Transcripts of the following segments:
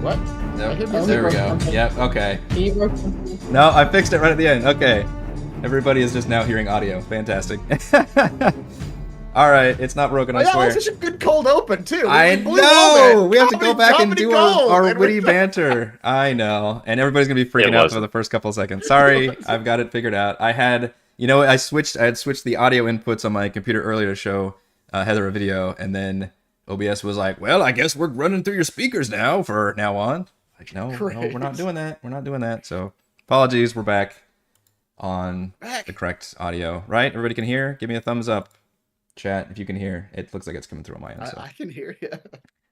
What? Nope. Oh, There we go. Yep, okay. He broke something. No, I fixed it right at the end. Okay. Everybody is just now hearing audio. Fantastic. Alright, it's not broken, I That swear. was such a good cold open, too. I We blew know! on We have to go back and comedy do gold, our and witty banter. I know. And everybody's going to be freaking out for the first couple of seconds. Sorry, I've got it figured out. I had, you know, I had switched the audio inputs on my computer earlier to show Heather a video, and then OBS was like, well, I guess we're running through your speakers now for now on. Like, no, we're not doing that. We're not doing that. So, apologies, we're back on the correct audio. Right? Everybody can hear? Give me a thumbs up. Chat, if you can hear. It looks like it's coming through on my end. So. I can hear you.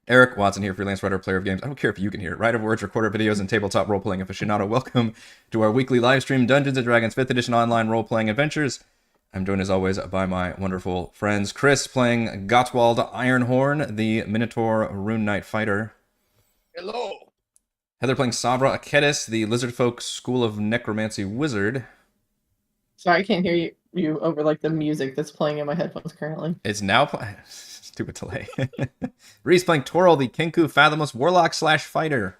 Eric Watson here, freelance writer, player of games. I don't care if you can hear it. Writer of words, recorder videos, and tabletop role-playing aficionado. Welcome to our weekly live stream Dungeons & Dragons 5th edition online role-playing adventures. I'm joined as always by my wonderful friends. Chris playing Gottwald Ironhorn, the Minotaur Rune Knight fighter. Hello. Heather playing Sabra Akedis, the Lizardfolk School of Necromancy wizard. Sorry, I can't hear you over like the music that's playing in my headphones currently. It's now playing. Stupid delay. Reese playing Toril, the Kenku Fathomless Warlock / fighter.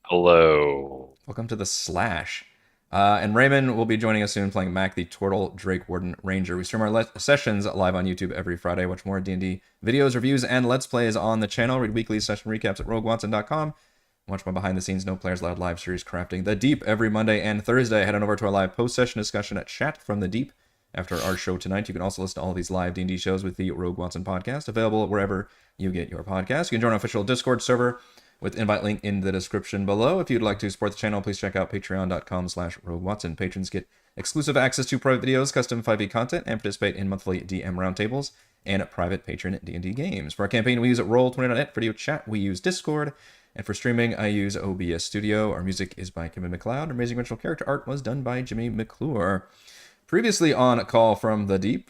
Hello. Welcome to the Slash. And Raymond will be joining us soon playing Mac, the Turtle Drake Warden Ranger. We stream our sessions live on YouTube every Friday. Watch more D&D videos, reviews, and Let's Plays on the channel. Read weekly session recaps at roguewatson.com. Watch my behind-the-scenes No Players Allowed live series Crafting the Deep every Monday and Thursday. Head on over to our live post-session discussion at Chat from the Deep. After our show tonight, you can also listen to all these live D&D shows with the Rogue Watson podcast, available wherever you get your podcast. You can join our official Discord server with invite link in the description below. If you'd like to support the channel, please check out patreon.com/RogueWatson. Patrons get exclusive access to private videos, custom 5e content, and participate in monthly DM roundtables and private patron D&D games. For our campaign, we use Roll20.net. For video chat, we use Discord. And for streaming, I use OBS Studio. Our music is by Kevin MacLeod. Amazing original character art was done by Jimmy McClure. Previously on Call from the Deep,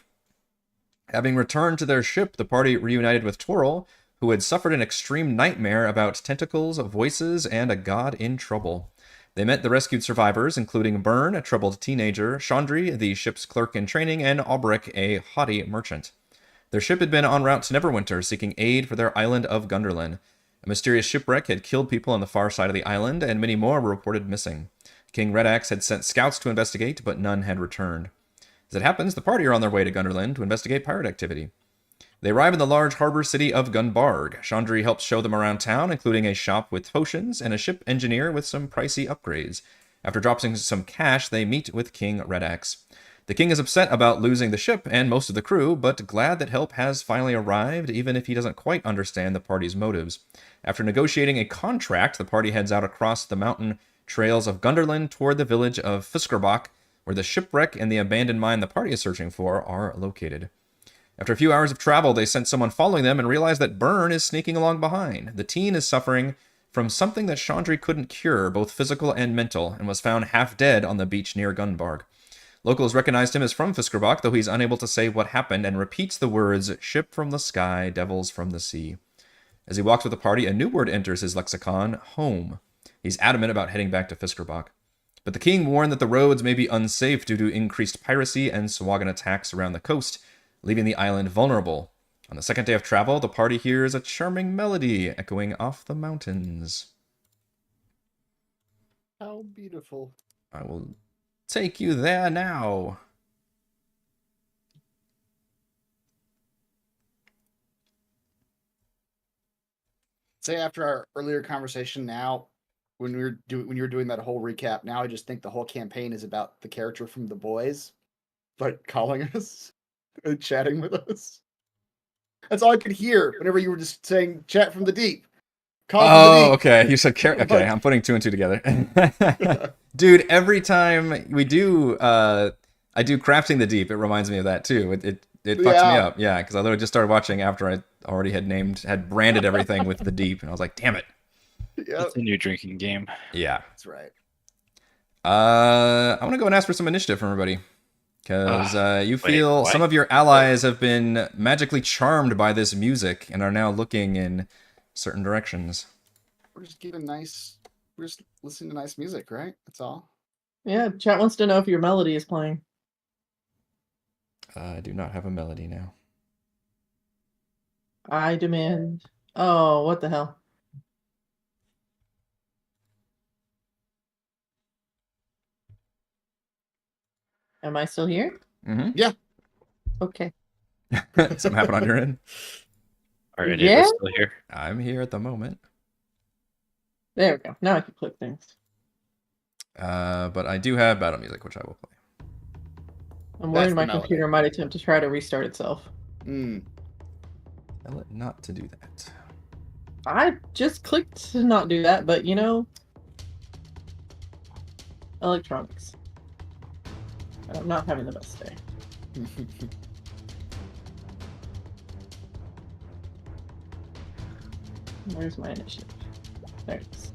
having returned to their ship, the party reunited with Toril, who had suffered an extreme nightmare about tentacles, voices, and a god in trouble. They met the rescued survivors, including Byrne, a troubled teenager, Chandri, the ship's clerk in training, and Albrecht, a haughty merchant. Their ship had been en route to Neverwinter, seeking aid for their island of Gunderland. A mysterious shipwreck had killed people on the far side of the island, and many more were reported missing. King Redax had sent scouts to investigate, but none had returned. As it happens, the party are on their way to Gunderland to investigate pirate activity. They arrive in the large harbor city of Gunbarg. Chandri helps show them around town, including a shop with potions and a ship engineer with some pricey upgrades. After dropping some cash, they meet with King Redax. The king is upset about losing the ship and most of the crew, but glad that help has finally arrived, even if he doesn't quite understand the party's motives. After negotiating a contract, the party heads out across the mountain trails of Gunderland toward the village of Fiskrbak, where the shipwreck and the abandoned mine the party is searching for are located. After a few hours of travel, they sense someone following them and realize that Byrne is sneaking along behind. The teen is suffering from something that Chandri couldn't cure, both physical and mental, and was found half dead on the beach near Gunbarg. Locals recognized him as from Fiskrbak, though he's unable to say what happened and repeats the words, ship from the sky, devils from the sea. As he walks with the party, a new word enters his lexicon, home. He's adamant about heading back to Fiskrbak. But the king warned that the roads may be unsafe due to increased piracy and Swagan attacks around the coast, leaving the island vulnerable. On the second day of travel, the party hears a charming melody echoing off the mountains. How beautiful. I will take you there now. Say after our earlier conversation now, when you were doing that whole recap, now I just think the whole campaign is about the character from The Boys, but calling us and chatting with us. That's all I could hear whenever you were just saying "chat from the deep." Oh, okay. You said okay. I'm putting two and two together. Dude, every time we do, I do Crafting the Deep. It reminds me of that too. It fucks me up. Yeah, because I literally just started watching after I already had branded everything with the Deep, and I was like, damn it. Yep. It's a new drinking game. Yeah, that's right. I want to go and ask for some initiative from everybody. Because you feel some of your allies have been magically charmed by this music and are now looking in certain directions. We're just listening to nice music, right? That's all. Yeah, chat wants to know if your melody is playing. I do not have a melody now. I demand. Oh, what the hell? Am I still here? Mm-hmm. Yeah. Okay. Something happened on your end? Are any of us still here? I'm here at the moment. There we go. Now I can click things. But I do have battle music, which I will play. I'm That's worried my the melody. computer might attempt to try to restart itself. Mm. Tell it not to do that. I just clicked to not do that, but you know, electronics. I'm not having the best day. Where's my initiative? There it is.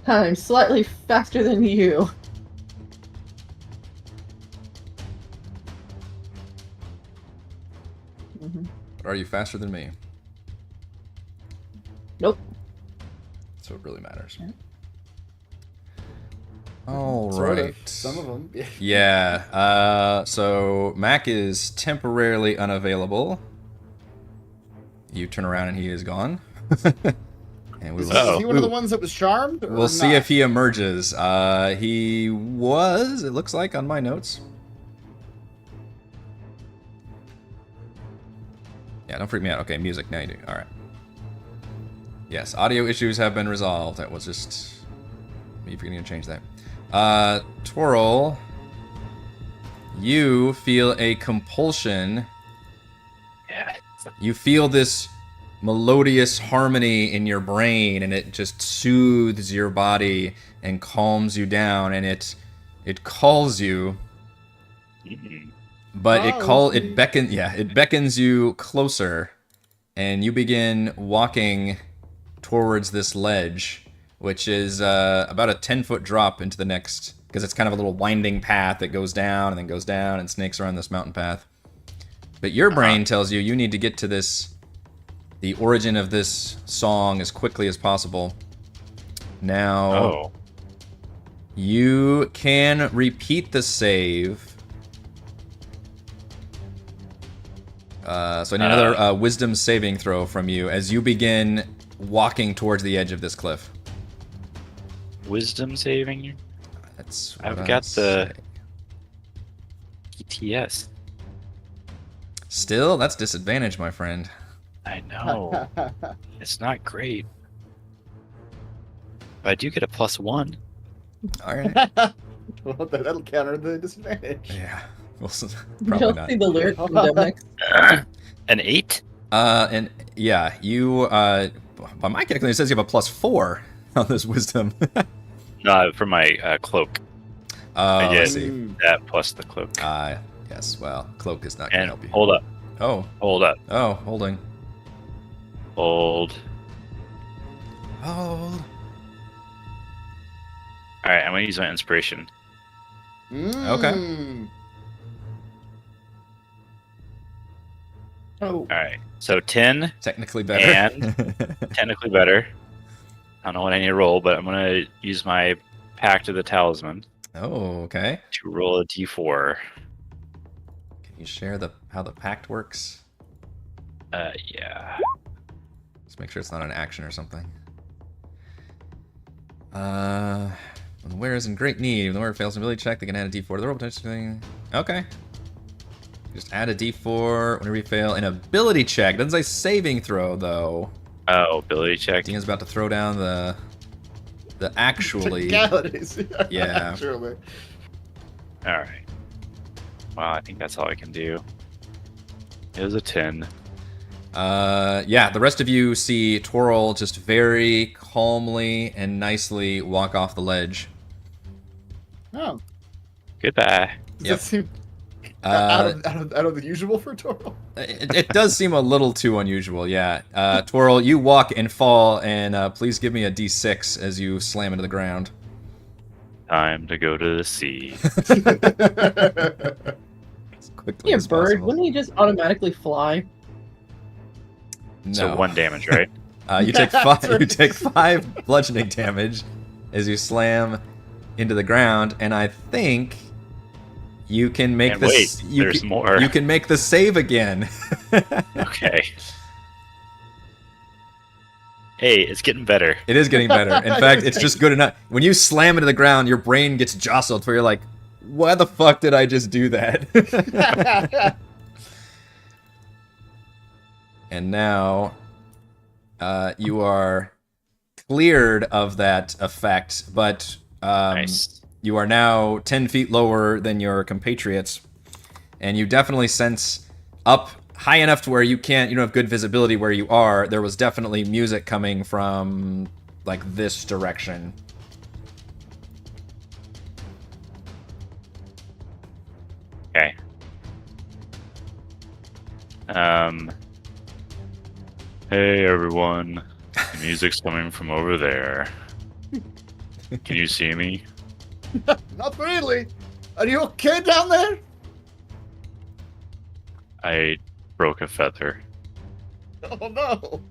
I'm slightly faster than you. But are you faster than me? Nope. So it really matters. Yeah. All Sort of. right. Some of them. Yeah. So Mac is temporarily unavailable. You turn around and he is gone. And we Is will. he one of the ones that was charmed? Or We'll see not? if he emerges. He was. It looks like on my notes. Yeah, don't freak me out. Okay, music. Now you do. All right. Yes, audio issues have been resolved. That was just me forgetting to change that. Twirl, you feel a compulsion. Yeah. You feel this melodious harmony in your brain, and it just soothes your body and calms you down, and it calls you. But it beckons you closer, and you begin walking towards this ledge, which is about a 10-foot drop into the next, because it's kind of a little winding path that goes down and then goes down and snakes around this mountain path. But your brain tells you need to get to the origin of this song as quickly as possible. Now, you can repeat the save. So I need another wisdom saving throw from you as you begin walking towards the edge of this cliff. Wisdom saving? That's I've what got I the say. ETS. Still, that's disadvantage, my friend. I know. It's not great. But I do get a +1. All right. Well, that'll counter the disadvantage. Yeah. Well, You probably don't not. see the lyrics in the next. An 8? And yeah, you by my calculation, it says you have a +4 on this wisdom. No, for my cloak. I I get see. that plus the cloak. Yes. Well, cloak is not going to And help you. hold up. Oh. Hold up. Oh, holding. Hold. Hold. Alright, I'm going to use my inspiration. Okay. Oh, Alright, so 10 Technically better. and technically better. I don't know what I need to roll, but I'm going to use my Pact of the Talisman Oh, okay. to roll a d4. Can you share how the pact works? Yeah. Just make sure it's not an action or something. When the wearer is in great need, when the wearer fails an ability check, they can add a d4 to the roll potential thing. Okay. Just add a d4 whenever you fail an ability check. It doesn't say saving throw, though. Oh, ability check. Dean's about to throw down the actually. Technicalities. Yeah. Actually. Alright. Well, I think that's all I can do. It was a 10. Yeah, the rest of you see Twirl just very calmly and nicely walk off the ledge. Oh. Goodbye. Does Yep. that seem out of the usual for Toro? It does seem a little too unusual, yeah. Twirl, you walk and fall, and please give me a d6 as you slam into the ground. Time to go to the sea. As quickly he a as bird? possible. Wouldn't he just automatically fly? No. So 1 damage, right? You take That's five. what You it take 5 bludgeoning damage as you slam into the ground, and I think you can make And this. wait, there's more. You can make the save again. Okay. Hey, it's getting better. It is getting better. In fact, it's just good enough. When you slam into the ground, your brain gets jostled where you're like, why the fuck did I just do that? And now you are cleared of that effect, but Nice. you are now 10 feet lower than your compatriots, and you definitely sense up high enough to where you don't have good visibility where you are. There was definitely music coming from like this direction. Okay. Hey everyone. The music's coming from over there. Can you see me? Not really. Are you okay down there? I broke a feather. Oh no.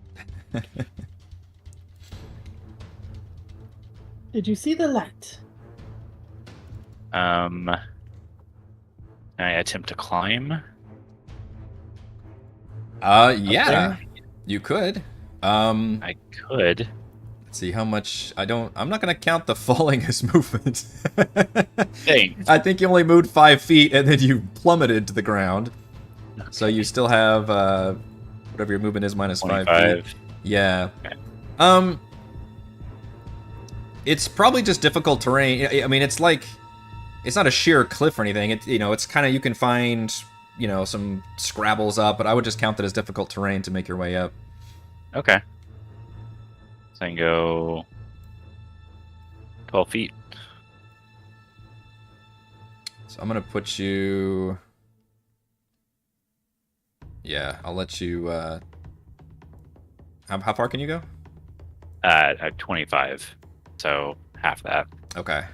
Did you see the light? Can I attempt to climb? Yeah, there? you could. I could. Let's see how much I'm not gonna count the falling as movement. Thanks. I think you only moved 5 feet and then you plummeted to the ground. So you still have whatever your movement is minus 5 feet. 25. Yeah. Okay. It's probably just difficult terrain. I mean, it's like it's not a sheer cliff or anything. It's kind of, you can find some scrabbles up, but I would just count that as difficult terrain to make your way up. Okay. So I can go 12 feet. So I'm gonna put you. Yeah, I'll let you. How far can you go? At 25. So half that. Okay.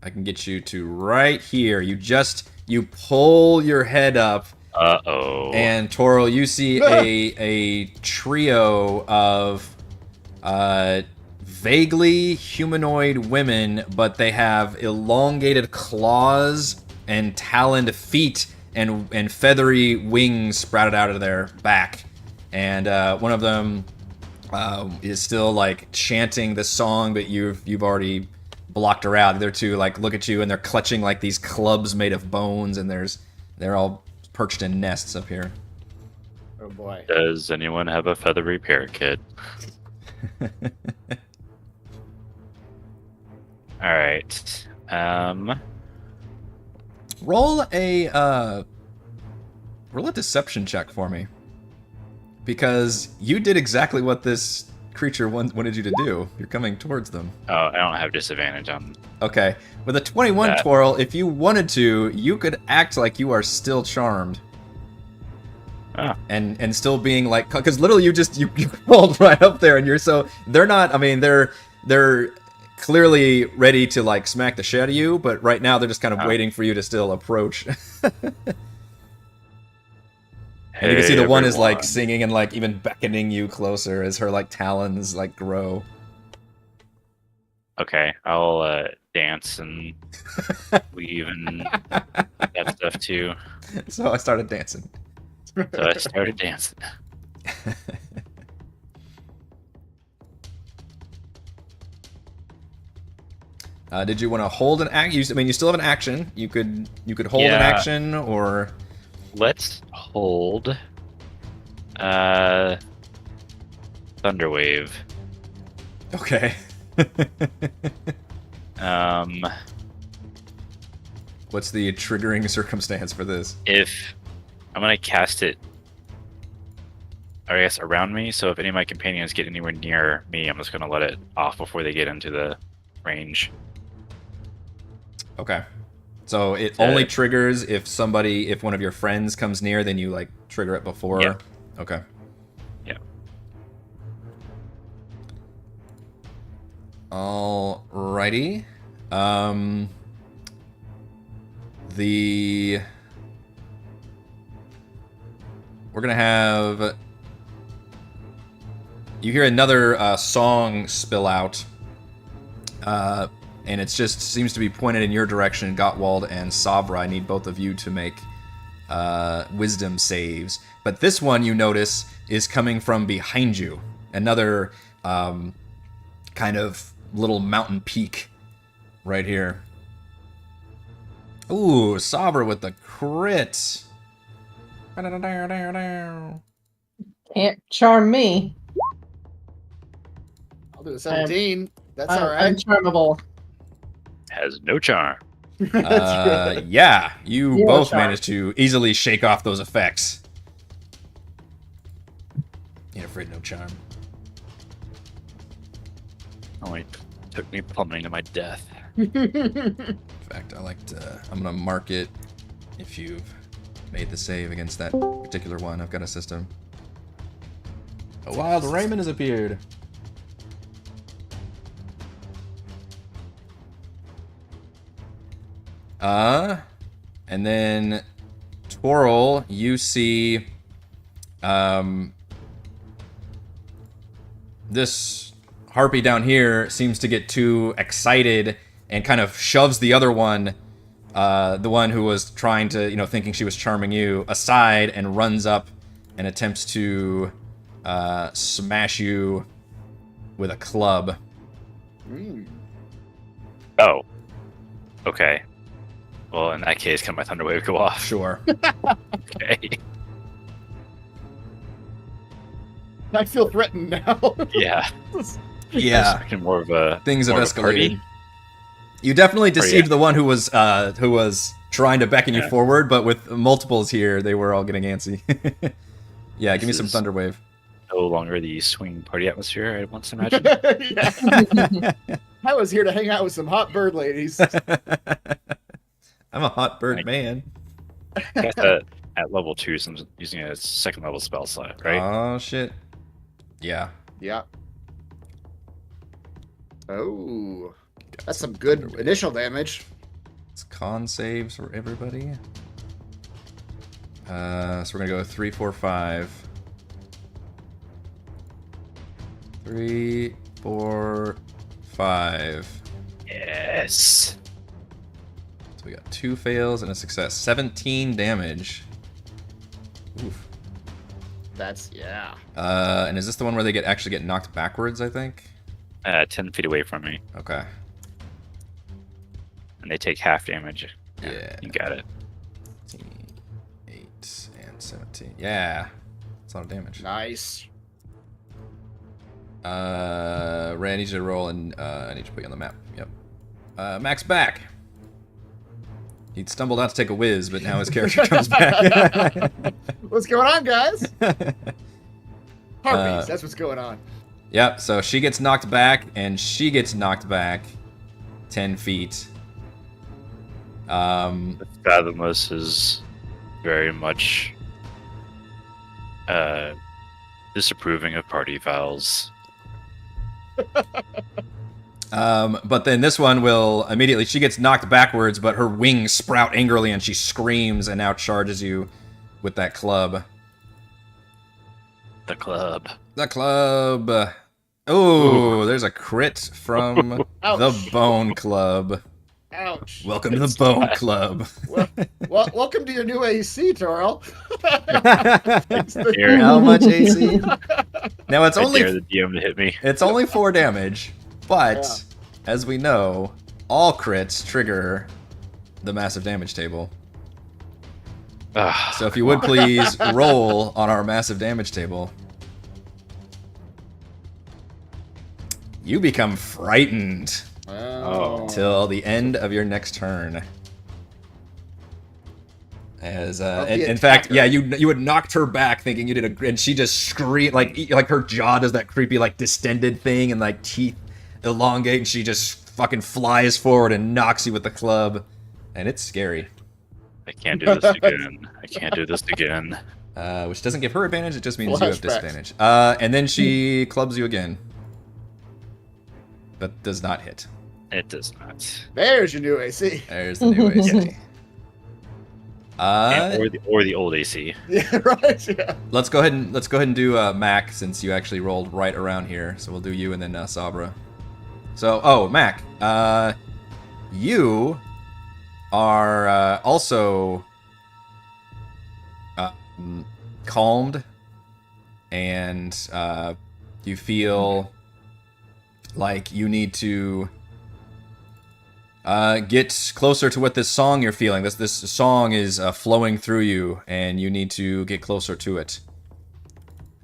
I can get you to right here. You pull your head up, Uh-oh. and Toro, you see a trio of vaguely humanoid women, but they have elongated claws and taloned feet and feathery wings sprouted out of their back. And one of them is still like chanting the song, but you've already blocked her out. The other two like look at you and they're clutching like these clubs made of bones, and they're all perched in nests up here. Oh boy. Does anyone have a feathery parakeet? All right. Roll a deception check for me, because you did exactly what this creature wanted you to do. You're coming towards them. Oh, I don't have disadvantage on. Okay, with a 21 twirl, if you wanted to, you could act like you are still charmed. Oh. And still being like, because literally you crawled right up there, and they're not. I mean, they're clearly ready to like smack the shit out of you, but right now they're just kind of waiting for you to still approach. And you can see the one is like singing and like even beckoning you closer as her like talons like grow. Okay, I'll dance and weave and that stuff too. So I started dancing. So I started dancing. Did you want to hold an action? I mean, you still have an action. You could hold an action, or let's hold Thunderwave. Okay. What's the triggering circumstance for this? If I'm gonna cast it, or I guess around me, so if any of my companions get anywhere near me, I'm just gonna let it off before they get into the range. Okay. So it only triggers if one of your friends comes near, then you like trigger it before. Yeah. Okay. Yeah. Alrighty. We're gonna have. You hear another song spill out. And it just seems to be pointed in your direction. Gottwald and Savra, I need both of you to make wisdom saves. But this one, you notice, is coming from behind you. Another kind of little mountain peak right here. Ooh, Sabra with the crit. Can't charm me. I'll do a 17. That's all I'm right. charmable. Has no charm. That's good. Yeah, you Zero both charm. managed to easily shake off those effects. Ain't afraid, no charm. Only took me plummeting to my death. In fact, I'm gonna mark it if you've made the save against that particular one. I've got a system. A wild Raymond has appeared. And then Twirl, you see this harpy down here seems to get too excited and kind of shoves the other one, the one who was trying to, thinking she was charming you, aside and runs up and attempts to smash you with a club. Oh. Okay. Well, in that case, can my Thunder Wave go off? Sure. Okay. I feel threatened now. Yeah. Yeah. Expecting more of a Things have more of a party. escalated. You definitely deceived yeah. the one who was trying to beckon you forward, but with multiples here, they were all getting antsy. Yeah, give me This some is- Thunder Wave. No longer the swing party atmosphere I once imagined. Yeah. I was here to hang out with some hot bird ladies. I'm a hot bird Like- man. Got that at level 2, so I'm using a second level spell slot, right? Oh shit. Yeah. Yeah. Oh, that's some good initial damage. It's con saves for everybody. So we're gonna go 3, 4, 5. 3, 4, 5. Yes. So we got 2 fails and a success. 17 damage. Oof. That's yeah. And is this the one where they actually get knocked backwards, I think? 10 feet away from me, Okay. and they take half damage. Yeah. You got it. 15, 8, and 17. Yeah. That's a lot of damage. Nice. Ray, I need you to roll, and I need to put you on the map. Yep. Mac's back. He stumbled out to take a whiz, but now his character comes back. What's going on, guys? Harpies. That's what's going on. Yep, so she gets knocked back, and she gets knocked back 10 feet. The Fathomless is very much disapproving of party fouls. But then this one will immediately, she gets knocked backwards, but her wings sprout angrily, and she screams and now charges you with that club. The club. The club. Oh, there's a crit from Ouch. the Bone Club. Ouch. Welcome to the Bone Club. Well, welcome to your new AC, Torl. Here, How much AC? Now it's I only dare the DM to hit me. it's only 4 damage, but as we know, all crits trigger the massive damage table. Ugh. So if you would please roll on our massive damage table. You become frightened Oh. till the end of your next turn. As Of the in fact, attacker. yeah, you had knocked her back, thinking you did and she just screamed like her jaw does that creepy like distended thing, and like teeth elongate, and she just fucking flies forward and knocks you with the club, and it's scary. I can't do this again. I can't do this again. Which doesn't give her advantage; it just means you have Flashbacks. disadvantage. And then she clubs you again, but does not hit. It does not. There's your new AC. There's the new AC. Or the old AC. Yeah, right. Yeah. Let's go ahead and do Mac, since you actually rolled right around here. So we'll do you and then Sabra. So Mac, you are also calmed, and you feel like you need to get closer to what this song you're feeling. This song is flowing through you, and you need to get closer to it.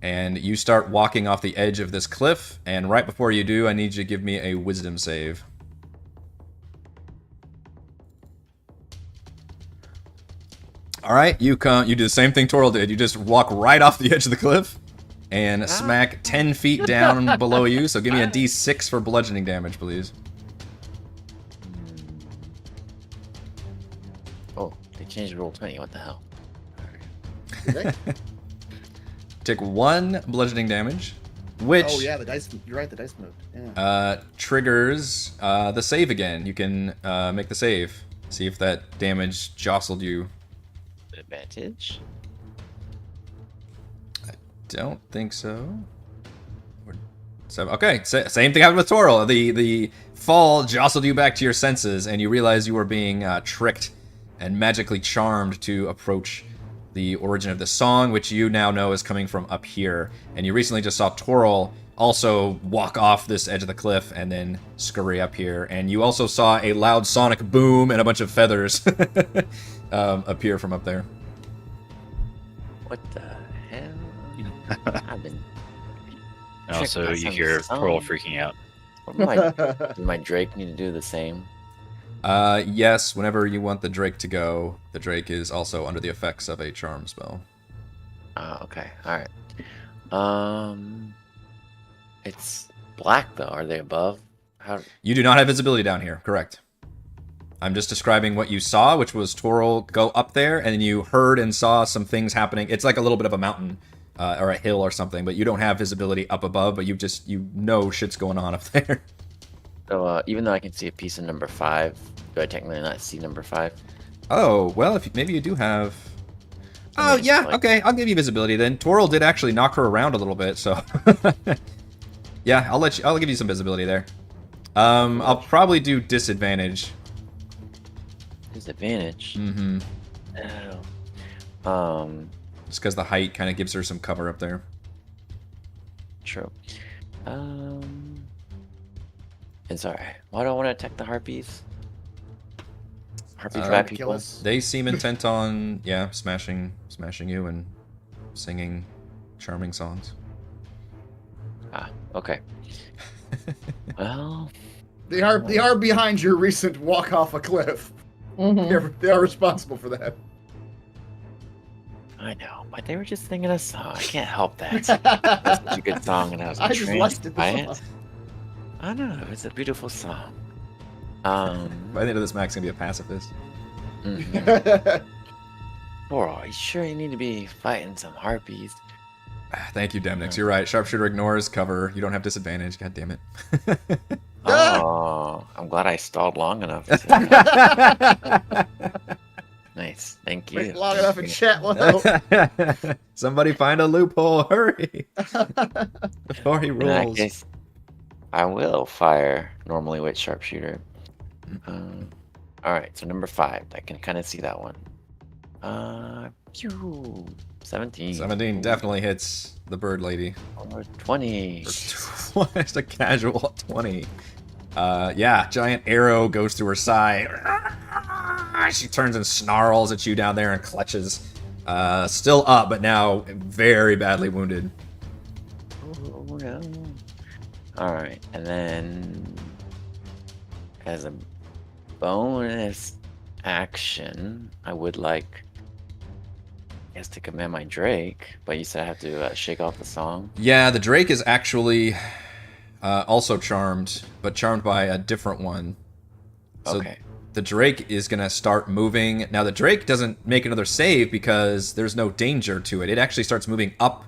And you start walking off the edge of this cliff, and right before you do, I need you to give me a wisdom save. All right, you do the same thing Toril did. You just walk right off the edge of the cliff and smack 10 feet down below you. So give me a d6 for bludgeoning damage, please. Oh, they changed roll 20. What the hell? Did they? Take 1 bludgeoning damage, which Oh yeah, the dice. You're right. The dice moved. Yeah. triggers the save again. You can make the save. See if that damage jostled you. Advantage? Don't think so. Okay, same thing happened with Toril. The fall jostled you back to your senses, and you realize you were being tricked and magically charmed to approach the origin of the song, which you now know is coming from up here. And you recently just saw Toril also walk off this edge of the cliff and then scurry up here. And you also saw a loud sonic boom and a bunch of feathers appear from up there. What the hell? I've been. And also, you hear Pearl freaking out. Does my Drake need to do the same? Yes, whenever you want the Drake to go, the Drake is also under the effects of a charm spell. Okay, alright. It's black though. Are they above? How? You do not have visibility down here, correct. I'm just describing what you saw, which was Toril go up there, and then you heard and saw some things happening. It's like a little bit of a mountain or a hill or something, but you don't have visibility up above, but you know shit's going on up there. So even though I can see a piece of number 5, do I technically not see number 5? Oh, well, maybe you do have... Oh, mean, yeah, like- okay, I'll give you visibility then. Toril did actually knock her around a little bit, so... Yeah, I'll give you some visibility there. I'll probably do disadvantage. Disadvantage? Mm-hmm. Oh. Just because the height kind of gives her some cover up there. True. And sorry, why do I want to attack the harpies? Harpies bad Kill people. us. They seem intent on, yeah, smashing you and singing charming songs. Ah, okay. Well, They are behind your recent walk off a cliff. Mhm. They are responsible for that. I know, but they were just singing a song. I can't help that. That's such a good song, and I was I just entranced liked it. by The it. song. I don't know. It's a beautiful song. By the end of this, Mac's gonna be a pacifist. Mhm. Bro, you sure you need to be fighting some harpies? Thank you, Demnix. You're right. Sharpshooter ignores cover. You don't have disadvantage. God damn it. Oh, I'm glad I stalled long enough. Nice, thank you. Wait long enough in chat. Well, Somebody find a loophole. Hurry. Before he In that rolls. case, I will fire normally with sharpshooter. All right, so number 5. I can kind of see that one. Phew, 17. 17 definitely hits the bird lady. Or 20. Just a casual 20. Yeah, giant arrow goes through her side. She turns and snarls at you down there and clutches. Still up, but now very badly wounded. Oh, no. All right, and then as a bonus action, I would like, I guess, to command my Drake, but you said I have to shake off the song. Yeah, the Drake is actually also charmed, but charmed by a different one. So Okay. the Drake is going to start moving. Now, the Drake doesn't make another save because there's no danger to it. It actually starts moving up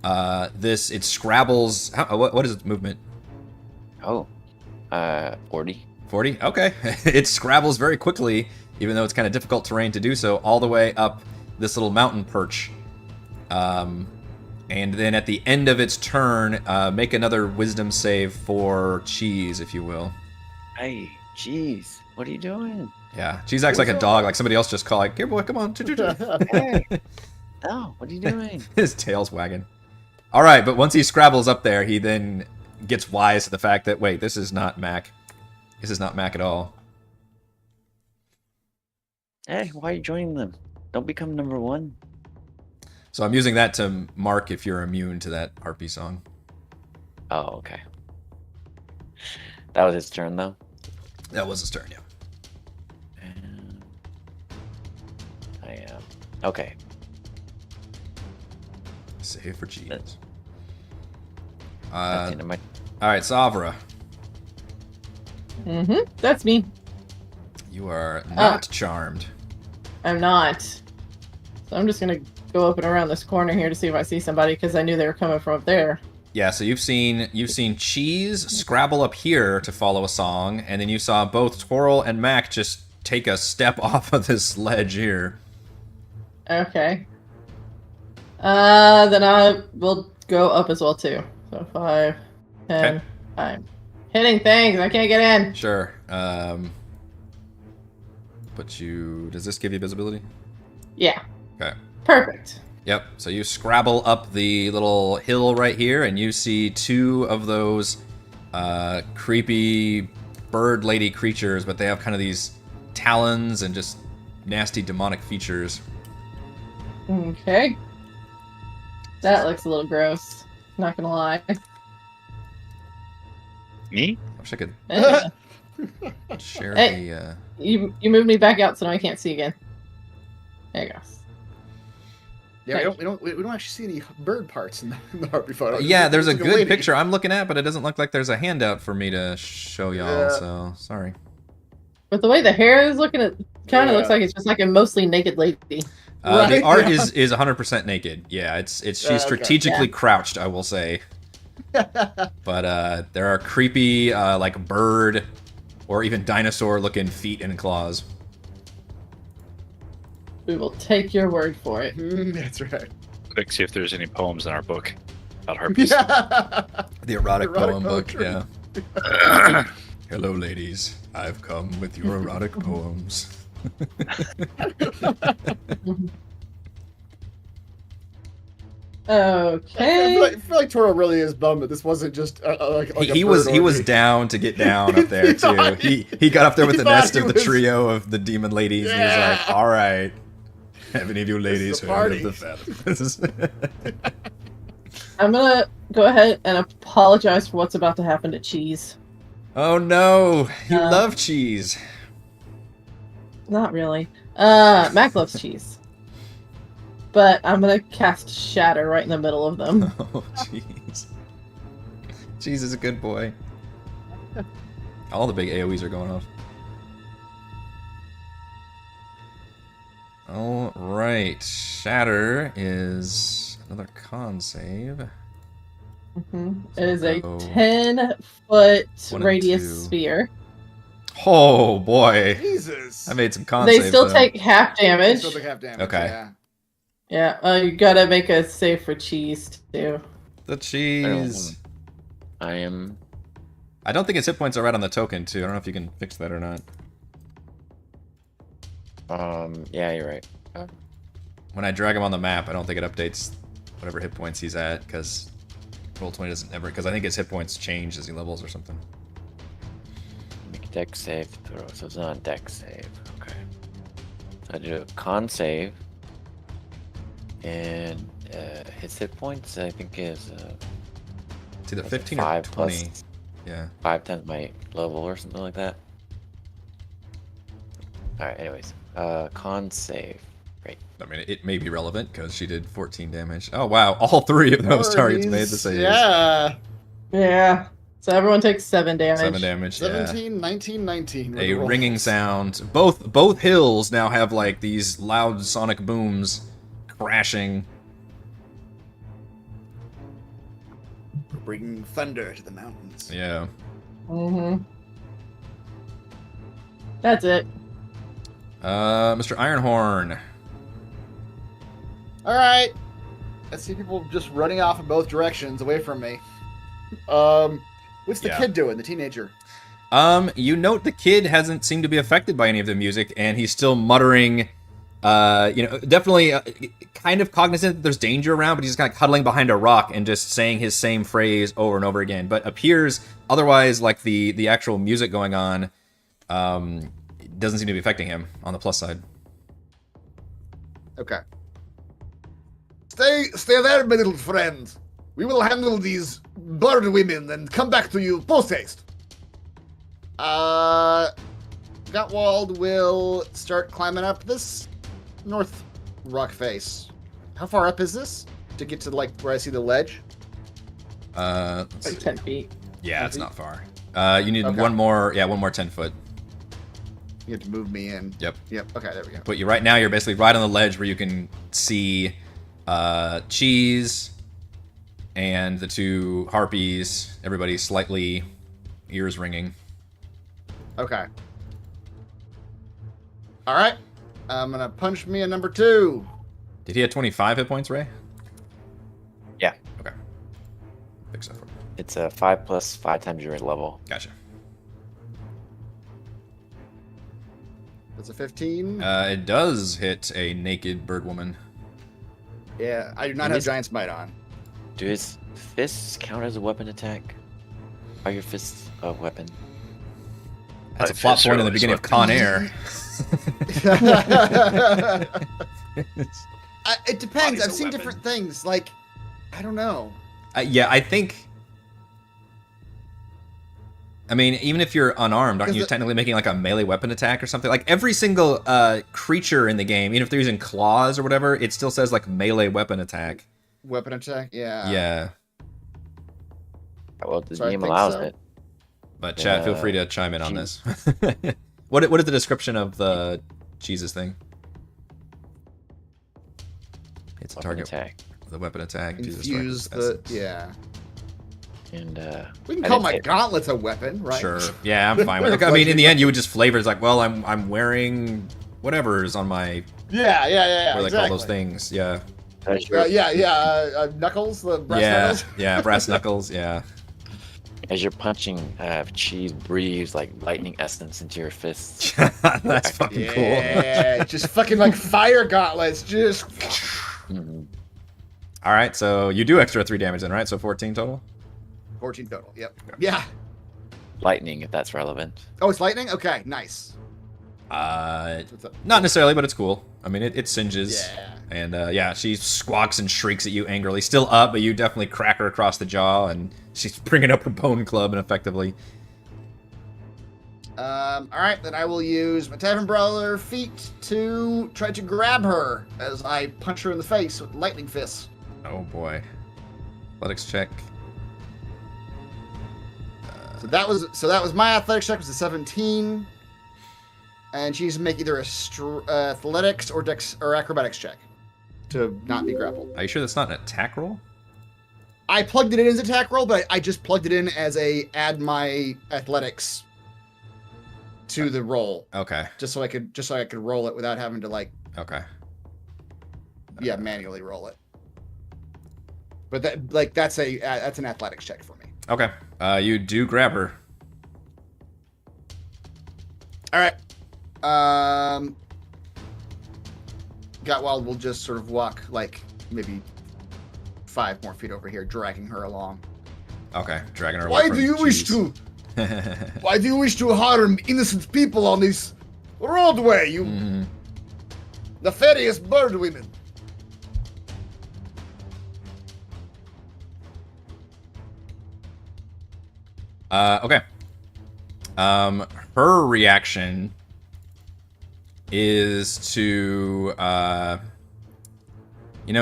it scrabbles. What is its movement? Oh, 40. 40? Okay. It scrabbles very quickly, even though it's kind of difficult terrain to do so, all the way up this little mountain perch. And then at the end of its turn, make another wisdom save for Cheese, if you will. Hey, jeez, what are you doing? Yeah, Cheese acts like a dog, like somebody else just called, like, here boy, come on. Hey, no, what are you doing? His tail's wagging. All right, but once he scrabbles up there, he then gets wise to the fact that, wait, this is not Mac. This is not Mac at all. Hey, why are you joining them? Don't become number one. So I'm using that to mark if you're immune to that harpy song. Oh, okay. That was his turn, though. That was his turn, yeah. And I am okay. Save for cheese. That's the Uh, end of my. all right, Savra. That's me. You are not charmed. I'm not. So I'm just gonna go up and around this corner here to see if I see somebody because I knew they were coming from up there. Yeah, so you've seen Cheese scrabble up here to follow a song, and then you saw both Twirl and Mac just take a step off of this ledge here. Okay. Then I will go up as well too. So 5, 10. Okay. I'm hitting things. I can't get in. Sure. Does this give you visibility? Yeah. Okay. Perfect. Yep. So you scrabble up the little hill right here, and you see two of those creepy bird lady creatures, but they have kind of these talons and just nasty demonic features. Okay. That looks a little gross. Not gonna lie. Me? I wish I could Eh, share Hey. the. you moved me back out so now I can't see again. There you go. Yeah, we don't actually see any bird parts in the harpy photo. Yeah, there's a It's like good lady. picture I'm looking at, but it doesn't look like there's a handout for me to show y'all, Yeah. so sorry. But the way the hair is looking, it kind of Yeah. looks like it's just like a mostly naked lady. The Right, art yeah. is 100% naked. Yeah, it's she's okay. strategically Yeah. crouched, I will say. But there are creepy like bird or even dinosaur looking feet and claws. We will take your word for it. That's right. Quick, see if there's any poems in our book about harpies. Yeah. The erotic poem book, poetry. yeah. Hello ladies, I've come with your erotic poems. Okay. I feel like Toro really is bummed that this wasn't just like a He bird was orgy. down to get down up there He too. thought He got up there with he the thought nest he of the was- trio of the demon ladies, and he was like, Yeah. "All right, have any of you ladies a heard of party." the fathom?" I'm gonna go ahead and apologize for what's about to happen to Cheese. Oh no, you Uh, love cheese. Not really. Mac loves cheese. But I'm gonna cast Shatter right in the middle of them. Oh jeez. Cheese is a good boy. All the big AoEs are going off. All right, Shatter is another con save. It is a So, 10-foot 1 and radius 2. sphere. Oh boy, Jesus. I made some con They saves. still though. take half They damage. still take half damage. Okay. Yeah. Yeah, you gotta make a save for Cheese too. The cheese. I am. I don't think its hit points are right on the token too. I don't know if you can fix that or not. Yeah, you're right. When I drag him on the map, I don't think it updates whatever hit points he's at, because Roll20 doesn't ever, because I think his hit points change as he levels or something. Make a deck save throw, so it's not a deck save. Okay. So I do a con save, and his hit points I think is It's either like 15 5 or 20. plus Yeah. 5 times my level or something like that. All right. Anyways, con save. Great. I mean, it may be relevant because she did 14 damage. Oh wow, all three of those targets made the save. Yeah. Yeah. So everyone takes 7 damage. 7 damage. Yeah. 17, 19, 19. were A the rolls. ringing sound. Both hills now have like these loud sonic booms crashing. Bringing thunder to the mountains. Yeah. That's it. Mr. Ironhorn. All right. I see people just running off in both directions away from me. What's the Yeah. kid doing? The teenager. You note the kid hasn't seemed to be affected by any of the music, and he's still muttering Definitely kind of cognizant that there's danger around, but he's just kind of cuddling behind a rock and just saying his same phrase over and over again. But appears otherwise like the actual music going on doesn't seem to be affecting him on the plus side. Okay. Stay there, my little friend. We will handle these bird women and come back to you post haste. Gotwald will start climbing up this north rock face. How far up is this to get to like where I see the ledge? Let's see. 10 feet. Yeah, 10 it's feet? not far. You need Okay. one more 10 foot. You have to move me in. Yep. Yep. Okay, there we go. But right now, you're basically right on the ledge where you can see Cheese and the two harpies. Everybody slightly ears ringing. Okay. All right. I'm gonna punch me a number 2. Did he have 25 hit points, Ray? Yeah. Okay. Fix that for me. It's a 5 plus 5 times your level. Gotcha. That's a 15. It does hit a naked bird woman. Yeah, I do not have Giant Smite on. Do his fists count as a weapon attack? Are your fists a weapon? That's a My plot fists point are in the beginning of always Con Air. It depends. Body's I've a seen weapon. different things. Like, I don't know. Yeah, I think. I mean, even if you're unarmed, aren't you technically making like a melee weapon attack or something? Like every single creature in the game, even if they're using claws or whatever, it still says like melee weapon attack. Weapon attack? Yeah. Yeah, Well, the So I game think allows so. it. but chat, feel free to chime in on this. What is the description of the Jesus thing? It's a Weapon target attack. with a weapon attack. Jesus Infuse target. the. Yeah. And We can I call didn't my hit. gauntlets a weapon, right? Sure. Yeah, I'm fine with it. I mean, in the end, you would just flavor. It's like, well, I'm wearing whatever's on my Yeah. what do they exactly. call those things? Yeah. as your, Knuckles, the brass Yeah. knuckles. Yeah. Brass knuckles. Yeah. as you're punching, Cheese breathes like lightning essence into your fists. That's fucking cool. Yeah, just fucking like fire gauntlets, just. Mhm. All right, so you do extra 3 damage then, right? So 14 total. 14 total. Yep. Yeah. Lightning, if that's relevant. Oh, it's lightning. Okay, nice. What's up? Not necessarily, but it's cool. I mean, it singes. Yeah. And yeah, she squawks and shrieks at you angrily. Still up, but you definitely crack her across the jaw, and she's bringing up her bone club and effectively. All right, then I will use my Tavern Brawler feat to try to grab her as I punch her in the face with lightning fists. Oh boy. Athletics check. So that was my athletics check was a 17, and she needs to make either a athletics or dex or acrobatics check to not be grappled. Are you sure that's not an attack roll? I plugged it in as an attack roll, but I just plugged it in as a add my athletics to the roll, Okay. just so I could roll it without having to like Okay. manually roll it. But that's an athletics check for me. Okay. You do grab her. All right. Gotwald will just sort of walk like maybe 5 more feet over here, dragging her along. Okay. Dragging her away Why from do you wish Cheese. to? Why do you wish to harm innocent people on this roadway? You Mhm. nefarious bird women. Okay. Her reaction is to,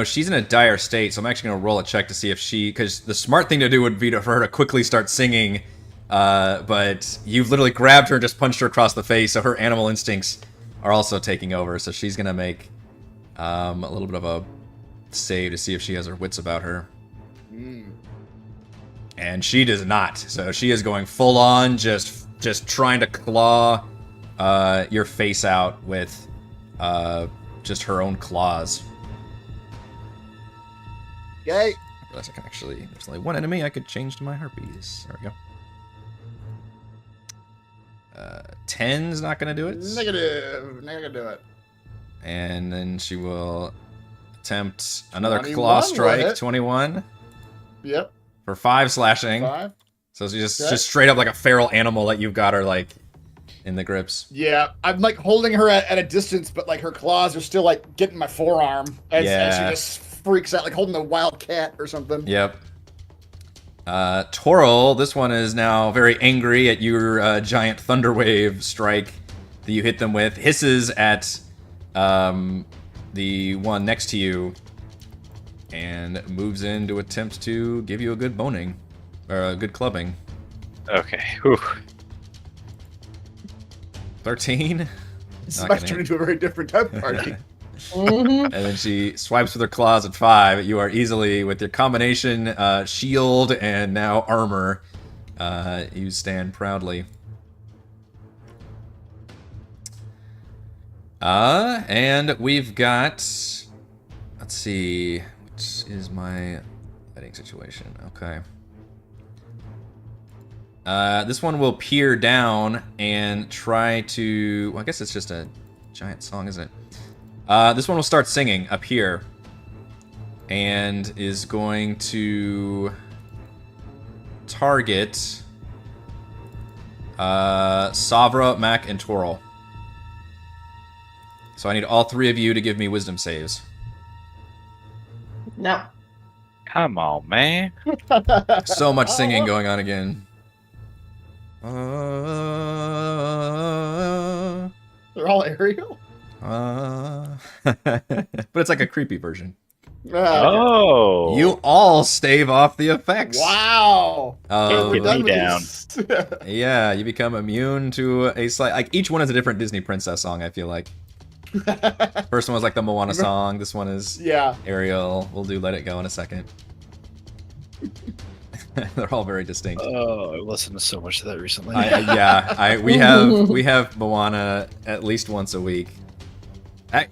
she's in a dire state, so I'm actually going to roll a check to see if because the smart thing to do would be for her to quickly start singing, but you've literally grabbed her and just punched her across the face, so her animal instincts are also taking over, so she's going to make a little bit of a save to see if she has her wits about her. And she does not. So she is going full on, just trying to claw your face out with just her own claws. Okay. Realize I can actually. There's only one enemy. I could change to my harpies. There we go. 10's not gonna do it. Negative. Not gonna do it. And then she will attempt another 21 claw will strike. hit. 21 Yep. for 5 slashing. 5. So she's Okay. just straight up like a feral animal that you've got her like in the grips. Yeah, I'm like holding her at a distance, but like her claws are still like getting my forearm as she Yeah. just freaks out, like holding a wild cat or something. Yep. Toril, this one is now very angry at your giant thunderwave strike that you hit them with. Hisses at the one next to you and moves in to attempt to give you a good boning. Or a good clubbing. Okay. Whew. 13. This Not might gonna turn hit. into a very different type of party. And then she swipes with her claws at 5. You are easily, with your combination shield and now armor, you stand proudly. And we've got, let's see, which is my betting situation. Okay. This one will peer down and try to, well, I guess it's just a giant song, isn't it? This one will start singing up here and is going to target Savra, Mac, and Toril. So I need all 3 of you to give me wisdom saves. No. Come on, man. So much singing going on again. They're all aerial. But it's like a creepy version. Oh. You all stave off the effects. Wow. Oh, Get me down. yeah, you become immune to a slight. Like each one is a different Disney princess song. I feel like. First one was like the Moana song. This one is Yeah. Ariel. We'll do Let It Go in a second. They're all very distinct. Oh, I listened to so much of that recently. We have Moana at least once a week.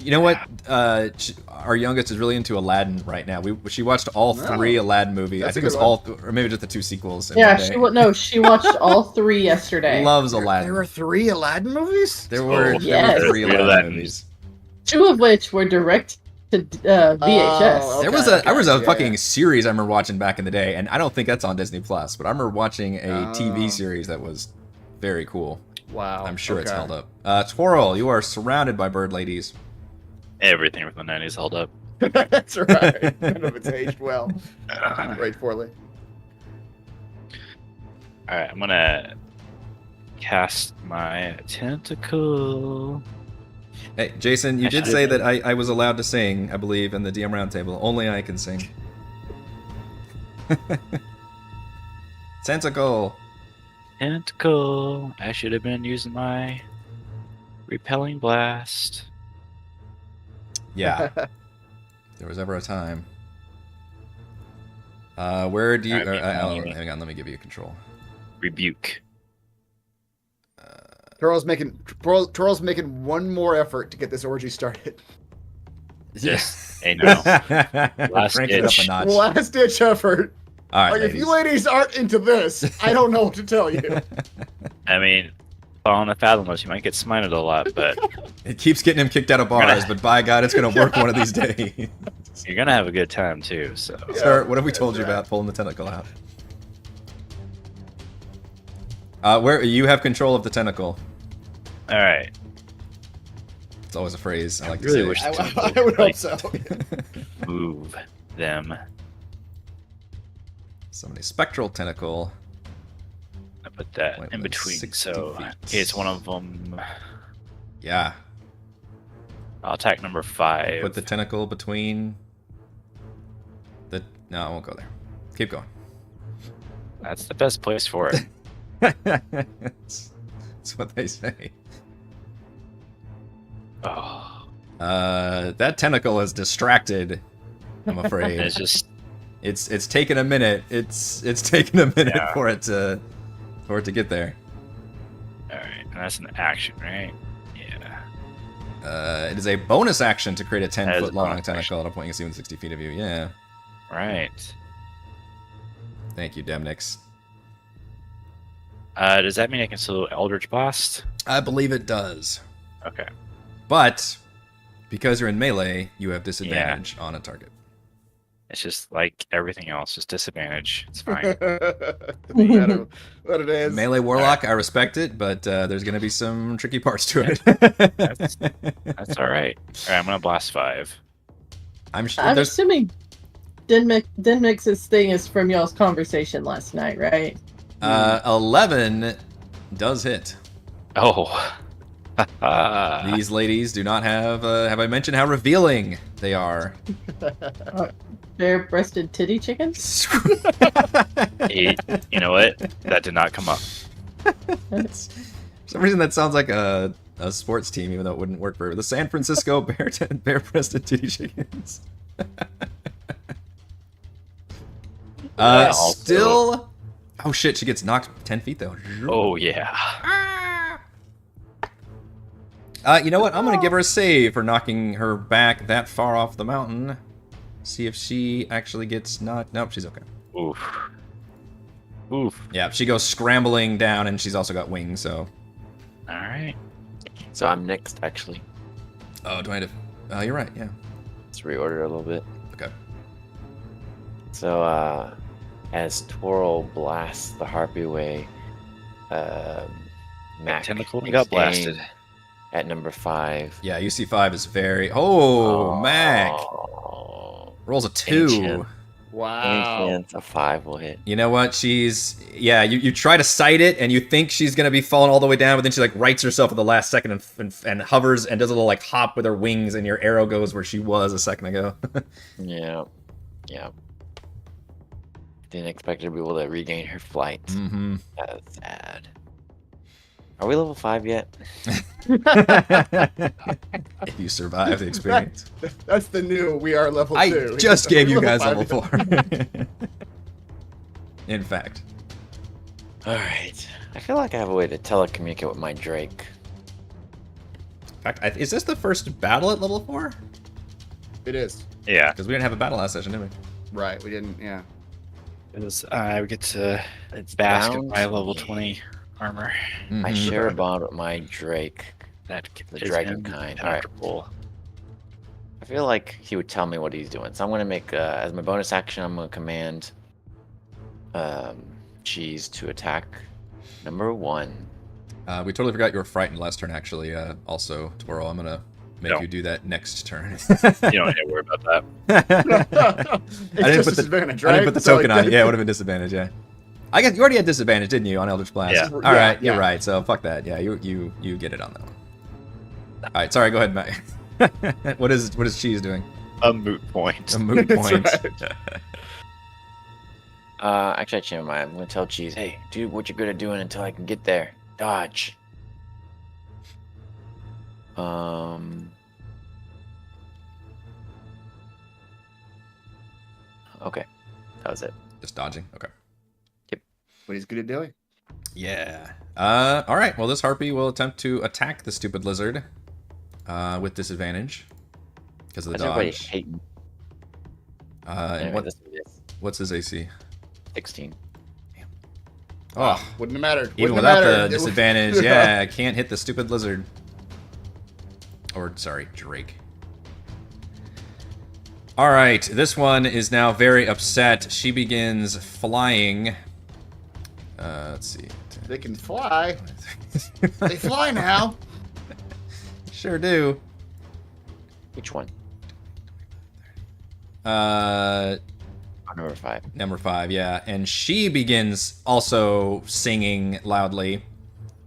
You know what? Our youngest is really into Aladdin right now. She watched all 3 Aladdin movies. I That's a think it was good all, or maybe just the 2 sequels. in Yeah, one day. she watched all 3 yesterday. Loves Aladdin. There were 3 Aladdin movies? There were yes. 3 Aladdin Aladdin. movies. 2 of which were direct to VHS. Oh, There okay, was a yeah. fucking series I remember watching back in the day, and I don't think that's on Disney Plus, but I remember watching a TV series that was very cool. Wow. I'm sure it's okay. held up. Toril, you are surrounded by bird ladies. Everything from the 90s held up. That's right. None of it's aged well. Right, poorly. Alright, I'm gonna cast my tentacle. Hey, Jason, you I did should've say been. that I was allowed to sing, I believe, in the DM Roundtable. Only I can sing. Tentacle. Tentacle. I should have been using my repelling blast. Yeah. There was ever a time. Where do you... Alright, hang on, let me give you control. Rebuke. Turtle's making one more effort to get this orgy started. Just, hey, no. Crank it up a ditch. notch. Last ditch effort. All right, Like, if you ladies aren't into this, I don't know what to tell you. I mean, following the Fathomless, you might get smited a lot, but It keeps getting him kicked out of bars, but by God, it's going to work one of these days. you're gonna have a good time too. So Sir, what have we told you that's right. about pulling the tentacle out? Where you have control of the tentacle. all right. It's always a phrase I like to Really say. wish I would hope so. Move them. Somebody spectral tentacle. I put that Went in with between. 60 So feet. in case one of them, Yeah. I'll attack number 5. Put the tentacle between the... No, I won't go there. Keep going. That's the best place for it. That's what they say. Oh, That tentacle is distracted, I'm afraid. it's just It's taken a minute. It's taken a minute Yeah. for it to get there. all right. And that's an action, right? Yeah. It is a bonus action to create a That is a 10-foot long bonus tentacle at a point you can see within 60 feet of you. Yeah. Right. Thank you, Demnix. Does that mean I can still Eldritch Blast? I believe it does. Okay. But Because you're in melee, you have disadvantage on a target. It's just like everything else, just disadvantage. It's fine. Doesn't matter what it is. Melee warlock, I respect it, but there's going to be some tricky parts to it. That's all right. All right, I'm gonna blast 5. I'm sure I'm there's. assuming Dinmix's thing is from y'all's conversation last night, right? 11 does hit. Oh. These ladies do not have. Have I mentioned how revealing they are? Bare-breasted titty chickens? You know what? That did not come up. For some reason, that sounds like a sports team, even though it wouldn't work for the San Francisco Bare-breasted Titty Chickens. Still. Oh shit! She gets knocked 10 feet though. Oh yeah. You know what? I'm gonna give her a save for knocking her back that far off the mountain. See if she actually gets knocked. Nope, she's okay. Oof. Oof. Yeah, she goes scrambling down, and she's also got wings. So. All right. So I'm next, actually. Oh, do I have to? You're right. Yeah. Let's reorder a little bit. Okay. So, as Twirl blasts the harpy away, Mac Tentacle takes got aim blasted. at number 5. Yeah, UC5 is very. Oh, Mac Oh, rolls a 2. Ancient. Wow. Ancient, a 5 will hit. You know what? She's You try to sight it, and you think she's gonna be falling all the way down, but then she like rights herself at the last second and hovers and does a little like hop with her wings, and your arrow goes where she was a second ago. Yeah. Yeah. Didn't expect her to be able to regain her flight. Mm-hmm. That's sad. Are we level 5 yet? If you survive the experience. That's the new. We are level 2. I just gave you guys Level level 4. In fact. Alright. I feel like I have a way to telecommunicate with my Drake. In fact, is this the first battle at level 4? It is. Yeah. Because we didn't have a battle last session, did we? Right. We didn't. Yeah. Because I get to It's bask in bound my to level me. 20 armor. I Mhm. share a bond with my Drake. That The is dragon kind. All right. impenetrable. I feel like he would tell me what he's doing. So I'm going to make, as my bonus action, I'm going to command Cheese to attack number 1. We totally forgot you were frightened last turn, actually. Also, Twirl, I'm gonna make No. you do that next turn. You don't need to worry about that. I didn't put the token on it. Yeah, it would have been disadvantage. Yeah, I guess you already had disadvantage, didn't you, on Eldritch Blast? Yeah. All right, Yeah. you're right. So fuck that. Yeah, you get it on that one. All right, sorry. Go ahead, Matt. What is Cheese doing? A moot point. A moot That's point. Actually, I changed my mind. I'm going to tell Cheese, hey, do what you're good at doing until I can get there. Dodge. Okay. That was it. Just dodging. Okay. What he's good at doing. Yeah. All right. Well, this harpy will attempt to attack the stupid lizard with disadvantage because of the Why's everybody dodge. hating? And Anyway, this is what's his AC? 16. Oh, Wouldn't have mattered. even Wouldn't have without the mattered. disadvantage, yeah, I can't hit the stupid lizard. Or, sorry, Drake. Alright, this one is now very upset. She begins flying. Let's see. They can fly. They fly now. Sure do. Which one? Uh, Oh, number 5. Number 5, yeah. And she begins also singing loudly.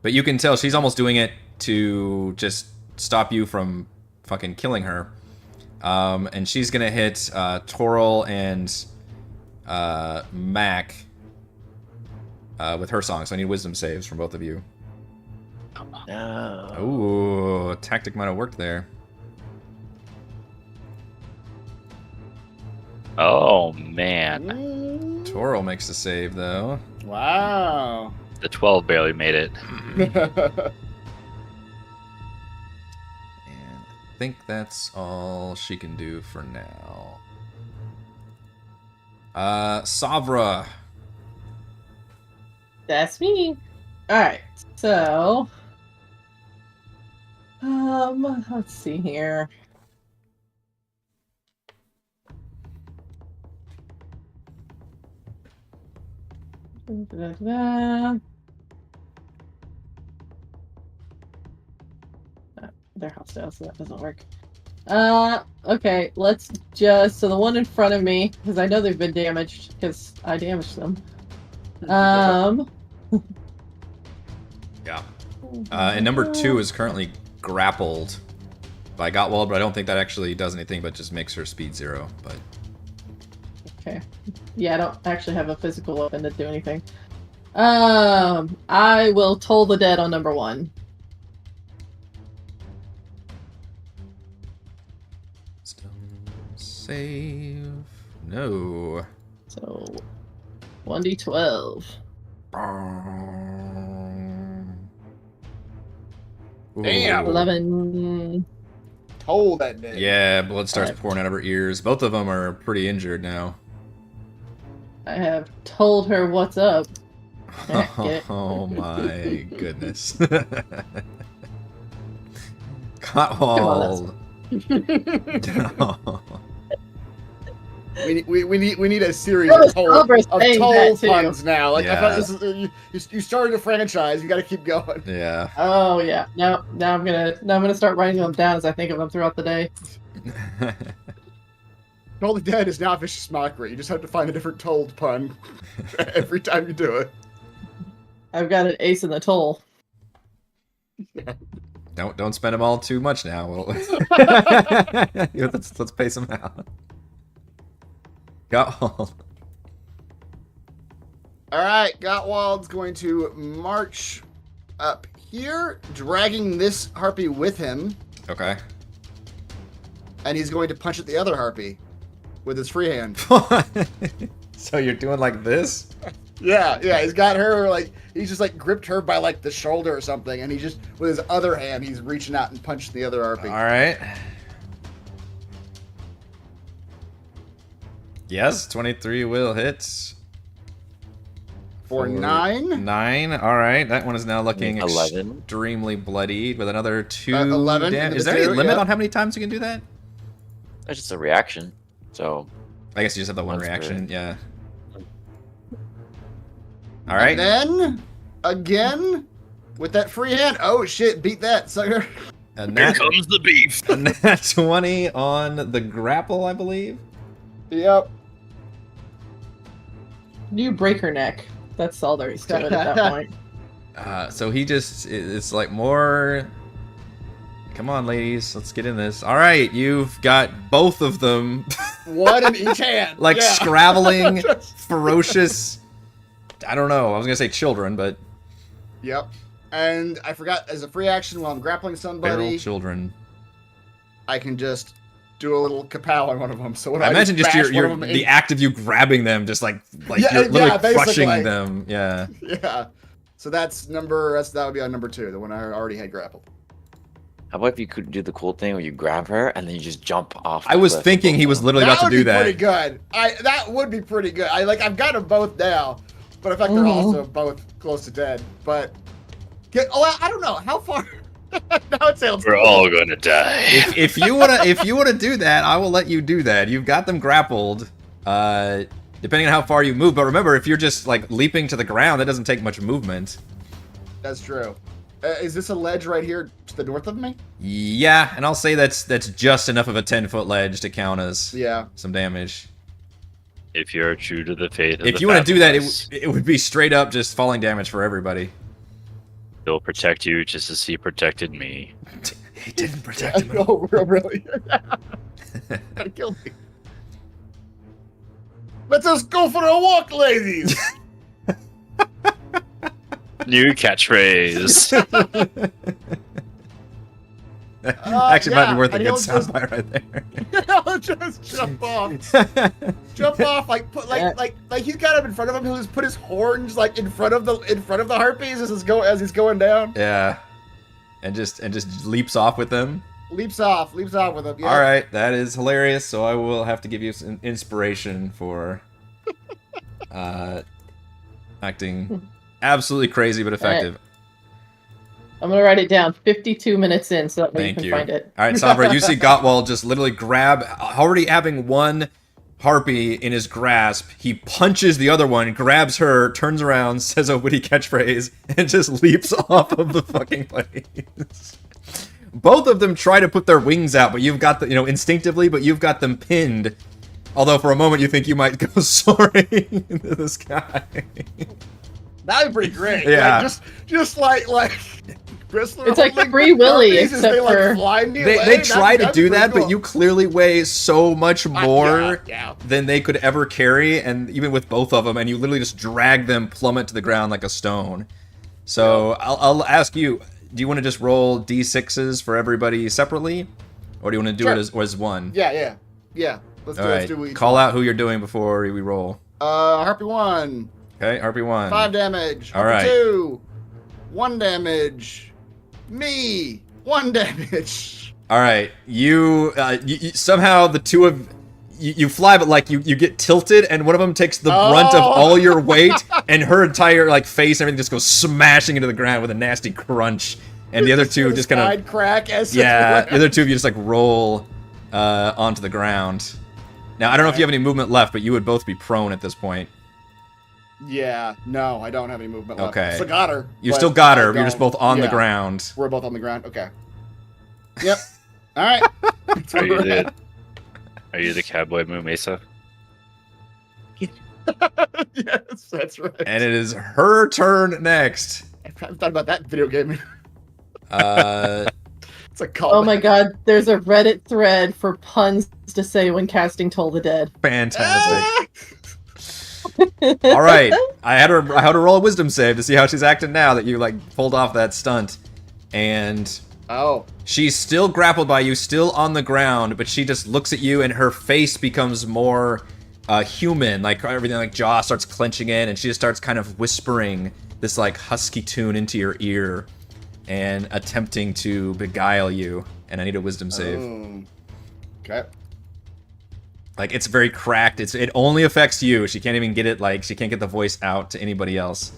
But you can tell she's almost doing it to just stop you from fucking killing her. And she's going to hit Toril and Mac with her song. So I need wisdom saves from both of you. No. Ooh, tactic might have worked there. Oh man, Toril makes the save, though. Wow. the 12 barely made it. And I think that's all she can do for now. Savra. That's me. Alright, so let's see here. Da-da-da. They're hostile, so that doesn't work. Okay, let's just... So the one in front of me, because I know they've been damaged, because I damaged them. Yeah. And number 2 is currently grappled by Gottwald, but I don't think that actually does anything, but just makes her speed 0. But Okay. Yeah, I don't actually have a physical weapon to do anything. I will toll the dead on number 1. Save. No. So 1d12. Damn. 11. Toll that day. Yeah, blood starts Alright. pouring out of her ears. Both of them are pretty injured now. I have told her what's up. Get it? Oh my goodness. Come on, Gottwald. No. We need a series That was of toll, Cobra saying that, too. puns now. Like I Yeah. thought this is you started a franchise. You got to keep going. Yeah. Oh yeah. Now I'm gonna start writing them down as I think of them throughout the day. Toll the Dead is now vicious mockery. You just have to find a different told pun every time you do it. I've got an ace in the toll. Don't spend them all too much now. Well, let's pay some out. Gottwald. All right, Gottwald's going to march up here, dragging this harpy with him, Okay. and he's going to punch at the other harpy with his free hand. So you're doing like this? Yeah, he's got her he's just gripped her by the shoulder or something, and he just with his other hand he's reaching out and punching the other harpy. All right. Yes, 23 will hit. For 9. 9. All right, that one is now looking 11. extremely bloodied with another 2 11 damage. into Is the there any 2, limit yeah. on how many times you can do that? That's just a reaction. So I guess you just have that one Once per- reaction. Yeah. All right. And then again with that free hand. Oh shit! Beat that sucker. And Here that, comes the beef. and that 20 on the grapple, I believe. Yep. You break her neck. That's all there is to it at that point. So he just, it's like more. Come on, ladies, let's get in this. All right, you've got both of them. One in each hand. Like yeah. scrabbling, ferocious. I don't know. I was gonna say children, but Yep. And I forgot, as a free action while I'm grappling feral somebody, children. I can just do a little kapow on one of them. So when I imagine just bash your one of them the in- act of you grabbing them, just like Yeah, you're literally yeah, crushing basically. them. Yeah. Yeah. So that would be on number 2, the one I already had grappled. how about if you could do the cool thing where you grab her and then you just jump off? I the was cliff thinking and he both was of them? literally about to would do be that. pretty good. That would be pretty good. I've got them both now, but in fact they're also both close to dead. But I don't know how far. Now it sounds. We're cool. all gonna die. If you wanna do that, I will let you do that. You've got them grappled. Depending on how far you move, but remember, if you're just leaping to the ground, that doesn't take much movement. That's true. Is this a ledge right here to the north of me? Yeah, and I'll say that's just enough of a 10-foot ledge to count as Yeah. some damage. If you're true to the faith of If the you want to do that, Fabulous, it would be straight up just falling damage for everybody. he'll protect you just as he protected me. He didn't protect him. Oh, really? That killed me. Let's just go for a walk, ladies. New catchphrase. Actually, might yeah, be worth a and good he'll just- soundbite right there. I'll just jump off. Jump off, he's got him in front of him. He'll just put his horns in front of the harpies as he's going down. Yeah, and just leaps off with them. Leaps off with him. Yeah. All right, that is hilarious. So I will have to give you some inspiration for acting absolutely crazy but effective. I'm gonna write it down. 52 minutes in, so that way you Thank can you. find it. All right, Sabra, you see Gottwald just literally grab, already having one harpy in his grasp. He punches the other one, grabs her, turns around, says a witty catchphrase, and just leaps off of the fucking place. Both of them try to put their wings out, but you've got the, instinctively, but you've got them pinned. Although for a moment you think you might go soaring into the sky. That'd be pretty great. Yeah. Like, just like Bristler. It's like Free Willy, except they, like, for fly me They away. try to That'd do be that, pretty but you clearly weigh so much more cool. Yeah. than they could ever carry, and even with both of them, and you literally just drag them plummet to the ground like a stone. So I'll ask you, do you want to just roll d6s for everybody separately, or do you want to do it as one? Yeah. Let's All do right. let's do each Call one. out who you're doing before we roll. Harpy 1. Okay, Harpy 1. 5 damage. All Harpy right. 2. 1 damage. Me. 1 damage. All right, you somehow the two of you fly, but like you get tilted, and one of them takes the brunt of all your weight, and her entire like face, everything just goes smashing into the ground with a nasty crunch, and the other two just kind of crack as the other two of you just like roll onto the ground. Now I don't know if you have any movement left, but you would both be prone at this point. Yeah, no, I don't have any movement left. Okay. Still got her. You but still got I her, but you're just don't- both on the yeah, ground. We're both on the ground. Okay. Yep. All right. Are you the cowboy Moo Mesa? Yes, that's right. And it is her turn next. I haven't thought about that video game. It's a call. oh my god, there's a Reddit thread for puns to say when casting Toll the Dead. Fantastic. All right, I had her roll a wisdom save to see how she's acting now that you like pulled off that stunt, and Oh. she's still grappled by you, still on the ground, but she just looks at you and her face becomes more human, like everything, like jaw starts clenching in, and she just starts kind of whispering this like husky tune into your ear and attempting to beguile you. And I need a wisdom save. Okay. Like, it's very cracked. It only affects you. She can't even get it, like, she can't get the voice out to anybody else.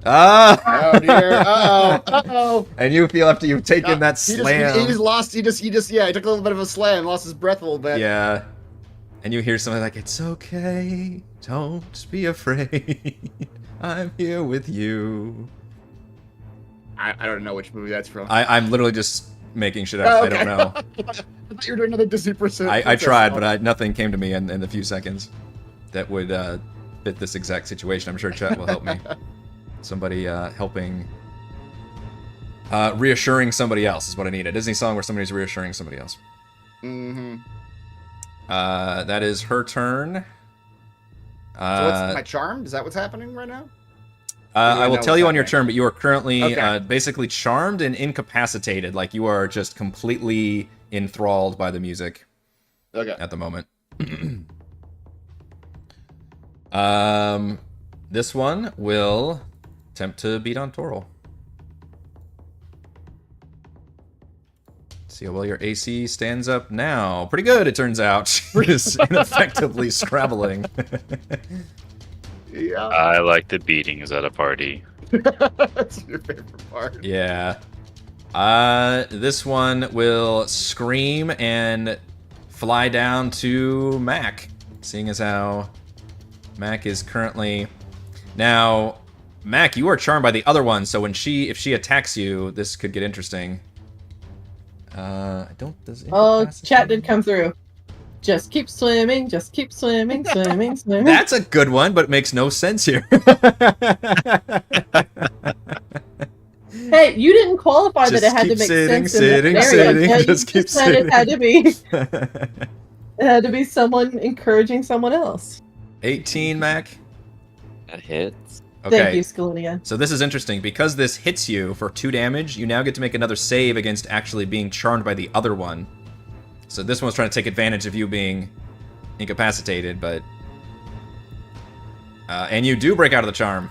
Ah! Oh dear. Uh-oh. And you feel after you've taken that He slam. just lost. He took a little bit of a slam, lost his breath a little bit. Yeah. And you hear something like, it's okay. Don't be afraid. I'm here with you. I don't know which movie that's from. I'm literally just making shit up. Oh, okay. I don't know. I thought you were doing another Disney person. I tried, but nothing came to me in the few seconds that would fit this exact situation. I'm sure chat will help me. Somebody helping, reassuring somebody else is what I need. A Disney song where somebody's reassuring somebody else. Mm-hmm. That is her turn. So what's my charmed? Is that what's happening right now? I will know tell you what's on your happening? turn, but you are currently Okay. basically charmed and incapacitated. Like, you are just completely enthralled by the music Okay. at the moment. This one will attempt to beat on Toril. See how well your AC stands up now. Pretty good, it turns out. She's ineffectively scrabbling. Yeah. I like the beatings at a party. That's your favorite part. Yeah. This one will scream and fly down to Mac, seeing as how Mac is currently... Now, Mac, you are charmed by the other one, so if she attacks you, this could get interesting. Oh, chat did come through. Just keep swimming, swimming, swimming. That's a good one, but it makes no sense here. Hey, you didn't qualify that Just it had to keep make sitting, sense in that sitting, area. Yeah, you just keep said sitting. it had to be. It had to be someone encouraging someone else. 18, Mac. That hits. Okay. Thank you, Scalonia. So this is interesting. Because this hits you for 2 damage, you now get to make another save against actually being charmed by the other one. So this one's trying to take advantage of you being incapacitated, but... and you do break out of the charm.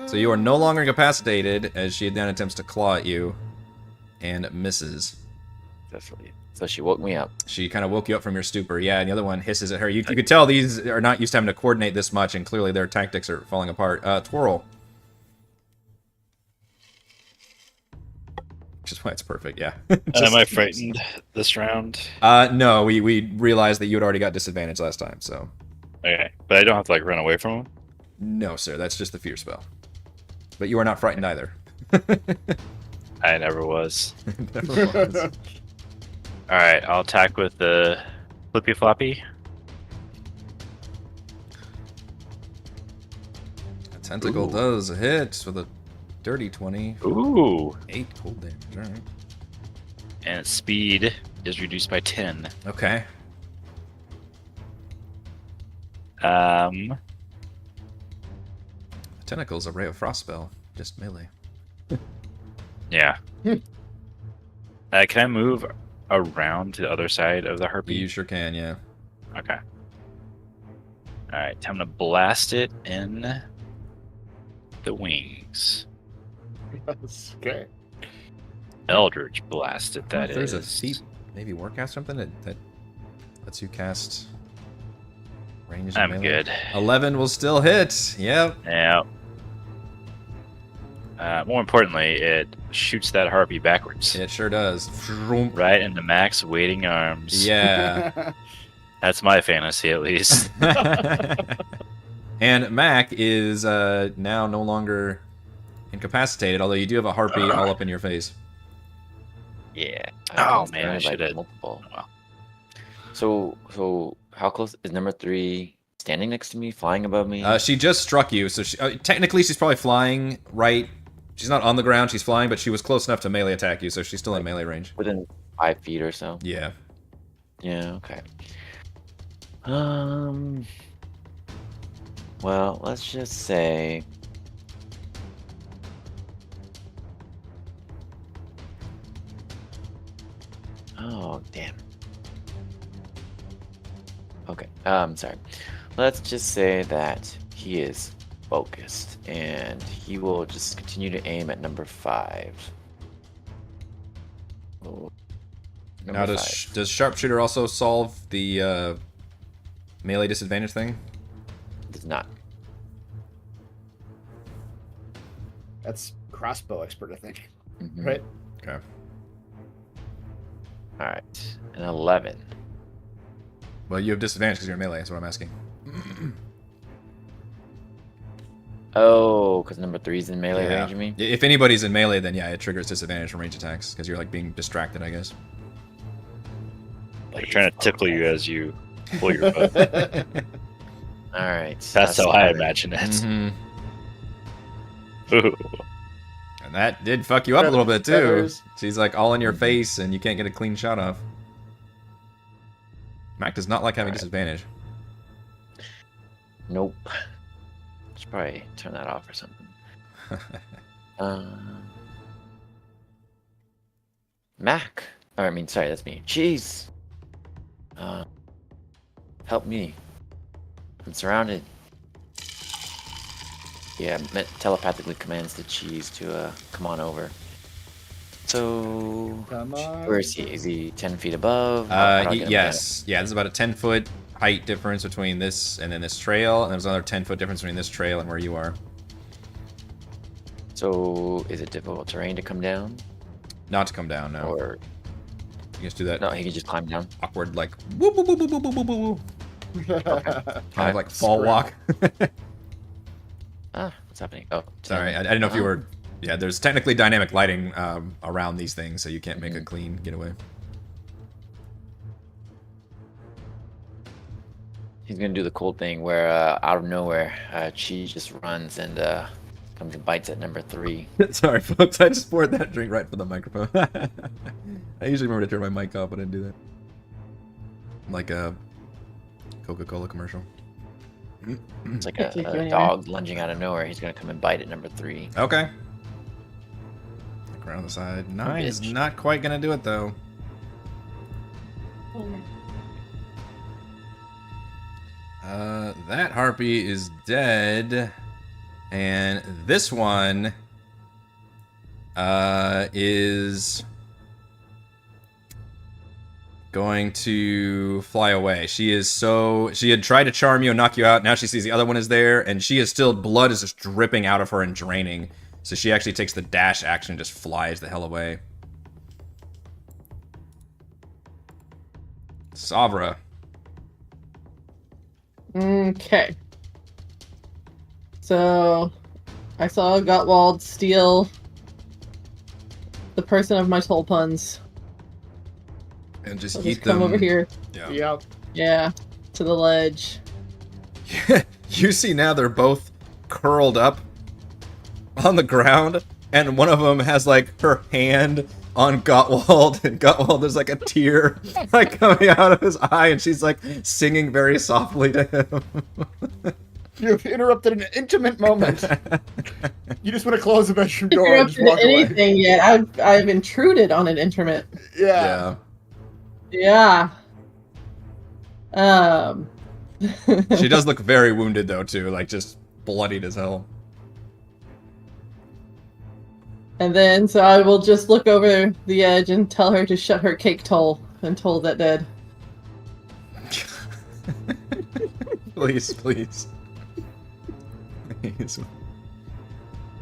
So you are no longer incapacitated, as she then attempts to claw at you, and misses. Definitely. So she woke me up. She kind of woke you up from your stupor, yeah, and the other one hisses at her. You could tell these are not used to having to coordinate this much, and clearly their tactics are falling apart. Twirl. which is why it's perfect. Yeah. Am I frightened this round? No, we realized that you had already got disadvantage last time, so. Okay, but I don't have to like run away from him. No, sir. That's just the fear spell. But you are not frightened either. I never was. Never was. All right, I'll attack with the flippy floppy. A tentacle does hit with a dirty 20. Ooh, 8 cold damage. All right. and its speed is reduced by 10. Okay. Tentacles, a ray of frost spell, just melee. Yeah. Can I move around to the other side of the harpy? You sure can, yeah. Okay. All right, time to blast it in the wings. That's okay. Eldritch blast it. I wonder That if there's a is. feat, maybe Warcast something that lets you cast range. and I'm melee. good. 11 will still hit. Yep. Yeah. More importantly, it shoots that harpy backwards. It sure does. Right into Mac's waiting arms. Yeah. That's my fantasy, at least. And Mac is now no longer incapacitated, although you do have a harpy all up in your face. Yeah. Oh, can man, I stand, like, should've- multiple. Oh, well. So how close is number 3 standing next to me, flying above me? She just struck you, so she, technically she's probably flying right. She's not on the ground, she's flying, but she was close enough to melee attack you, so she's still in melee range. Within 5 feet or so. Yeah. Yeah. Okay. Well, let's just say. Oh, damn. Okay, sorry. Let's just say that he is focused, and he will just continue to aim at number 5. Oh, Now, number does Sharpshooter also solve the melee disadvantage thing? does not. That's crossbow expert, I think. Mhm. Right? Okay. All right, an 11. Well, you have disadvantage because you're in melee, that's what I'm asking. Oh, because number 3 is in melee Yeah. range, you mean? If anybody's in melee, then yeah, it triggers disadvantage from range attacks because you're like being distracted, I guess. They're trying to tickle you as you pull your bow. All right. That's how I 11. imagine it. Mhm. Ooh. And that did fuck you up a little bit too. Feathers. She's like all in your face, and you can't get a clean shot off. Mac does not like having Alright. disadvantage. Nope. Should probably turn that off or something. Mac. Or, I mean, sorry, that's me. Jeez. Help me. I'm surrounded. Yeah, telepathically commands the cheese to come on over. So, Come on. where is he? Is he 10 feet above? How do I get him Yes. Yeah, there's about a 10-foot height difference between this and then this trail, and there's another 10-foot difference between this trail and where you are. down? So, is it difficult terrain to come down? Not to come down, no. Or, You just do that no, he can just climb down? awkward, like, whoop, whoop, whoop, whoop, whoop, whoop, whoop, kind of like fall Scram. walk. Ah, what's happening? Oh, Sorry, 10. I didn't know if you Oh. were... Yeah, there's technically dynamic lighting around these things, so you can't make a clean getaway. He's gonna do the cool thing where out of nowhere, Chi just runs and comes and bites at number 3. Sorry, folks, I just poured that drink right for the microphone. I usually remember to turn my mic off, but I didn't do that. Like a Coca-Cola commercial. It's like Take you a anywhere. dog lunging out of nowhere. He's gonna come and bite at number 3. Okay. Look around the side. 9 is Bitch. not quite gonna do it, though. That harpy is dead. And this one is going to fly away. She had tried to charm you and knock you out. Now she sees the other one is there, and she is still, blood is just dripping out of her and draining. So she actually takes the dash action and just flies the hell away. Savra. Okay. So, I saw Gottwald steal the person of my toll puns. And just So eat just come them. over here. Yeah. Yep. Yeah, to the ledge. You see now they're both curled up on the ground, and one of them has like her hand on Gottwald, and Gottwald, there's like a tear like coming out of his eye, and she's like singing very softly to him. You've interrupted an intimate moment. You just want to close the bedroom door and just walk Interrupted away. anything yet? I've intruded on an intimate. Yeah. Yeah. She does look very wounded though too, like just bloodied as hell. And then, so I will just look over the edge and tell her to shut her cake toll and toll that dead. Please, please. Please.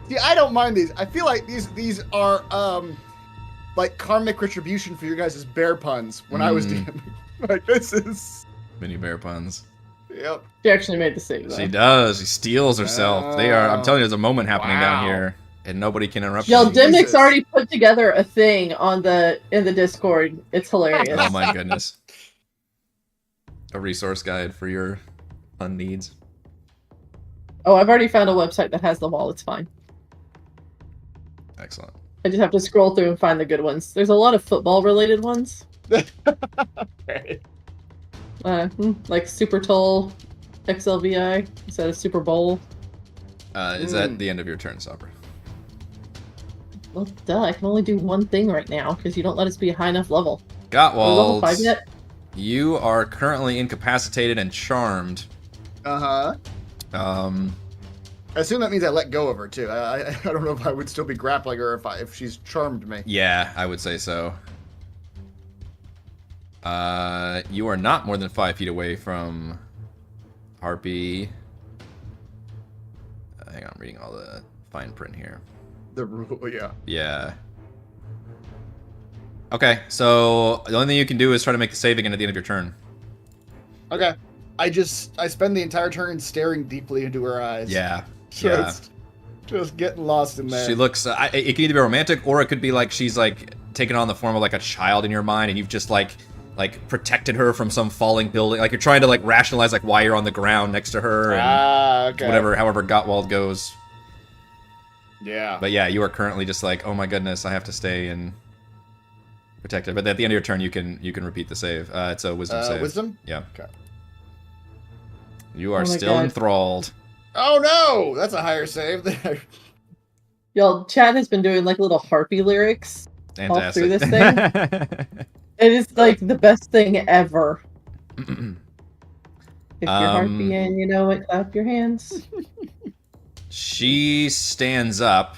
See, I don't mind these. I feel like these are like karmic retribution for your guys' bear puns when I was DMing. Like this is Mini bear puns. Yep. She actually made the save, though. She does. She steals herself. They are. I'm telling you, there's a moment happening down Wow. here, and nobody can interrupt. Yo, you. Dimmick's already put together a thing in the Discord. It's hilarious. Oh my goodness. A resource guide for your fun needs. Oh, I've already found a website that has them all. It's fine. Excellent. I just have to scroll through and find the good ones. There's a lot of football-related ones. Okay. Like Super Toll, XLVI, instead of Super Bowl. Is that the end of your turn, Sabra? Well, duh, I can only do one thing right now, because you don't let us be a high enough level. Are we level 5 Gottwald, yet? you are currently incapacitated and charmed. I assume that means I let go of her too. I don't know if I would still be grappling her if she's charmed me. Yeah, I would say so. You are not more than 5 feet away from Harpy. Hang on, I'm reading all the fine print here. The rule, yeah. Yeah. Okay, so the only thing you can do is try to make the save again at the end of your turn. Okay. I spend the entire turn staring deeply into her eyes. Yeah. Just getting lost in there. She looks. It can either be romantic, or it could be like she's like taken on the form of like a child in your mind, and you've just like protected her from some falling building. Like you're trying to like rationalize like why you're on the ground next to her, and okay. whatever. However, Gottwald goes. Yeah. But yeah, you are currently just like, oh my goodness, I have to stay and protect her. But at the end of your turn, you can repeat the save. It's a wisdom save. Wisdom? Yeah. Okay. You are Oh my still God. enthralled. Oh no! That's a higher save there. Y'all, Chad has been doing like little harpy lyrics all through this thing. It is like the best thing ever. If you're harpy and you know it, clap your hands. She stands up,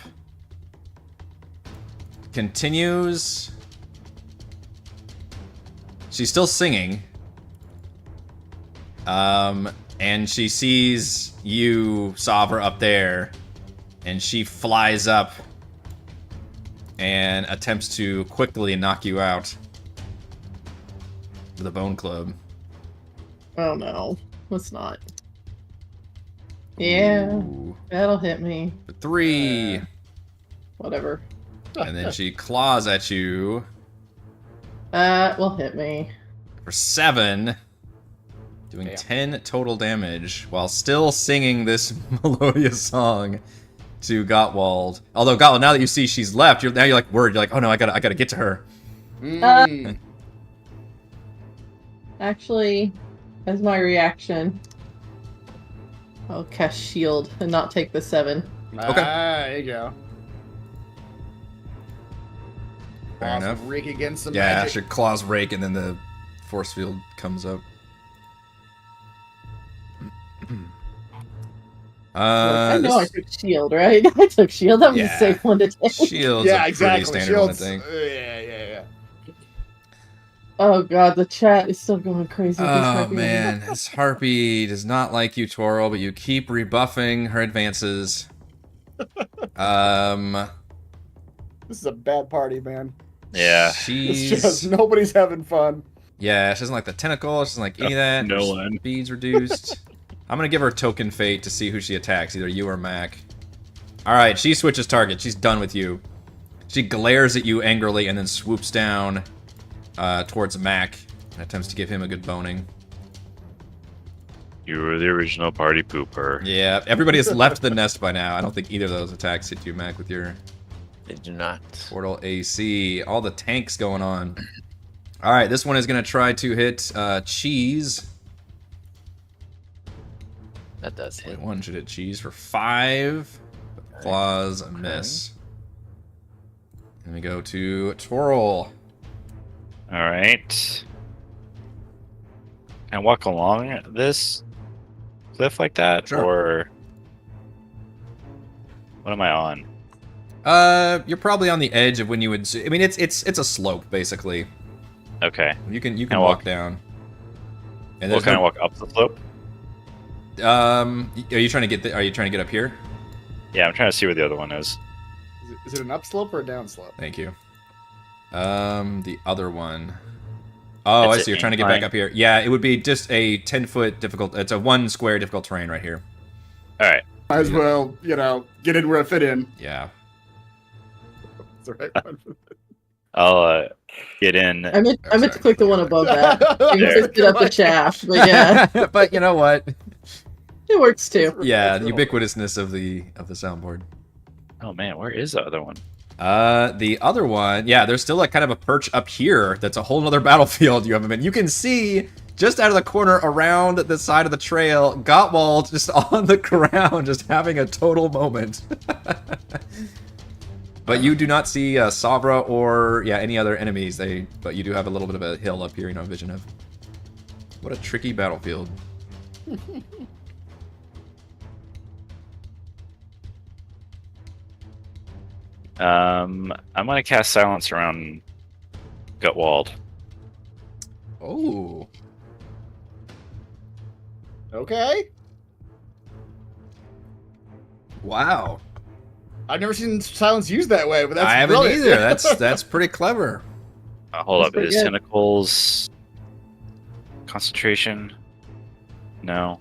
continues. She's still singing. And she sees you, Savra, up there, and she flies up and attempts to quickly knock you out with a bone club. Oh no, let's not. Yeah, Ooh. that'll hit me. For 3. Whatever. And then she claws at you That will hit me. for 7. Doing 10 total damage while still singing this melodious song to Gottwald. Although Gottwald, now that you see she's left, you're like worried. You're like, oh no, I gotta get to her. Actually, as my reaction, I'll cast shield and not take the 7. Okay. There you go. Fair Awesome. enough. Rake against some Yeah, magic. your claws rake, and then the force field comes up. I know I took shield, right? I took shield. That was Yeah. a safe one to take. Shield's Yeah, a exactly. pretty standard one, I Shields. think. Yeah. Oh god, the chat is still going crazy. with this Oh harpy. man, this harpy does not like you, Toro, but you keep rebuffing her advances. This is a bad party, man. Yeah. It's She's just nobody's having fun. Yeah, she doesn't like the tentacle. She doesn't like any of that. No Her one. Speed's reduced. I'm gonna give her token fate to see who she attacks, either you or Mac. All right, she switches target. She's done with you. She glares at you angrily and then swoops down towards Mac and attempts to give him a good boning. You were the original party pooper. Yeah, everybody has left the nest by now. I don't think either of those attacks hit you, Mac, with your They do not. portal AC. All the tanks going on. All right, this one is going to try to hit Cheese. That does hit. One should hit Cheese for 5. Claws, a miss. And we go to Toril. All right. And walk along this cliff like that, Sure. or what am I on? You're probably on the edge of when you would. I mean, it's a slope basically. Okay. You can I'll walk walk- down. And Well, there's can I no, walk up the slope? are you trying to get? Are you trying to get up here? Yeah, I'm trying to see where the other one is. Is it an upslope or a downslope? Thank you. The other one. Oh, It's I see. an You're trying to get back incline. up here. Yeah, it would be just a 10-foot difficult. It's a 1 square difficult terrain right here. All right. Might as well, get in where I fit in. Yeah. That's the right one. I'll get in. I meant sorry. to click the one above that. You There. twisted up the shaft, but yeah, But you know what? it works too. Yeah, the ubiquitousness of the soundboard. Oh man, where is the other one? The other one, yeah, there's still like kind of a perch up here. That's a whole nother battlefield you haven't been. You can see just out of the corner around the side of the trail, Gottwald just on the ground, just having a total moment. But you do not see Savra or any other enemies. But you do have a little bit of a hill up here, vision of. What a tricky battlefield. I'm gonna cast silence around Gutwald. Oh. Okay. Wow. I've never seen silence used that way, but that's I haven't brilliant. either. That's pretty clever. Hold That's up, pretty is good. tentacles concentration? No.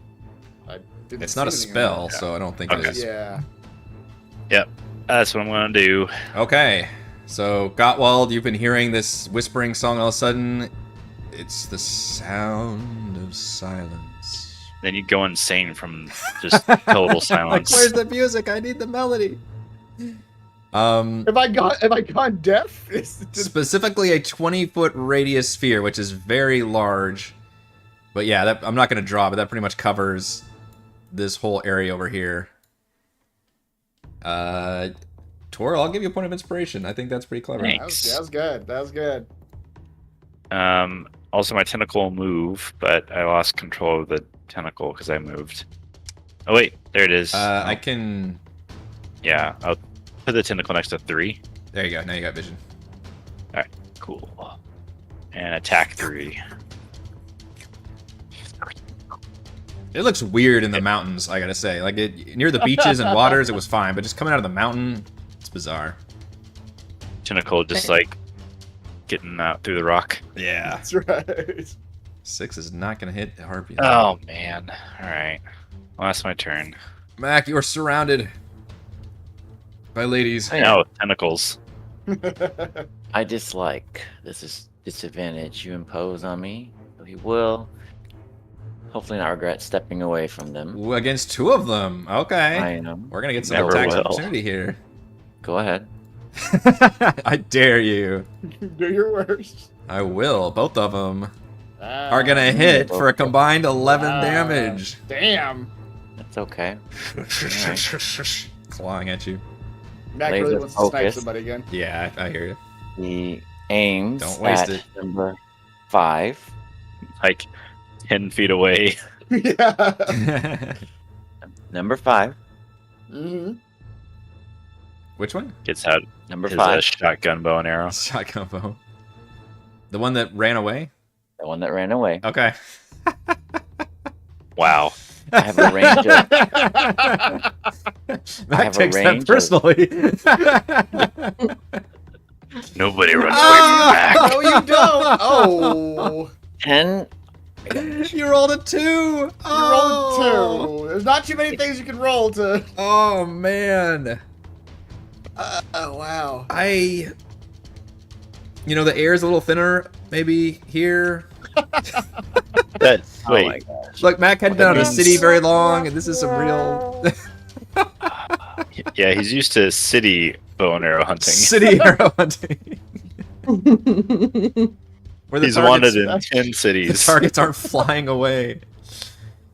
I didn't It's not a see anything on spell, that. so I don't think Okay. it is. Yeah. That's what I'm gonna do. Okay, so Gottwald, you've been hearing this whispering song all of a sudden. It's the sound of silence. Then you go insane from just total silence. Where's the music? I need the melody. Have I gone deaf? Specifically a 20-foot radius sphere, which is very large. But yeah, I'm not going to draw, but that pretty much covers this whole area over here. Tor, I'll give you a point of inspiration. I think that's pretty clever. Thanks. That was good. That was good. Also, my tentacle will move, but I lost control of the tentacle because I moved. Oh wait, there it is. I can... Yeah, I'll put the tentacle next to 3. There you go. Now you got vision. Cool. And attack 3. It looks weird in the mountains, I gotta say. Like, near the beaches and waters, it was fine, but just coming out of the mountain, it's bizarre. Tentacle just like getting out through the rock. Yeah. That's right. 6 is not gonna hit Harpy. Oh man. Alright. Well, that's my turn. Mac, you are surrounded by ladies. Hey. No, tentacles. I dislike this disadvantage you impose on me. He will hopefully not regret stepping away from them. Ooh, against 2 of them. Okay. I am. We're gonna get some Never attacks will. opportunity here. Go ahead. I dare you. Do your worst. I will. Both of them are gonna hit for a combined 11 damage. Damn. That's okay. Clawing at you. Mac really Laser wants to snipe focus. somebody again. Yeah, I hear you. He aims Don't waste at it. number 5. Like 10 feet away. Yeah. Number 5. hmm Which one? Gets out Number his 5. shotgun bow and arrow. Shotgun bow. The one that ran away? The one that ran away. Okay. Wow. I have a range of Mac have a takes that range of- personally. Nobody runs away from Mac. No, you don't. Oh. 10. You rolled a 2. You rolled 2. There's not too many things you can roll to. Oh man. Oh wow. You know, the air is a little thinner. Maybe here. Wait. Oh my gosh. Look, Mac hadn't been out of the city very long, and this is some real Yeah, he's used to city bow and arrow hunting. city arrow hunting. Where the He's targets- wanted in 10 The cities. targets aren't flying away.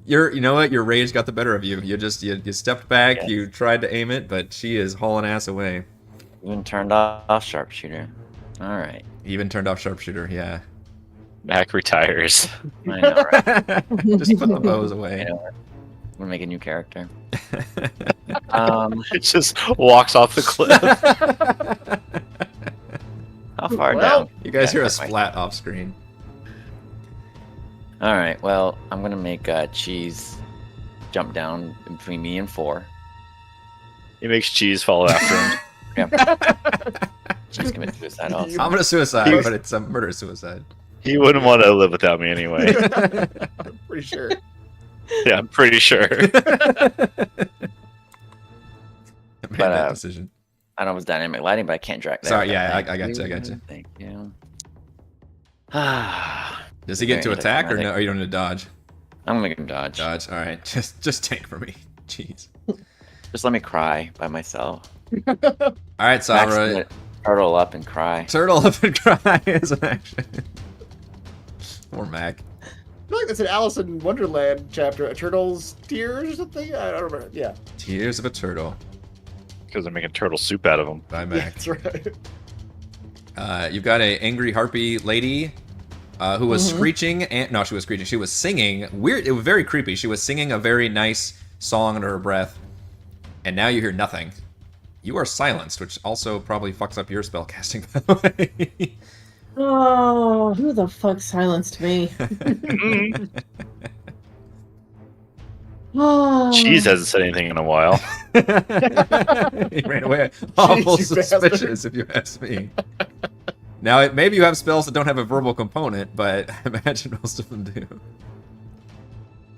You know what? Your rage got the better of you. You stepped back. Yes. You tried to aim it, but she is hauling ass away. Even turned off sharpshooter. All right. Even turned off sharpshooter. Yeah. Mac retires. I know, right? Just put the bows I away. know. I'm gonna make a new character. It just walks off the cliff. How far Well, down? You guys hear a Yeah, splat off screen. All right. Well, I'm gonna make Cheese jump down between me and 4. He makes Cheese follow after him. Cheese commits suicide also. I'm gonna suicide, He was- but it's a murder suicide. He wouldn't want to live without me anyway. I'm pretty sure. Yeah, I'm pretty sure. I made that But, decision. I know it was dynamic lighting, but I can't drag that. Sorry, yeah, I got you. Thank you. Does he get to very attack or anticlimactic. no? Or you don't need to dodge? I'm gonna make him dodge. Dodge. All right, just tank for me. Jeez. Just let me cry by myself. All right, Max Sabra. gonna turtle up and cry. Turtle up and cry is an action. Or Mac. I feel like that's an Alice in Wonderland chapter. A turtle's tears or something. I don't remember. Yeah. Tears of a turtle Because they're making turtle soup out of him. by Yeah, Mac. that's right. You've got a angry harpy lady who was screeching. And no, she was screeching. She was singing. Weird. It was very creepy. She was singing a very nice song under her breath, and now you hear nothing. You are silenced, which also probably fucks up your spell casting, by the way. Oh, who the fuck silenced me? Oh. Cheese hasn't said anything in a while. He ran away. Awful Jeez, you bastard. suspicious, if you ask me. Now, maybe you have spells that don't have a verbal component, but I imagine most of them do.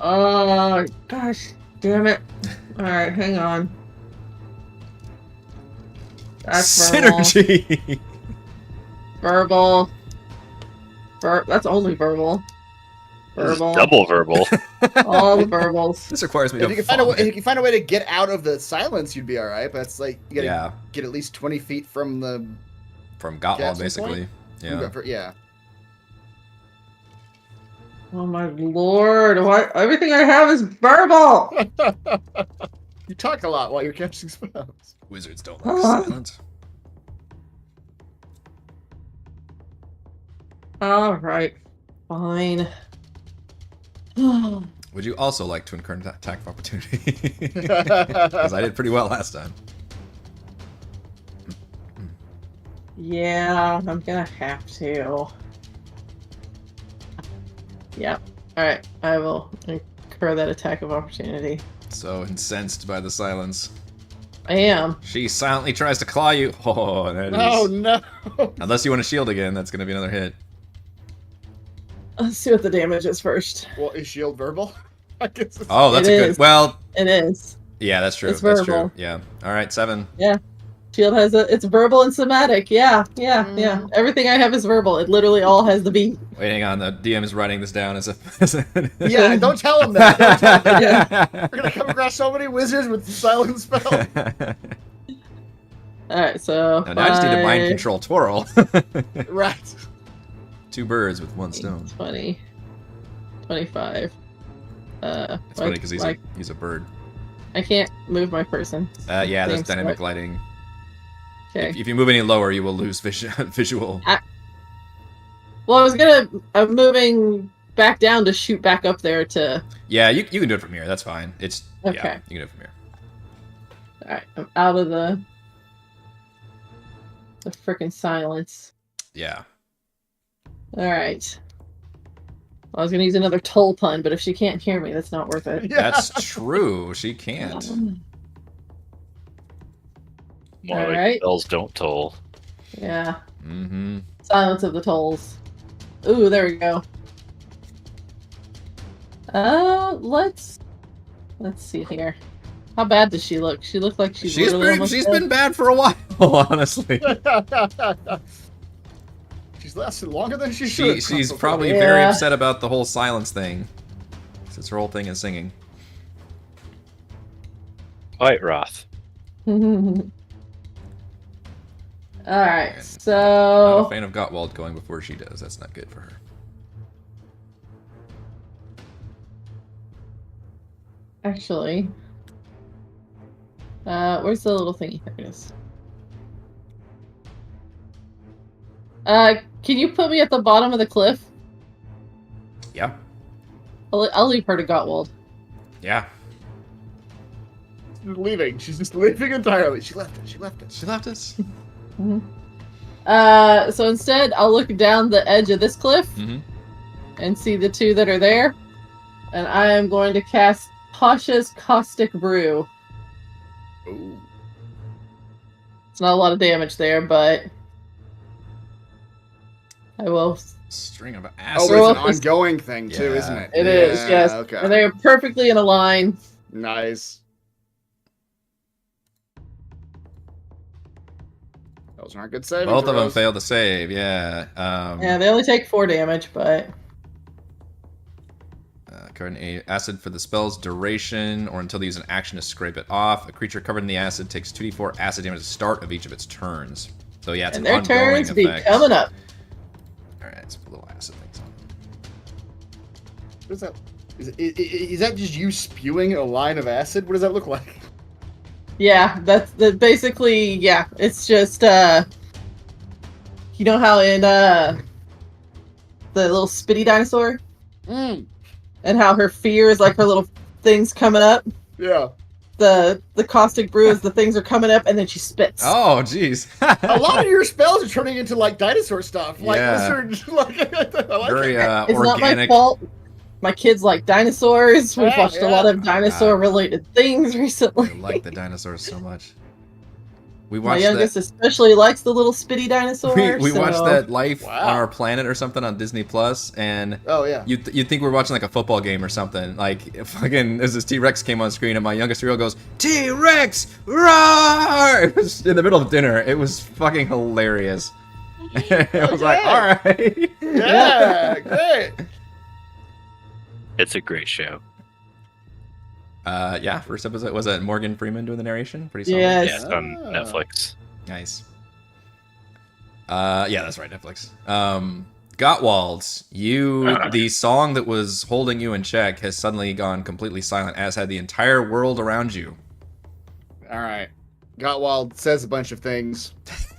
Oh, gosh, damn it. Alright, hang on. That's verbal. Synergy. Verbal. That's only verbal. This is Verbal. double verbal. All the verbals. This requires me If to you can find a way, vomit. if you can find a way to get out of the silence, you'd be all right. But it's like you gotta Yeah, get at least 20 feet from the. from Gotland, Jackson basically. Yeah. Yeah. Oh my lord, what? Everything I have is verbal! You talk a lot while you're casting spells. Wizards don't like silence. Alright, fine. Would you also like to incur an attack of opportunity? Because I did pretty well last time. Yeah, I'm gonna have to. Yep. Alright, I will incur that attack of opportunity. So incensed by the silence. I am. She silently tries to claw you. Oh, that is... Oh no! Unless you want to shield again, that's going to be another hit. Let's see what the damage is first. Well, is shield verbal? I guess. It's... Oh, that's It a good... is. Well, It is. yeah, that's true. It's That's true. verbal. Yeah. All right, 7. Shield has it's verbal and somatic. Yeah. Everything I have is verbal. It literally all has the B. Wait, hang on. The DM is writing this down as a... Yeah, don't tell him that. Don't tell him that. Yeah. We're gonna come across so many wizards with silent spells. Alright, so. Now I just need to mind 5, control Twirl. Right. 2 birds with 1 stone. 20. 25. It's funny because he's a bird. I can't move my person. Yeah, there's Thanks, dynamic but- lighting. Okay. If you move any lower, you will lose visual. Well, I'm moving back down to shoot back up there to. Yeah, you can do it from here. That's fine. It's yeah, Okay. you can do it from here. Alright, I'm out of the freaking silence. Yeah. Alright. I was gonna use another toll pun, but if she can't hear me, that's not worth it. Yeah. That's true. She can't. More like Alright. bells don't toll. Yeah. Mm-hmm. Silence of the tolls. Ooh, there we go. Let's see here. How bad does she look? She looks like she's been bad for a while, honestly. She's lasted longer than she should. She's probably very upset about the whole silence thing, since her whole thing is singing. Quite wroth. Alright, And so... Not a fan of Gottwald going before she does. That's not good for her. Actually... where's the little thingy? There it is. Can you put me at the bottom of the cliff? Yeah. I'll leave her to Gottwald. Yeah. She's leaving. She's just leaving entirely. She left us. She left us. She left us. So instead, I'll look down the edge of this cliff and see the two that are there. And I am going to cast Pasha's Caustic Brew. Ooh. It's not a lot of damage there, but I will. String of Oh, acid. it's an ongoing thing too, Yeah. isn't it? It is, yes. Okay. And they're perfectly in a line. Nice. Those aren't good saving Both of them throws. failed to save, yeah. Yeah, they only take 4 damage, but Covered in acid for the spell's duration, or until they use an action to scrape it off. A creature covered in the acid takes 2d4 acid damage at the start of each of its turns. So yeah, it's and an their ongoing turns be effect. coming up. Alright, let's put a little acid things on. What is that? Is that just you spewing a line of acid? What does that look like? Yeah, that's basically, yeah, it's just, you know how in, the little spitty dinosaur? Mm. And how her fear is like her little things coming up? Yeah. The caustic brew is the things are coming up and then she spits. Oh, jeez. A lot of your spells are turning into like dinosaur stuff. Like Yeah. lizard, like, I like Very it. It's not my organic. fault. My kids like dinosaurs. We've Yeah, watched a lot yeah. of dinosaur-related things I recently. like the dinosaurs so much. We My watched youngest that. especially likes the little spitty dinosaur. We watched so- that Life Wow. on Our Planet or something on Disney Plus, and Oh yeah. you'd think we're watching like a football game or something. Like fucking as this T-Rex came on screen, and my youngest 3-year-old goes, "T-Rex, roar!" It was in the middle of dinner. It was fucking hilarious. I was like, Okay. all right. Yeah, great. It's a great show. Yeah, first episode was that Morgan Freeman doing the narration. Pretty solid. Yes. Yeah, it's on Ah. Netflix. Nice. Yeah, that's right, Netflix. Gottwald, the song that was holding you in check has suddenly gone completely silent, as had the entire world around you. All right. Gottwald says a bunch of things,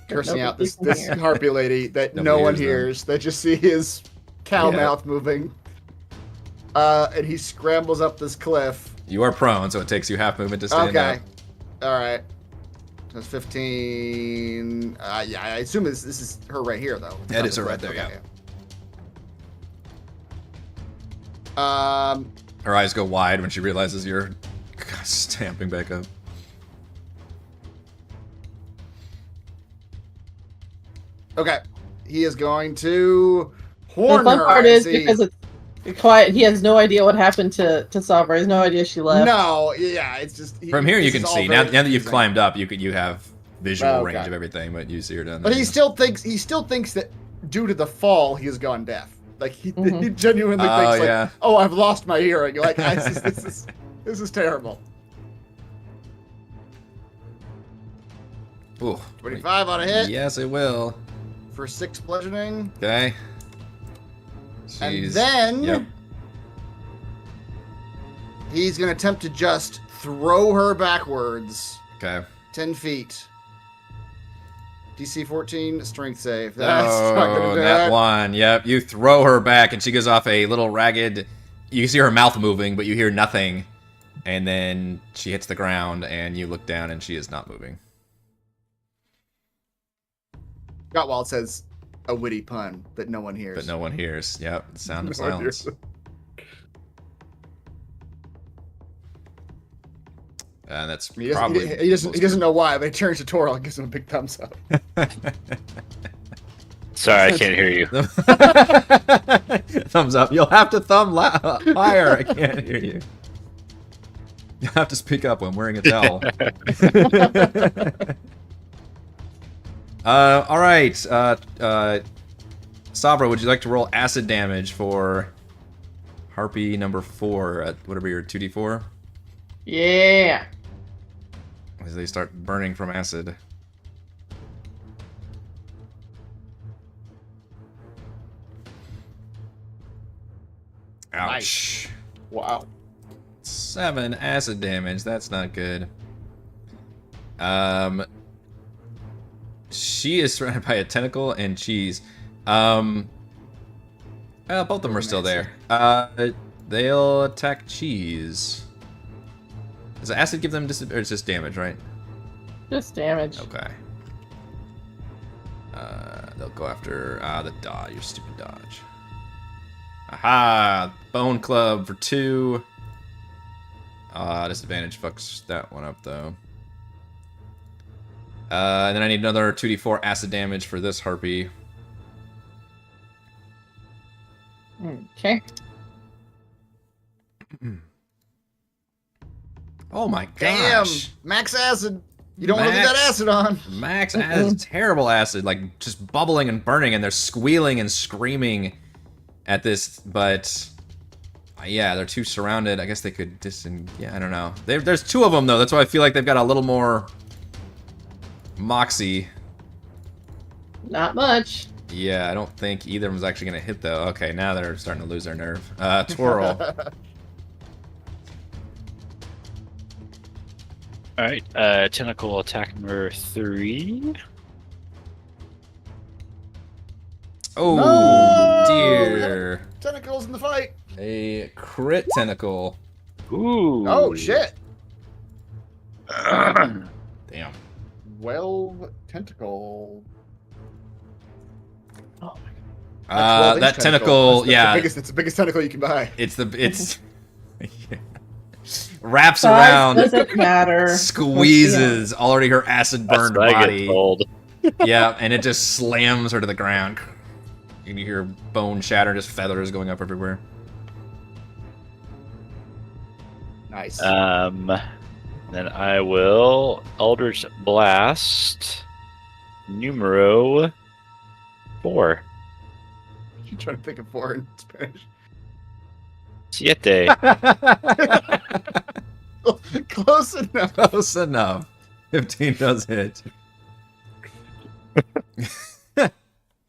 cursing out this Nobody can hear. harpy lady that Nobody no one hears them. hears. They just see his cow Yeah. mouth moving. And he scrambles up this cliff. You are prone, so it takes you half movement to stand Okay. up. All right. That's 15. Yeah, I assume this is her right here, though. It's That not is the her right cliff. there, Okay, yeah. Her eyes go wide when she realizes you're stamping back up. Okay. He is going to The horn fun her. part I is see. because it's quiet, he has no idea what happened to Sabra. He has no idea she left. No, yeah, it's just From here, you this can is all see. very Now that you've confusing. climbed up, you have visual Oh, okay. range of everything, but you see her down there. But he still thinks that due to the fall, he has gone deaf. Like he genuinely Oh, thinks like, yeah. oh, I've lost my hearing. Like this is terrible. Ooh, 25 on a hit Yes, it will. for 6 bludgeoning, Okay. and She's- then Yep. he's gonna attempt to just throw her backwards Okay. 10 feet. DC 14 strength save. That's not Oh, gonna do that it. one. Yep. You throw her back, and she goes off a little ragged. You see her mouth moving, but you hear nothing. And then she hits the ground, and you look down, and she is not moving. Gottwald says a witty pun that no one hears. But no one hears. Yep. The sound of No one silence. hears. And that's He doesn't, probably. he doesn't know why, but he turns to Toril and gives him a big thumbs up. Sorry, I can't hear you. Thumbs up. You'll have to thumb higher. I can't hear you. You'll have to speak up when wearing a towel. All right. Sabra, would you like to roll acid damage for Harpy number 4 at whatever your 2d4? Yeah. As they start burning from acid. Ouch. Nice. Wow. 7 acid damage. That's not good. She is surrounded by a tentacle and cheese. Both of them are still there. They'll attack cheese. Does acid give them or it's just damage, right? Just damage. Okay. They'll go after the dodge. Your stupid dodge. Aha! Bone club for 2. Disadvantage fucks that one up though. And then I need another 2d4 acid damage for this harpy. Okay. Oh my Damn! gosh! Max acid! You don't want to leave that acid on! Max has terrible acid, like just bubbling and burning, and they're squealing and screaming at this, but yeah, they're too surrounded. I guess they could yeah, I don't know. There's 2 of them though, that's why I feel like they've got a little more moxie. Not much. Yeah, I don't think either of them's actually gonna hit though. Okay, now they're starting to lose their nerve. Twirl. Alright, tentacle attack number 3. Oh, No! dear. Tentacles in the fight! A crit tentacle. Ooh. Oh, shit! Damn. 12 tentacle. Oh That tentacle, yeah. It's the biggest tentacle you can buy. It's wraps Size around, doesn't matter. squeezes already her acid That's burned what I get body. told. Yeah, and it just slams her to the ground. You can hear bone shatter, just feathers going up everywhere. Nice. Then I will Eldritch Blast numero 4. I'm trying to think of 4 in Spanish. Siete. Close enough. Close enough. 15 does hit.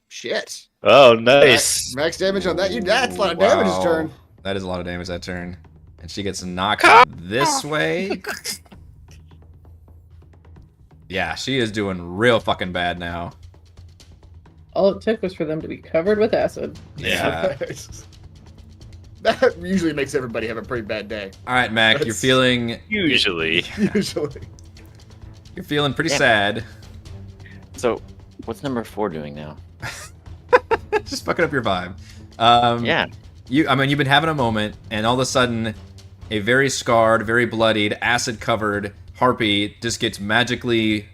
Shit. Oh, nice. Max damage on that. That's a lot of damage this turn. That is a lot of damage that turn. And she gets knocked this way. Yeah, she is doing real fucking bad now. All it took was for them to be covered with acid. Yeah. That usually makes everybody have a pretty bad day. All right, Mac, you're feeling... Usually. Usually. You're feeling pretty sad. So, what's number 4 doing now? Just fucking up your vibe. Yeah. I mean, you've been having a moment, and all of a sudden, a very scarred, very bloodied, acid-covered harpy just gets magically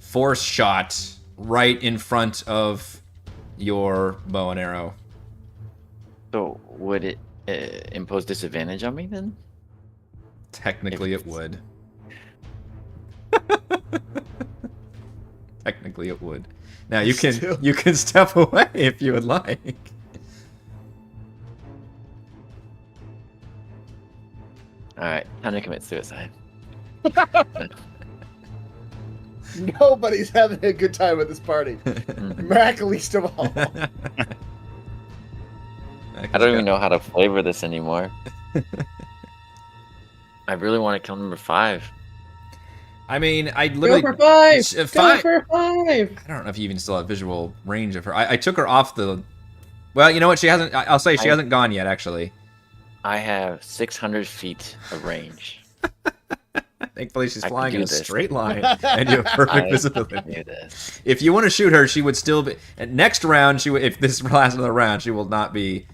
force shot right in front of your bow and arrow. So, would it impose disadvantage on me then? Technically, it would. Technically, it would. Now you can step away if you would like. All right, time to commit suicide. Nobody's having a good time at this party. Mac least of all. I don't even know how to flavor this anymore. I really want to kill number 5. I mean, I literally... Go for 5! Go 5! for 5! I don't know if you even still have visual range of her. I took her off the... Well, you know what? She hasn't... I'll say she hasn't gone yet, actually. I have 600 feet of range. Thankfully, she's I can flying do in a this. straight line, and you have perfect I visibility. can do this. If you want to shoot her, she would still be... Next round, if this lasts another round, she will not be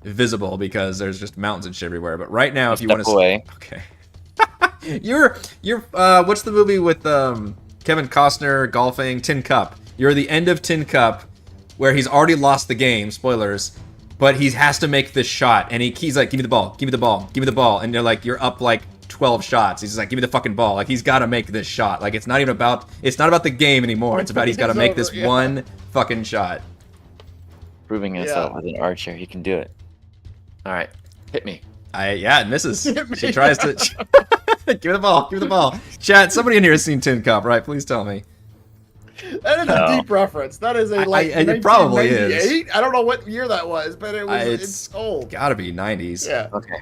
visible because there's just mountains and shit everywhere. But right now, if you want to... away. Okay. You're what's the movie with Kevin Costner golfing? Tin Cup. You're the end of Tin Cup, where he's already lost the game, spoilers, but he has to make this shot, and he's like, give me the ball, give me the ball, give me the ball, and they're like, you're up like 12 shots. He's just like, give me the fucking ball. Like, he's got to make this shot. Like, it's not about the game anymore. It's about he's got to make this one fucking shot. Proving himself as an archer, he can do it. All right, hit me. Yeah, it misses. She tries to give me the ball. Give me the ball. Chat. Somebody in here has seen Tin Cup, right? Please tell me. That is a deep reference. That is a like. It probably is. I don't know what year that was, but it's old. Gotta be 90s. Yeah. Okay.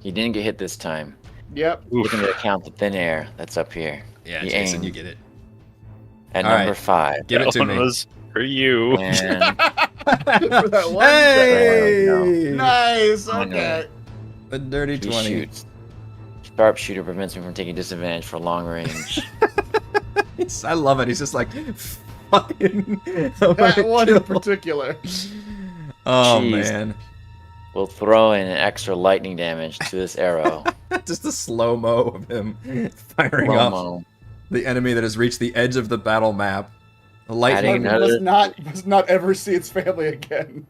He didn't get hit this time. Yep. Take into account the thin air that's up here. Yeah, He Jason, aimed you get it. At All number right. 5. Give it That to one me. was for you. And For that one Hey! Nice. I know. Okay. The dirty he 20. shoots. Sharpshooter prevents me from taking disadvantage for long range. I love it. He's just like, fucking. That one in particular. Oh, Jeez. man. We'll throw in an extra lightning damage to this arrow. Just a slow-mo of him firing up Slow-mo. the enemy that has reached the edge of the battle map. The lightning. Adding another- Must not ever see its family again.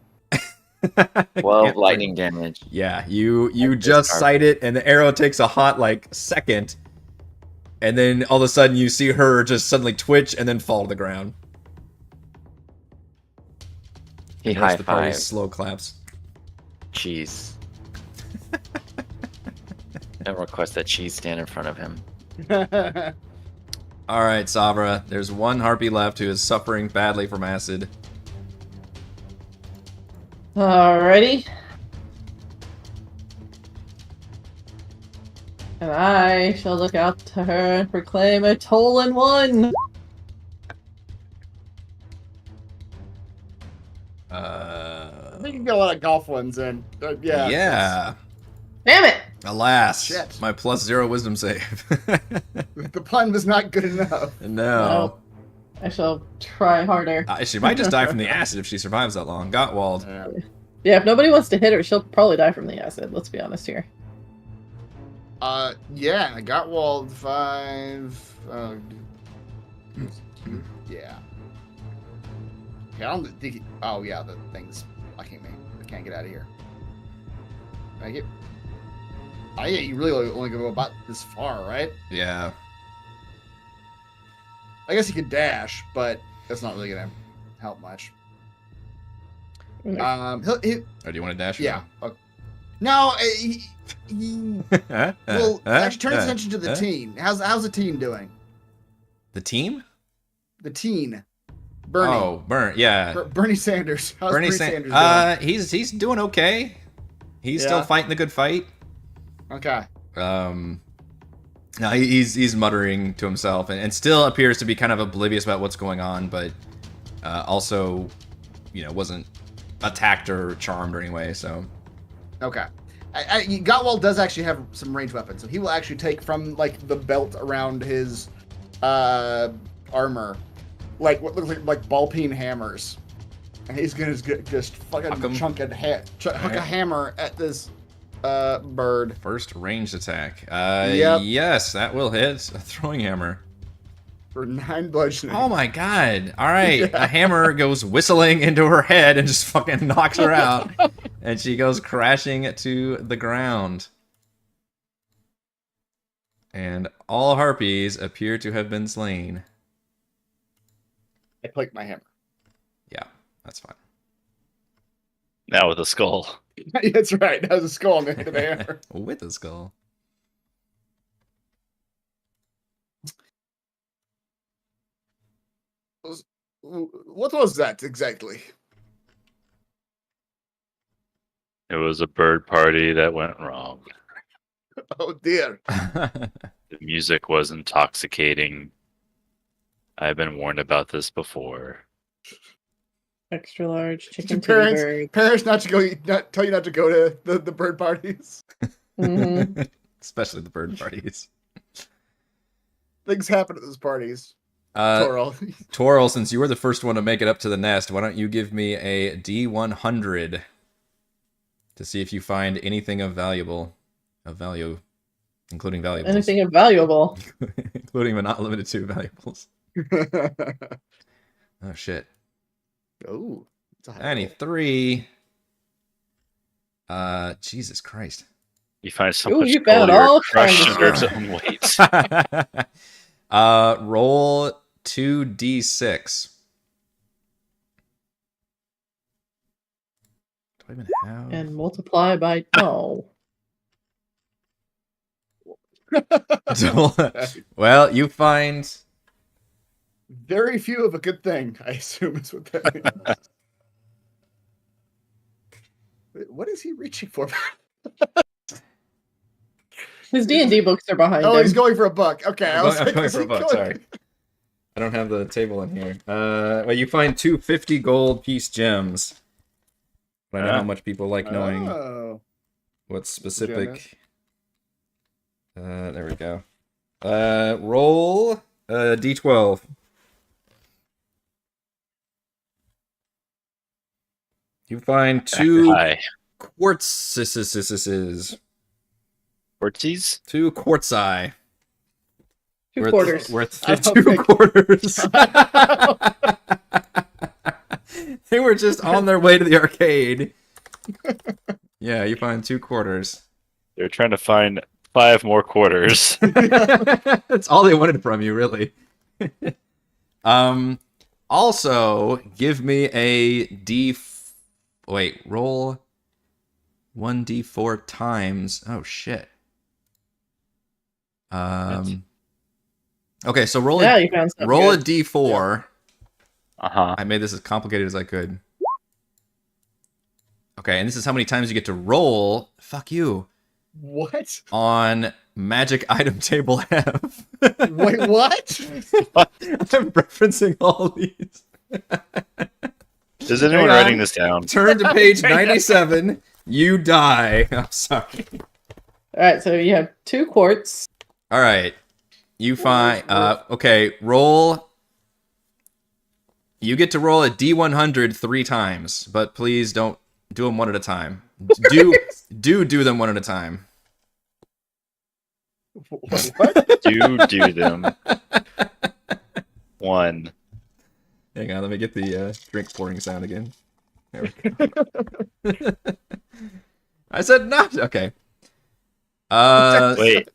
12 lightning damage. Yeah, you Like just this sight it, and the arrow takes a hot, like, second, and then all of a sudden you see her just suddenly twitch and then fall to the ground. He The rest high of the party five. slow claps. Cheese. And request that cheese stand in front of him. All right, Sabra. There's one harpy left who is suffering badly from acid. Alrighty. And I shall look out to her and proclaim a toll in one. I think you can get a lot of golf ones in. Yeah. Yeah. Damn it! Alas, Shit. my +0 wisdom save. The pun was not good enough. No. I shall try harder. She might just die from the acid if she survives that long. Gottwald. Yeah. Yeah, if nobody wants to hit her, she'll probably die from the acid. Let's be honest here. Yeah, I got walled 5. Yeah. Okay, I don't think. Oh yeah, the thing's blocking me. I can't get out of here. Make it. Oh yeah, you really only go about this far, right? Yeah. I guess you could dash, but that's not really gonna help much. He, Or do you want to dash? or yeah. No, he no? well, actually turn his attention to the teen. How's the teen doing? The team? The teen, Bernie. Oh, yeah. Bernie Sanders. How's Bernie Sanders Sanders. He's doing okay. He's still Yeah. fighting the good fight. doing? Okay. No, he's muttering to himself and still appears to be kind of oblivious about what's going on, but also, wasn't attacked or charmed or anyway. So Okay. Gottwald does actually have some ranged weapons, so he will actually take from like the belt around his armor, like what looks like ball peen hammers, and he's gonna just fucking Huck 'em. huck a hammer at this bird. first ranged attack. Yep. Yes, that will hit. A throwing hammer. For 9 bludgeoning. Oh my god. All right. A hammer goes whistling into her head and just fucking knocks her out. And she goes crashing to the ground. And all harpies appear to have been slain. I clicked my hammer. Yeah, that's fine. Now with a skull. That's right. That was a skull on the end of the hammer. With a skull. What was that exactly? It was a bird party that went wrong. Oh dear. The music was intoxicating. I've been warned about this before. Extra large Did chicken your titty parents bird. tell you not to go to the bird parties? Mhm. Especially the bird parties. Things happen at those parties. Uh, Toril. Toril, since you were the first one to make it up to the nest, why don't you give me a D100 to see if you find anything of value, including valuables. Anything invaluable. Including but not limited to valuables. Oh shit. Oh. It's a high roll. 93. Jesus Christ. You find so Ooh, much you gold, found you're all crushed kinds of under its stuff. own weight. Roll 2d6. Do I even have? And multiply by Well, you find Very few of a good thing, I assume is what that means. What is he reaching for? His D&D books are behind him. He's going for a buck. Okay, I'm going for a buck, sorry. I don't have the table in here. Well, you find 2 50 gold piece gems. But I know how much people like knowing what specific. There we go. Roll d12. You find 2 quartzes. Quartzies? 2 quartzi. 2 quarters. Worth 2 quarters. They were just on their way to the arcade. Yeah, you find 2 quarters. They're trying to find 5 more quarters. That's all they wanted from you, really. Also, give me a roll 1d4 times. Oh shit. Okay, so roll Yeah, you found something roll a good. d4. Uh-huh. I made this as complicated as I could. Okay, and this is how many times you get to roll. Fuck you. What? On magic item table F. Wait, what? I'm referencing all these. Is anyone Hang on. writing this down? Turn to page 97. You die. I'm sorry. Alright, so you have 2 quartz. All right. You find. Okay, roll. You get to roll a D100 3 times, but please don't do them one at a time. Do them one at a time. What? Do them. 1. Hang on, let me get the drink pouring sound again. There we go. I said not. Okay. Wait.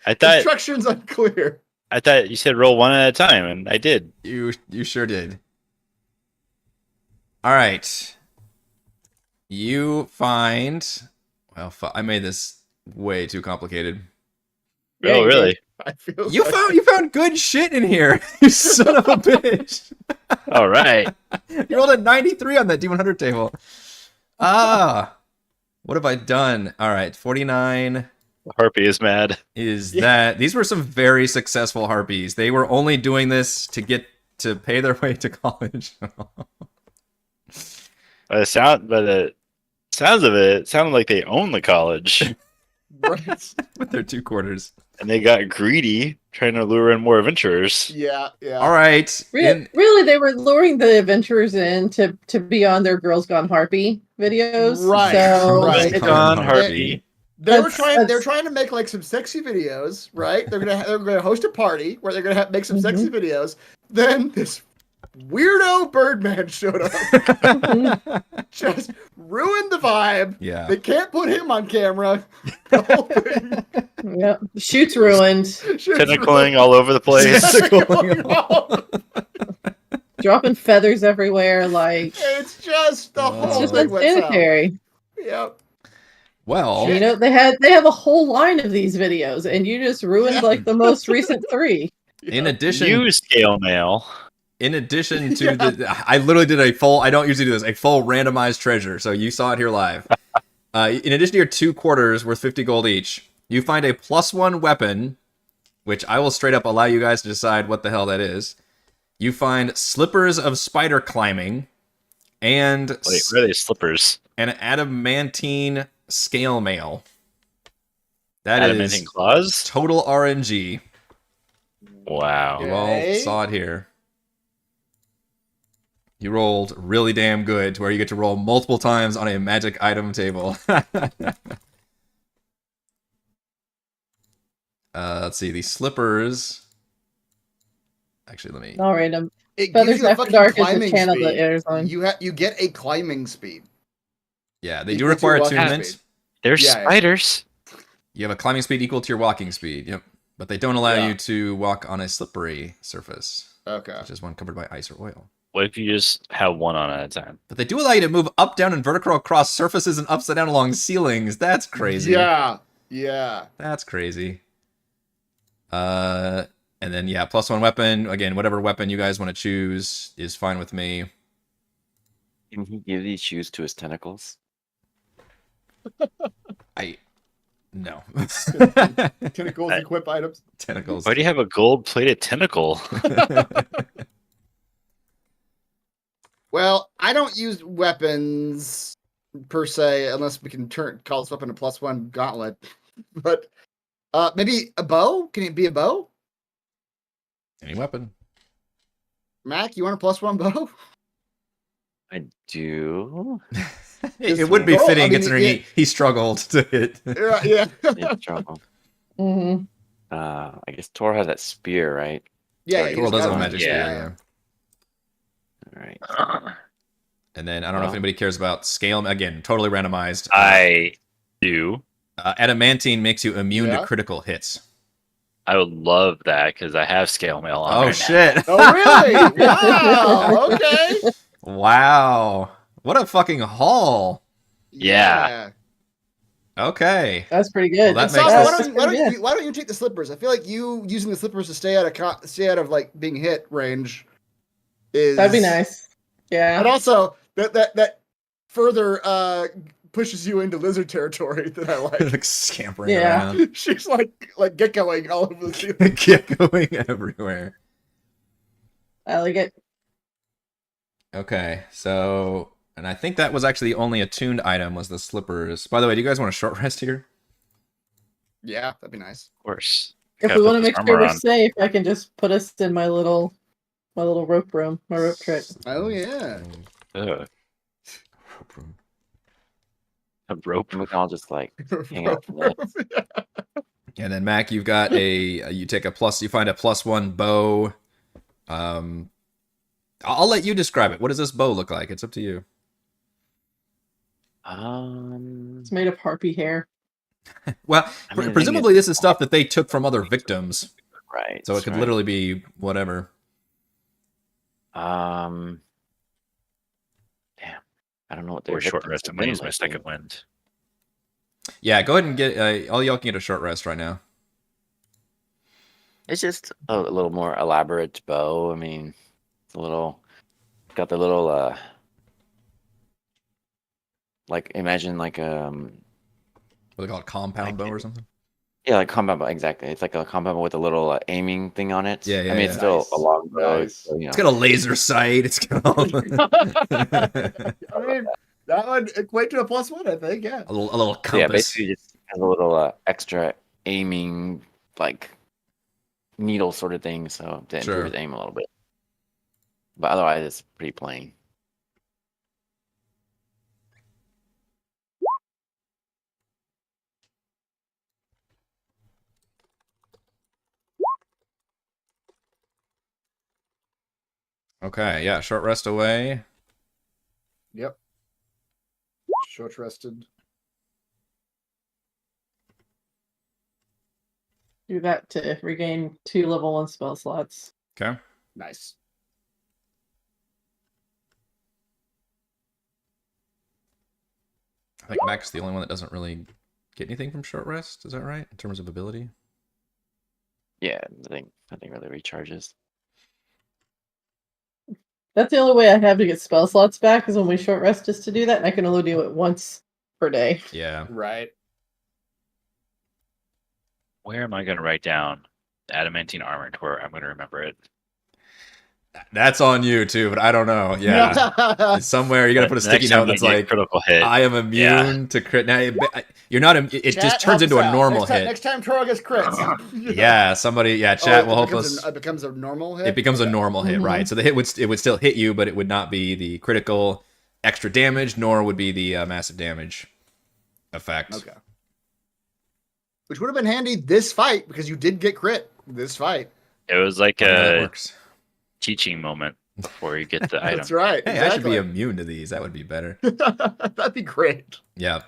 I thought Instructions unclear. you said roll 1 at a time, and I did. You sure did. All right. You find. Well, I made this way too complicated. Yeah, Oh, you really? I feel You found good shit in here, you son of a bitch. All right. You rolled a 93 on that D100 table. What have I done? All right, 49 The harpy is mad. is that these were some very successful harpies. They were only doing this to pay their way to college. By the sounds of it, it sounded like they own the college. right. With their 2 quarters. And they got greedy, trying to lure in more adventurers. Yeah. All right. Really, they were luring the adventurers in to be on their Girls Gone Harpy videos. Right. So Girls it's- Gone Harpy. They were That's- trying to make like some sexy videos, right? They're gonna host a party where they're gonna make some sexy videos. Then this weirdo Birdman showed up, just ruined the vibe. Yeah. They can't put him on camera. The whole thing. Yep. Shoot's ruined. Tentacling all over the place. Dropping feathers everywhere. Like, It's just the it's whole just thing went south. unsanitary. Yep. Well, You know, they have a whole line of these videos, and you just ruined like the most recent 3. in addition You scale mail. In addition to I literally did a full, I don't usually do this, a full randomized treasure. So you saw it here live. In addition to your 2 quarters worth 50 gold each, you find a +1 weapon, which I will straight up allow you guys to decide what the hell that is. You find slippers of spider climbing and Wait, where are they slippers? an adamantine scale mail. That Adamantine is claws? total RNG. Wow. You all Okay. saw it here. You rolled really damn good to where you get to roll multiple times on a magic item table. Let's see, the slippers Actually, let me. All random. It Feathers gives you a After fucking Dark is the climbing channel that speed. airs on. You get a climbing speed. Yeah, they do Equal to your require walking attunement. speed. There's Yeah, yeah. spiders. You have a climbing speed equal to your walking speed. Yep. But they don't allow Yeah. you to walk on a slippery surface, Okay. which is one covered by ice or oil. What if you just have one on at a time? But they do allow you to move up, down, and vertical across surfaces and upside down along ceilings. That's crazy. Yeah. Yeah. That's crazy. And then, yeah, +1 weapon. Again, whatever weapon you guys want to choose is fine with me. Can he give these shoes to his tentacles? No. Tentacles, equip items. Tentacles. Why do you have a gold-plated tentacle? Well, I don't use weapons per se unless we can call this weapon a +1 gauntlet. But maybe a bow? Can it be a bow? Any weapon. Mac, you want a +1 bow? I do. It would be roll. fitting I mean, considering he struggled to hit. Yeah. Yeah, trouble. Mm-hmm. I guess Tor has that spear, right? Yeah, Coral does have a magic Yeah. spear, All right. And then I don't know if Well. anybody cares about scale. Again, totally randomized. I do. Adamantine makes you immune Yeah. to critical hits. I would love that because I have scale mail on. Oh right shit! Oh, really? Wow. Okay. Wow! What a fucking haul. Yeah. Okay. That's pretty good. Well, that So, makes why, sense. why don't you take the slippers? I feel like you using the slippers to stay out of like being hit range is That'd be nice. Yeah. And also that further pushes you into lizard territory that I like. Like scampering Yeah. around, She's like geckoing all over the ceiling. geckoing everywhere. I like it. Okay, so, and I think that was actually the only attuned item was the slippers. By the way, do you guys want a short rest here? Yeah, that'd be nice. Of course. If Gotta we put want to this make sure armor we're on. safe, I can just put us in my little rope room, my rope trick. Oh yeah. Ugh. A rope. We can all just like hang out from that. And then Mac, you've got you take a plus, you find a +1 bow. I'll let you describe it. What does this bow look like? It's up to you. It's made of harpy hair. Well, I mean, the thing presumably is- this is stuff that they took from other victims, Right. so it could right. literally be whatever. Damn. I don't know what Or their short victims rest. have I'm gonna been use my lately. second wind. Yeah, go ahead and get all y'all can get a short rest right now. It's just a little more elaborate bow. I mean, it's a little got the little like imagine like What they call it, compound bow or something. yeah, like compound bow, exactly. It's like a compound bow with a little aiming thing on it. Yeah, I yeah, mean, it's yeah. still Nice. a long bow. Nice. So, you know. It's got a laser sight. It's got all I mean, that would equate to a +1, I think. Yeah. a little So, compass. yeah, basically just has a little extra aiming like needle sort of thing, so to Sure. improve his aim a little bit. But otherwise, it's pretty plain. Okay, yeah, short rest away. Yep. Short rested. Do that to regain 2 level 1 spell slots. Okay. Nice. I think Mac's the only one that doesn't really get anything from short rest. Is that right? In terms of ability? Yeah, nothing really recharges. That's the only way I have to get spell slots back is when we short rest just to do that, and I can only do it once per day. Yeah. Right. Where am I going to write down adamantine armor to where I'm going to remember it? That's on you too, but I don't know. Yeah. Somewhere you gotta put a sticky Next time note I that's get like, critical hit. I am immune to crit. Now, you're not, it Chat, just help turns into us a out. normal Next hit. Next time Toro gets crits. Yeah, somebody, chat will help us. It becomes a normal hit? It becomes a Okay. normal hit, Mhm. right? So the hit would still hit you, but it would not be the critical extra damage, nor would be the massive damage effect. Okay. Which would have been handy this fight because you did get crit this fight. It was like Yeah, that a works. teaching moment before you get the item. That's right. Hey, I should be immune to these. That would be better. That'd be great. Yeah.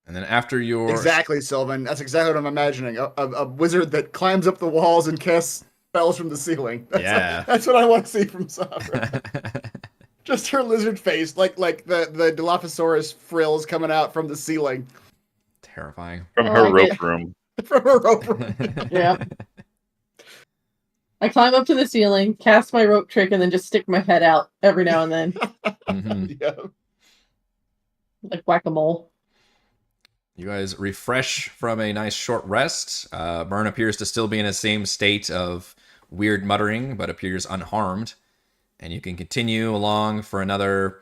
And then after your... Exactly, Sylvan. That's exactly what I'm imagining. A wizard that climbs up the walls and casts spells from the ceiling. That's what I want to see from Sabra. Just her lizard face, like the Dilophosaurus frills coming out from the ceiling. Terrifying. From her rope room. From her rope room. Yeah. I climb up to the ceiling, cast my rope trick, and then just stick my head out every now and then. Yeah. Like whack-a-mole. You guys refresh from a nice short rest. Burn appears to still be in the same state of weird muttering, but appears unharmed. And you can continue along for another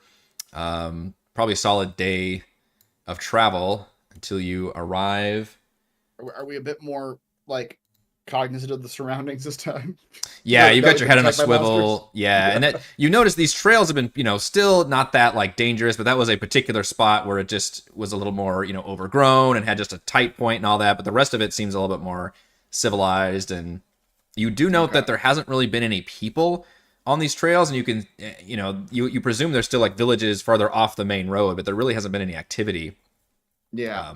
probably solid day of travel until you arrive. Are we a bit more, like, cognizant of the surroundings this time? Yeah, you've got your head on a swivel. Yeah, and that, you notice these trails have been, still not that, like, dangerous, but that was a particular spot where it just was a little more, overgrown and had just a tight point and all that, but the rest of it seems a little bit more civilized. And you do note that there hasn't really been any people on these trails, and you can, you presume there's still, like, villages farther off the main road, but there really hasn't been any activity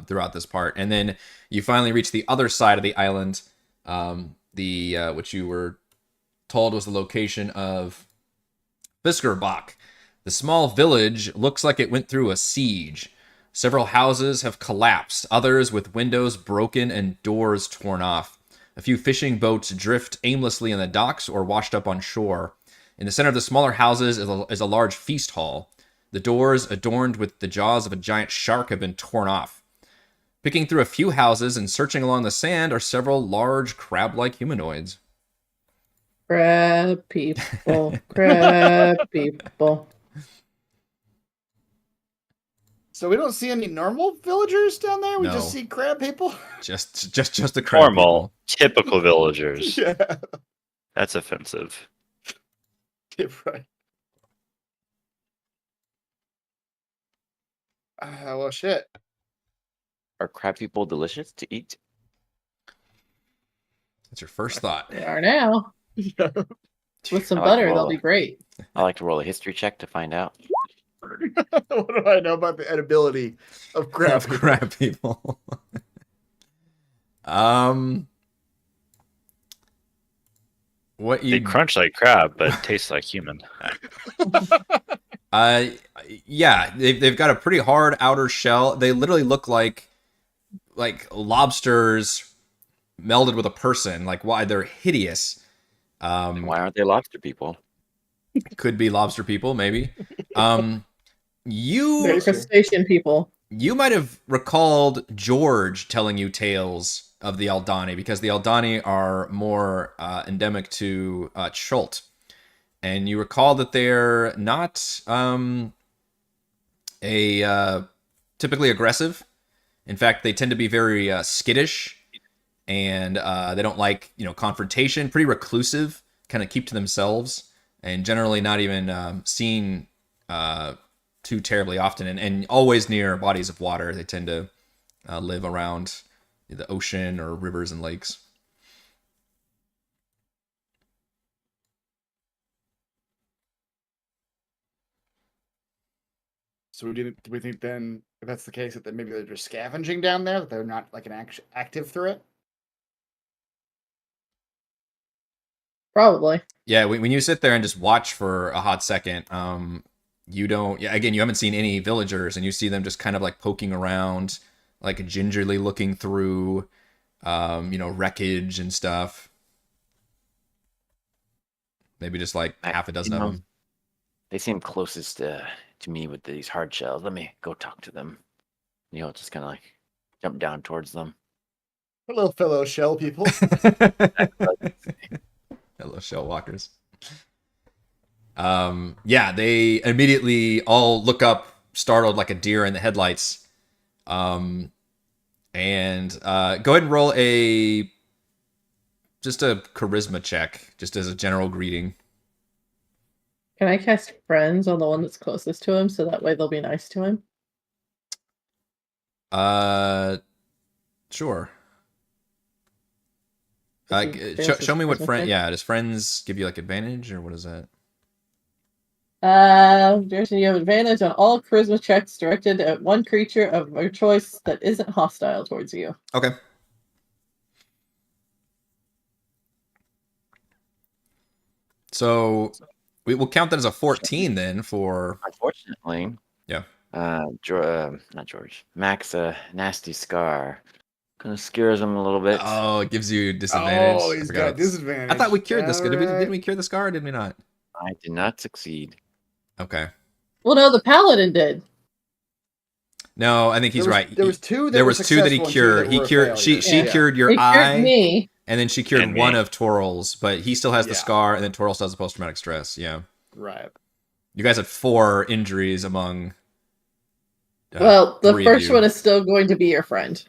throughout this part. And then you finally reach the other side of the island, which you were told was the location of Fiskrbak. The small village looks like it went through a siege. Several houses have collapsed, others with windows broken and doors torn off. A few fishing boats drift aimlessly in the docks or washed up on shore. In the center of the smaller houses is a large feast hall. The doors, adorned with the jaws of a giant shark, have been torn off. Picking through a few houses and searching along the sand are several large crab-like humanoids. Crab people, crab people. So we don't see any normal villagers down there? We No. just see crab people? Just the crab Normal, people. typical villagers. Yeah. That's offensive. Yeah, right. Well, shit. Are crab people delicious to eat? That's your first thought. They are now. With some I like butter, roll they'll it. be great. I like to roll a history check to find out. What do I know about the edibility of crab people? Crab people. What you They crunch like crab, but taste like human. yeah, they've got a pretty hard outer shell. They literally look like lobsters melded with a person. Like, why they're hideous. Why aren't they lobster people? Could be lobster people, maybe. They're You crustacean people. might have recalled George telling you tales of the Aldani, because the Aldani are more endemic to Chult. And you recall that they're not typically aggressive. In fact, they tend to be very skittish, and they don't like confrontation. Pretty reclusive, kind of keep to themselves, and generally not even seen too terribly often. And always near bodies of water. They tend to live around the ocean or rivers and lakes. So do we think then, if that's the case, that maybe they're just scavenging down there, that they're not like an active threat? Probably. Yeah, when you sit there and just watch for a hot second, you don't. Yeah, again, you haven't seen any villagers, and you see them just kind of like poking around, like gingerly looking through, wreckage and stuff. Maybe just like half a dozen of them. They seem closest to me with these hard shells. Let me go talk to them. Just kind of like jump down towards them. Hello, fellow shell people. Hello, shell walkers. Yeah, they immediately all look up, startled like a deer in the headlights. And go ahead and roll just a charisma check, just as a general greeting. Can I cast friends on the one that's closest to him so that way they'll be nice to him? Sure. This Show me what Christmas friend. check. Yeah, does friends give you like advantage or what is that? Jason, you have advantage on all charisma checks directed at one creature of your choice that isn't hostile towards you. Okay. So we will count that as a 14 then for. Unfortunately, Yeah. not George. Max a nasty scar. Kind of scares him a little bit. Oh, it gives you disadvantage. Oh, I he's forgot. got disadvantage. I thought we cured this. Alright. Didn't we cure the scar or did we not? I did not succeed. Okay. Well, no, the paladin did. No, I think he's right. There was two. There was two that he cured. He cured. She cured your He eye, cured me. and then she cured And one me. of Toral's, but he still has the Yeah. scar, and then Toral still has the post-traumatic stress. Yeah. Right. You guys had 4 injuries among. Well, the 3 of first you. one is still going to be your friend.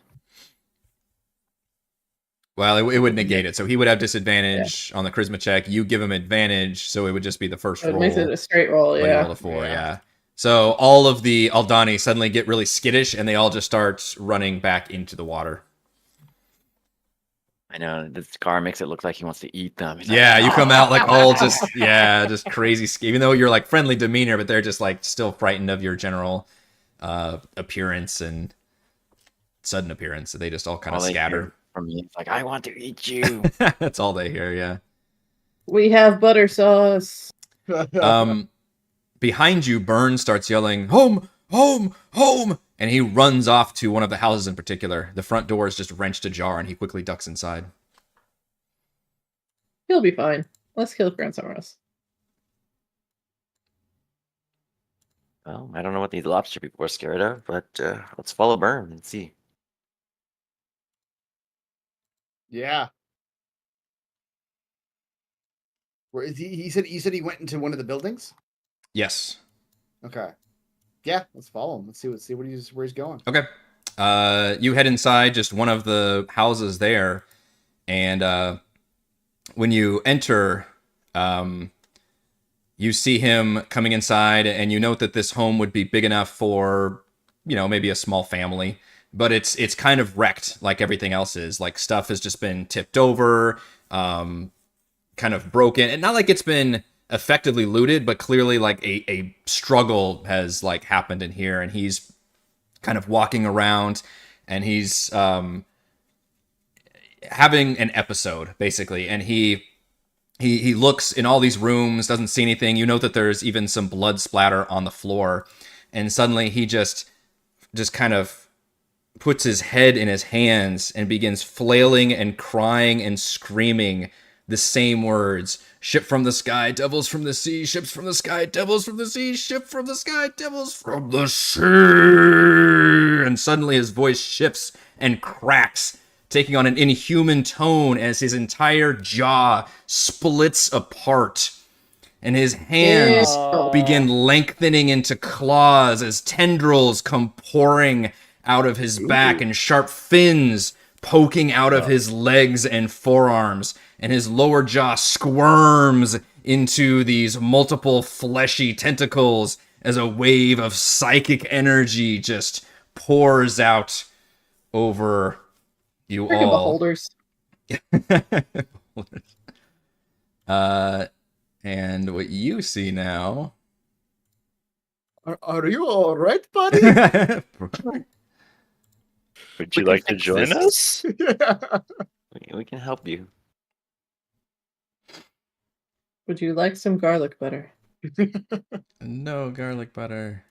Well, it would negate it, so he would have disadvantage on the charisma check. You give him advantage, so it would just be the first It roll. makes it a straight roll, when you yeah. roll a 4, Yeah. yeah. So all of the Aldani suddenly get really skittish, and they all just start running back into the water. I know the scar makes it look like he wants to eat them. He's Yeah, like, you come out like all just just crazy. Even though you're like friendly demeanor, but they're just like still frightened of your general appearance and sudden appearance. So they just all kind of all they scatter. hear from me. It's like, I want to eat you. That's all they hear. Yeah. We have butter sauce. Behind you, Burn starts yelling, "Home, home, home!" And he runs off to one of the houses in particular. The front door is just wrenched ajar, and he quickly ducks inside. He'll be fine. Let's kill Grant somewhere else. Well, I don't know what these lobster people are scared of, but let's follow Burn and see. Yeah. Where is he? He said he went into one of the buildings. Yes. Okay. Yeah, let's follow him. Let's see where he's going. Okay. You head inside just one of the houses there, and when you enter, you see him coming inside, and you note that this home would be big enough for, maybe a small family, but it's kind of wrecked like everything else is. Like stuff has just been tipped over, kind of broken, and not like it's been effectively looted, but clearly like a struggle has like happened in here, and he's kind of walking around, and he's having an episode basically, and he looks in all these rooms, doesn't see anything. You note that there's even some blood splatter on the floor, and suddenly he just kind of puts his head in his hands and begins flailing and crying and screaming the same words. Ship from the sky, devils from the sea, ships from the sky, devils from the sea, ship from the sky, devils from the sea. And suddenly his voice shifts and cracks, taking on an inhuman tone as his entire jaw splits apart. And his hands begin lengthening into claws as tendrils come pouring out of his back and sharp fins poking out of his legs and forearms, and his lower jaw squirms into these multiple fleshy tentacles as a wave of psychic energy just pours out over you Freaking all. beholders. And what you see now. Are you all right, buddy? Would you like to join us? Yeah. We can help you. Would you like some garlic butter? No garlic butter.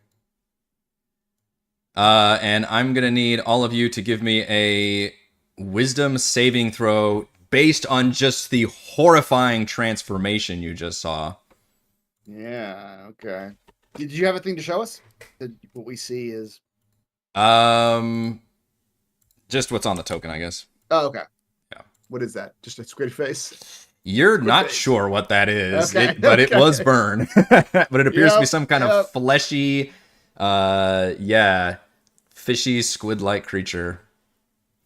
And I'm gonna need all of you to give me a wisdom saving throw based on just the horrifying transformation you just saw. Yeah. Okay. Did you have a thing to show us? What we see is. Just what's on the token, I guess. Oh, okay. Yeah. What is that? Just a squid face? You're not face. sure what that is, Okay, but it was okay. burn. But it appears to be Yep, some kind of fleshy, fishy squid-like creature.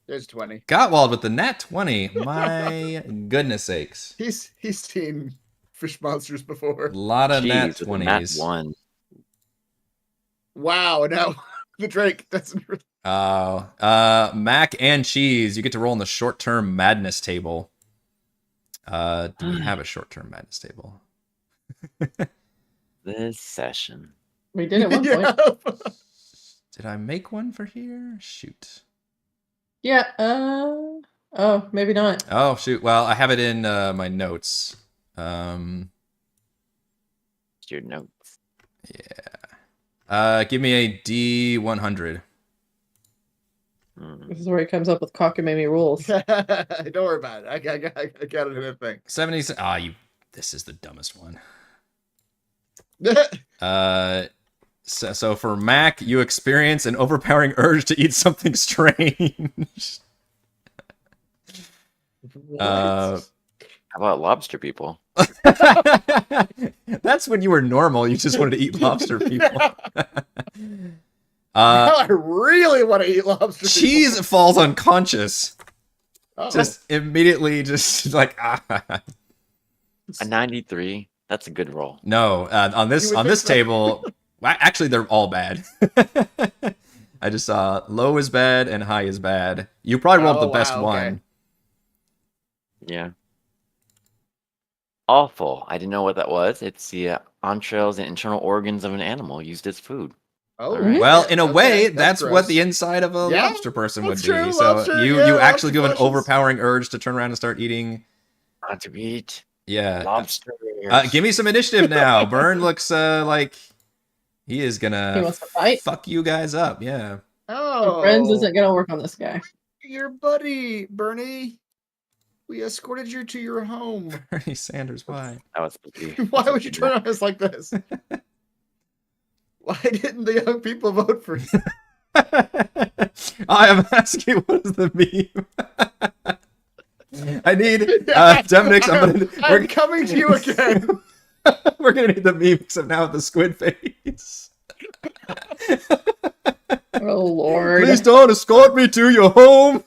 There's 20. Gottwald with the nat 20. My goodness sakes. He's seen fish monsters before. A lot of nat Jeez, with a nat 20s. 1. Wow. Now the Drake doesn't really. Oh, Mac and Cheese, you get to roll in the short-term madness table. Do we have a short-term madness table? This session. We did at one point. Did I make one for here? Shoot. Yeah. Oh, maybe not. Oh shoot. Well, I have it in my notes. Your notes. Yeah. Give me a D100. This is where he comes up with cockamamie rules. Don't worry about it. I got it in a thing. 70. This is the dumbest one. So for Mac, you experience an overpowering urge to eat something strange. How about lobster people? That's when you were normal. You just wanted to eat lobster people. Now I really want to eat lobster. Cheese falls unconscious. Oh. Just immediately, just like A 93. That's a good roll. No, on this table, actually they're all bad. I just saw low is bad and high is bad. You probably rolled the best one. Yeah. Awful. I didn't know what that was. It's the entrails and internal organs of an animal used as food. Oh, Alright. Well, in a way, that's that's what gross. the inside of a Yeah, lobster person would that's be. true, So lobster, you yeah, actually do an lobster overpowering urge to turn around and start eating. Not to eat Yeah. lobster. Give me some initiative now. Burn looks like he is He gonna wants to fight. fuck you guys up. Yeah. Oh, Friends isn't gonna work on this guy. your buddy, Bernie. We escorted you to your home. Bernie Sanders, why? That was spooky. Why would you turn on us like this? Why didn't the young people vote for you? I am asking, what is the meme? I need Dominic's. I'm coming to you again. We're gonna need the meme except now with the squid face. Oh Lord. Please don't escort me to your home.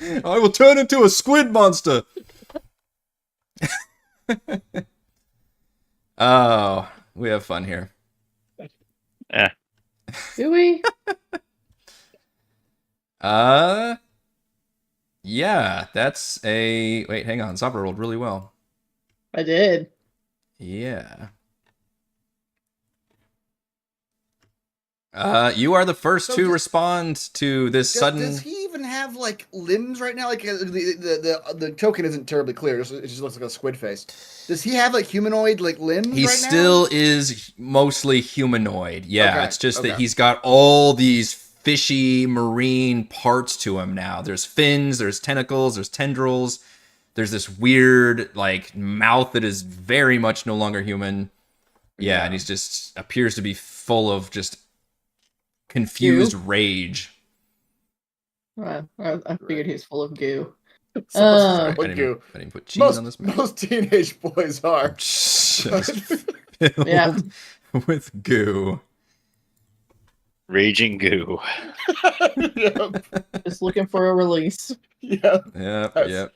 I will turn into a squid monster. Oh, we have fun here. Do we? Yeah, that's a... Wait, hang on. Zabra rolled really well. I did. Yeah. You are the first So to does- respond to this sudden... Does he even have like limbs right now? Like the token isn't terribly clear. It just looks like a squid face. Does he have like humanoid like limbs? He right still now? is mostly humanoid. Yeah, Okay, it's just that okay. he's got all these fishy marine parts to him now. There's fins, there's tentacles, there's tendrils. There's this weird like mouth that is very much no longer human. Yeah, and he's just appears to be full of just confused rage. I figured he was full of goo. I Oh. didn't put cheese on this map. Most teenage boys are. Just filled Yeah. with goo. Raging goo. Yep. Just looking for a release. Yep. Yep, That's- yep.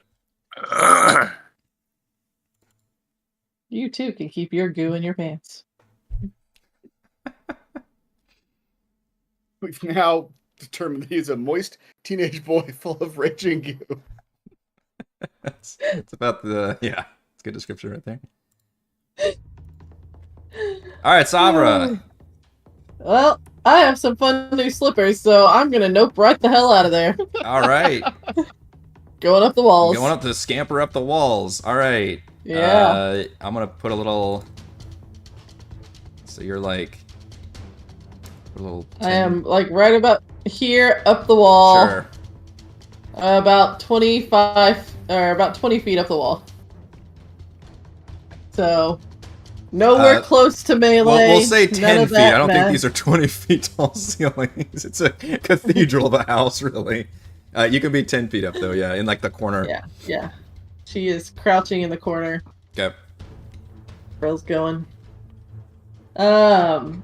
You too can keep your goo in your pants. We've now determined he's a moist teenage boy full of raging goo. It's about the... Yeah, it's a good description right there. All right, Sabra. Well, I have some fun new slippers, so I'm gonna nope right the hell out of there. All right. Going up the walls. Going up to scamper up the walls. All right. Yeah. I'm going to put a little... So you're like... A little... I am like right about here up the wall. Sure. About 25 or about 20 feet up the wall. So nowhere close to melee. We'll say none 10 of feet. that I don't think mess. these are 20 feet tall ceilings. It's a cathedral of a house, really. You can be 10 feet up, though, yeah, in like the corner. Yeah, yeah. She is crouching in the corner. Okay. Girl's going. And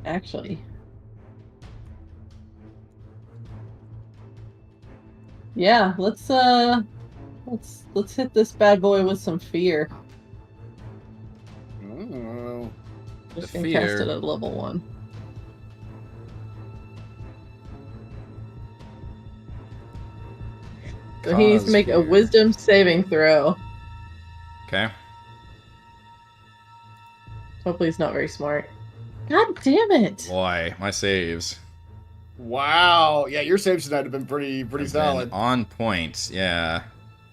actually, yeah, let's hit this bad boy with some fear. Just The gonna cast fear. it at level 1. So he needs to Cause make a fear. wisdom saving throw. Okay. Hopefully he's not very smart. God damn it! Boy, my saves. Wow. Yeah, your saves tonight have been pretty have been solid. on point. Yeah.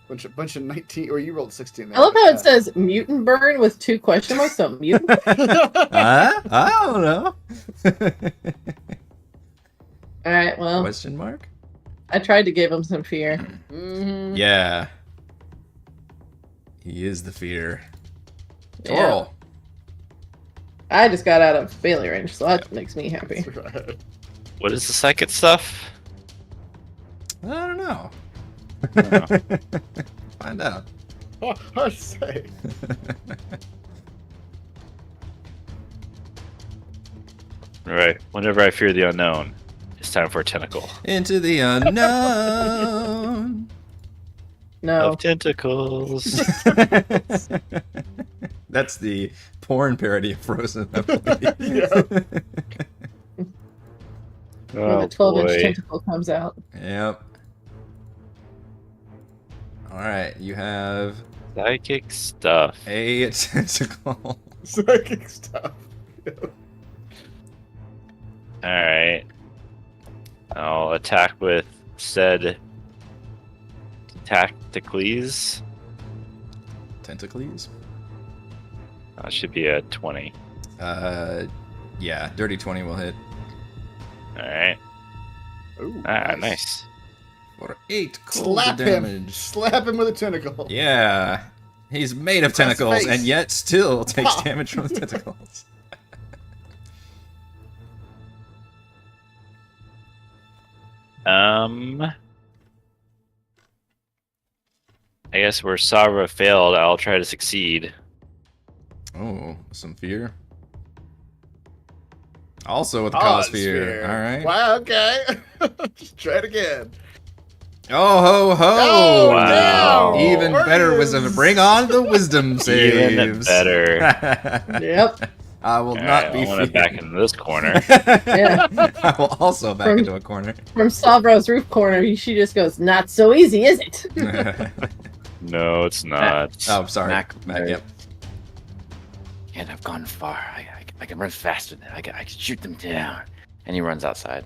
Bunch of 19. Or you rolled 16. There, I love how yeah. it says mutant burn with 2 question marks. So mutant. I don't know. All right. Well, Question mark? I tried to give him some fear. Mhm. Yeah. He is the fear. Yeah. Torl. I just got out of melee range, so that makes me happy. That's right. What is the psychic stuff? I don't know. I don't know. Find out. Oh, hard to say. Right. Whenever I fear the unknown, it's time for a tentacle. Into the unknown. No. Of tentacles. That's the porn parody of Frozen, I believe. Yeah. When Oh, the 12-inch boy. tentacle comes out. Yep. Alright, you have Psychic stuff. a tentacle. Psychic stuff. Alright. I'll attack with said Tacticles. Tentacles? That should be a 20. Yeah, dirty 20 will hit. Alright. Ooh, Nice. For 8 cold Slap him. damage. Slap him with a tentacle. Yeah. He's made of Across the tentacles face. and yet still takes Ha. damage from the tentacles. I guess where Sabra failed, I'll try to succeed. Oh, some fear. Also with the cause fear. Alright. Wow, okay. Just try it again. Oh ho ho! Oh, Wow. no. Even better wisdom. Warriors. Bring on the wisdom saves. Even better. Yep. I will Alright, not be I want it back feared. into this corner. Yeah. I will also back From- into a corner. From Savro's roof corner, she just goes, "Not so easy, is it?" No, it's not. Oh, sorry. Mac, Yep. And I've gone far. I can run faster than I can shoot them down. And he runs outside.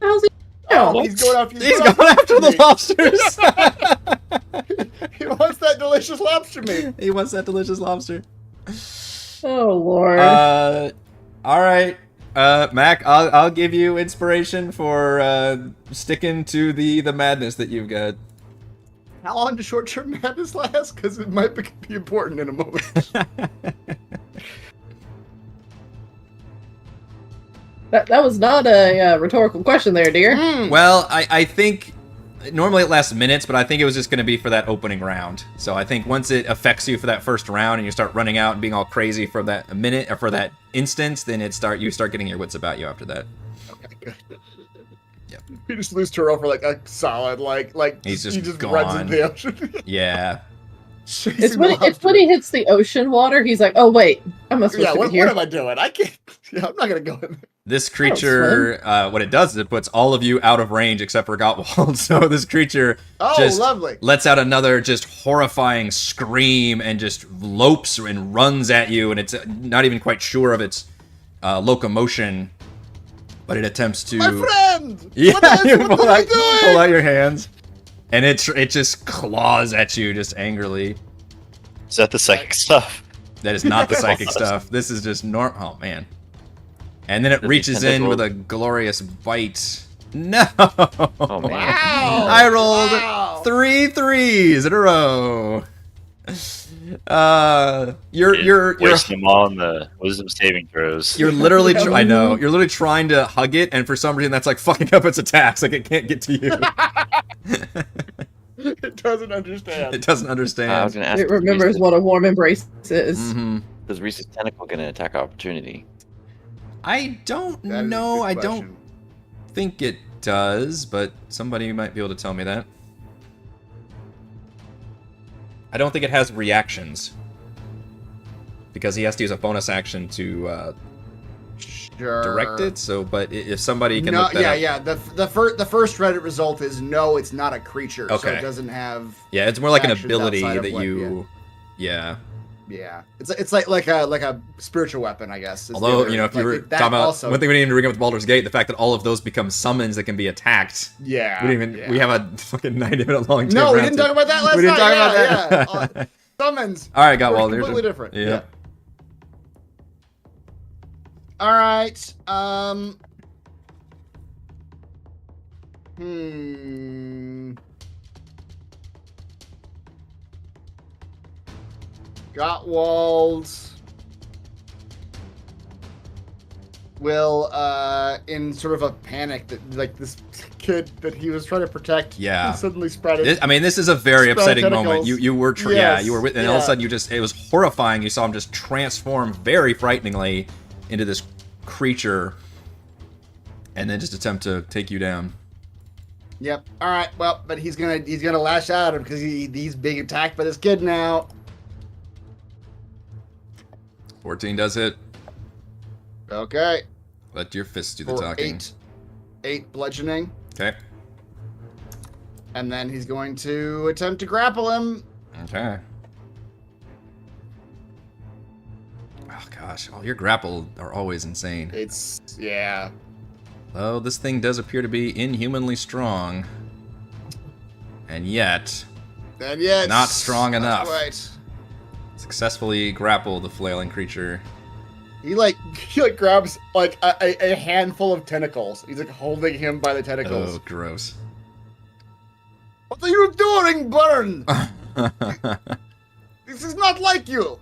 How's he? Oh, know? he's going after his He's brother. going after the lobsters. He wants that delicious lobster meat. He wants that delicious lobster. Oh Lord. All right, Mac. I'll give you inspiration for sticking to the madness that you've got. How long does short-term madness last? Because it might be important in a moment. That was not a rhetorical question there, dear. Well, I think normally it lasts minutes, but I think it was just going to be for that opening round. So I think once it affects you for that first round and you start running out and being all crazy for that minute or for that instance, then you start getting your wits about you after that. Okay, good. Yep. We just lose Turo for like a solid, like He's just he just gone. runs into the ocean. Yeah. It's when he hits the ocean water. He's like, "Oh wait, I'm supposed Yeah, to what be here." am I doing? I can't. Yeah, I'm not gonna go in there. This creature, what it does is it puts all of you out of range except for Gottwald. So this creature Oh, just lovely. lets out another just horrifying scream and just lopes and runs at you, and it's not even quite sure of its locomotion, but it attempts to. My friend. Yeah, what you am pull I out, doing? pull out your hands, and it just claws at you just angrily. Is that the psychic stuff? That is not the psychic stuff. This is just Oh man. And then it Does reaches the in tentacle- with a glorious bite. No! Oh man. Wow. I rolled Wow. 3 3s in a row. You're wasting them all in the wisdom saving throws. you're literally Yeah. I know you're literally trying to hug it, and for some reason that's like fucking up its attacks. Like it can't get to you. It doesn't understand. It doesn't I was understand. gonna ask. It remembers what a warm embrace is. Hmm. Does Reese's tentacle get an attack opportunity? I don't That is a know. good I don't question. think it does, but somebody might be able to tell me that. I don't think it has reactions. because he has to use a bonus action to Sure. direct it. So, but if somebody can No, look that up. yeah. The first Reddit result is no, it's not a creature, so Okay. it doesn't have. Yeah, it's more like an actions ability outside of that what- you. Yeah. Yeah, it's like a spiritual weapon, I guess. is the Although, other- you know, if you were that talking about also, one thing we didn't even bring up with Baldur's Gate, the fact that all of those become summons that can be attacked. yeah, We didn't even. We have a fucking 90-minute long. No, we round didn't to- talk about that last We didn't night. talk yeah, about that. yeah. Summons. All right, got We're well. completely different. Yeah. All right. Gottwald will, in sort of a panic that like this kid that he was trying to protect, Yeah. suddenly sprouted. This is a very Sprout upsetting tentacles. moment. You were Yes, you were with, and all of a yeah. sudden it was horrifying. You saw him just transform very frighteningly into this creature, and then just attempt to take you down. Yep. All right. Well, but he's gonna lash out at him because he's being attacked by this kid now. 14 does hit. Okay. Let your fists do the For talking. eight bludgeoning, Okay. and then he's going to attempt to grapple him. Okay. Oh gosh, all your grapple are always insane. Yeah. Though this thing does appear to be inhumanly strong, and yet And yet, Not strong that's enough. Right. successfully grapple the flailing creature. He grabs like a handful of tentacles. He's like holding him by the tentacles. Oh, gross. What are you doing, Burn? This is not like you.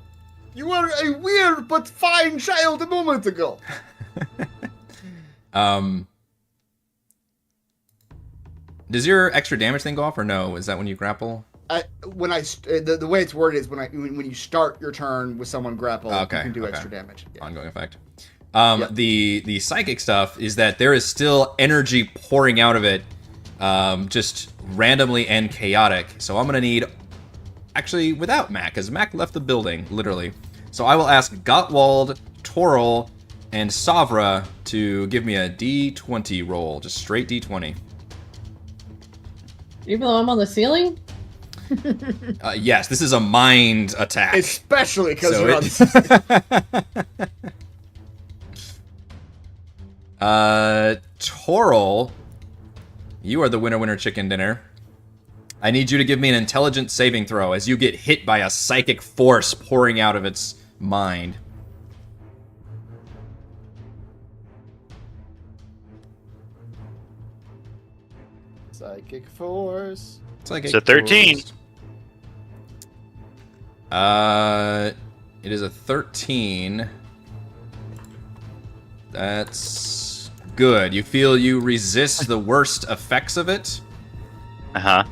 You were a weird but fine child a moment ago. Does your extra damage thing go off or no? Is that when you grapple? The way it's worded is when you start your turn with someone grapple, Okay, you can do okay. extra damage. Yeah. Ongoing effect. Yep. The psychic stuff is that there is still energy pouring out of it, just randomly and chaotic. So I'm gonna need, actually without Mac, because Mac left the building literally. So I will ask Gottwald, Toril, and Savra to give me a D20 roll, just straight D20. Even though I'm on the ceiling? Yes, this is a mind attack. Especially because So you're on. Toril, you are the winner chicken dinner. I need you to give me an intelligence saving throw as you get hit by a psychic force pouring out of its mind. Psychic force. Psychic It's a 13. force. It is a 13. That's good. You feel you resist the worst effects of it. Uh-huh.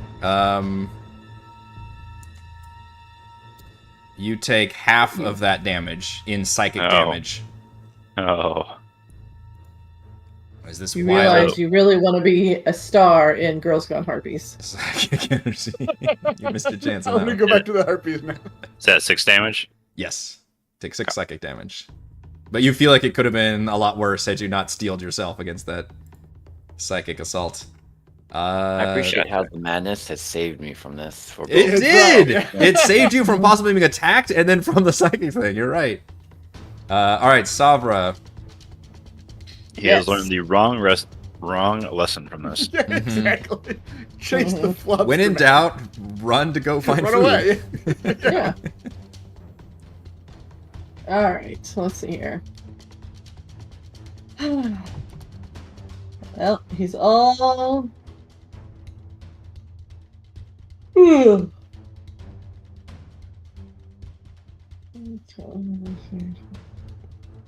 You take half of that damage in psychic Oh. damage. Oh. Is this You wild? realize you really want to be a star in Girls Gone Harpies. Psychic energy. You missed your chance I'm on gonna that go one. back to the harpies now. Is that 6 damage? Yes. Take 6 psychic damage. But you feel like it could have been a lot worse had you not steeled yourself against that psychic assault. I appreciate how the madness has saved me from this. For It both. did! Yeah. It saved you from possibly being attacked and then from the psychic thing. You're right. Alright, Savra. He Yes. has learned the wrong lesson from this. Yeah, exactly. Chase the flubs. When in for doubt, run to go find run food. away. Yeah. Alright, let's see here. Well, he's all...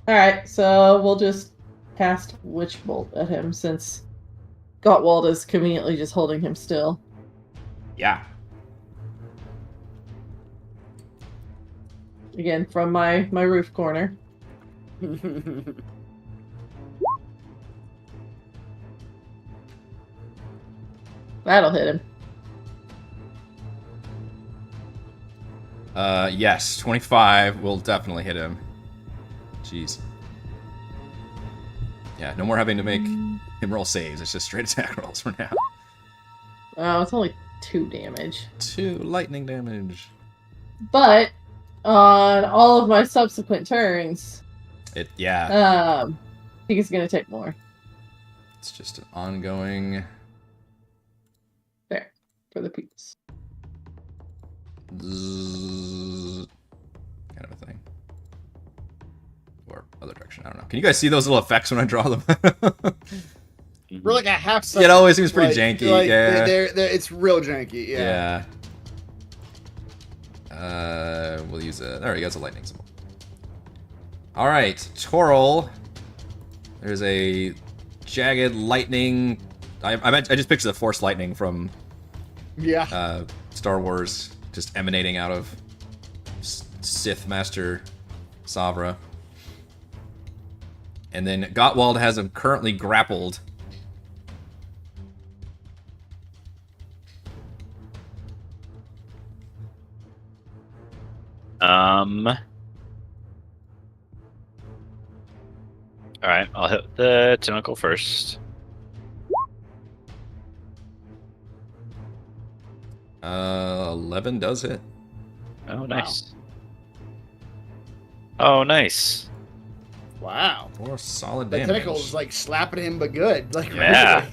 Alright, so we'll just cast Witch Bolt at him since Gottwald is conveniently just holding him still. Yeah. Again, from my roof corner. That'll hit him. Yes, 25 will definitely hit him. Jeez. Yeah, no more having to make him roll saves. It's just straight attack rolls for now. Oh, it's only 2 damage. 2 lightning damage. But on all of my subsequent turns, I think it's gonna take more. It's just an ongoing. There, for the peeps. Kind of a thing. Or other direction, I don't know. Can you guys see those little effects when I draw them? We're like a half second. It always seems pretty like, janky, like, yeah. It's real janky, yeah. We'll use a... There he goes, a lightning symbol. Alright, Toril. There's a jagged lightning... I just picture the Force lightning from... Yeah. Star Wars, just emanating out of Sith Master Savra. And then Gottwald has him currently grappled. Alright, I'll hit the tentacle first. 11 does hit. Oh, nice. Wow. Oh, nice. Wow. 4 solid The damage. tentacle's like slapping him, but good. Like, Yeah. really.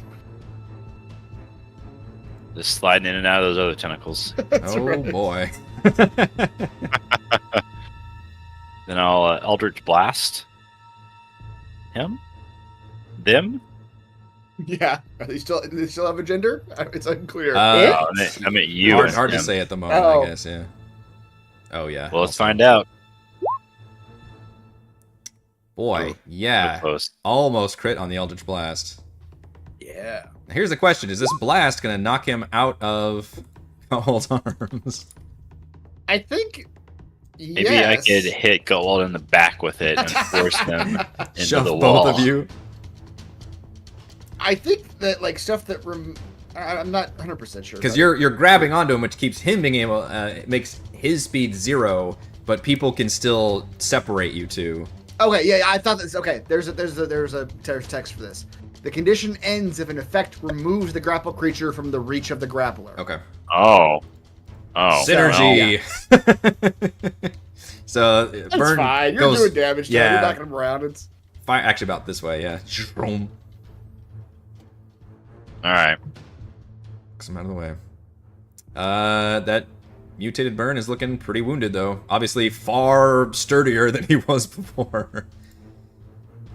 Just sliding in and out of those other tentacles. Oh right. boy. Then I'll Eldritch Blast. Him? Them? Yeah. Are they still? Do they still have a gender? It's unclear. Oh, I meant you. Hard to and say at the moment, Oh. I guess, yeah. Oh, yeah. Well, let's find out. Boy, So yeah. close. Almost crit on the Eldritch Blast. Yeah. Here's the question. Is this blast going to knock him out of Gottwald's arms? I think. Maybe I could hit Gottwald in the back with it and force him into Shove the wall. both of you. I think that like stuff that I'm not 100% sure. Because you're grabbing onto him, which keeps him being able... it makes his speed 0, but people can still separate you two. Okay, yeah, I thought that's okay. There's text for this. The condition ends if an effect removes the grapple creature from the reach of the grappler. Okay. Oh. Synergy. So That's burn fine. You're goes, doing damage to him. yeah. You're knocking him around. It's Actually, about this way, yeah. Alright. Some out of the way. That mutated burn is looking pretty wounded, though. Obviously, far sturdier than he was before.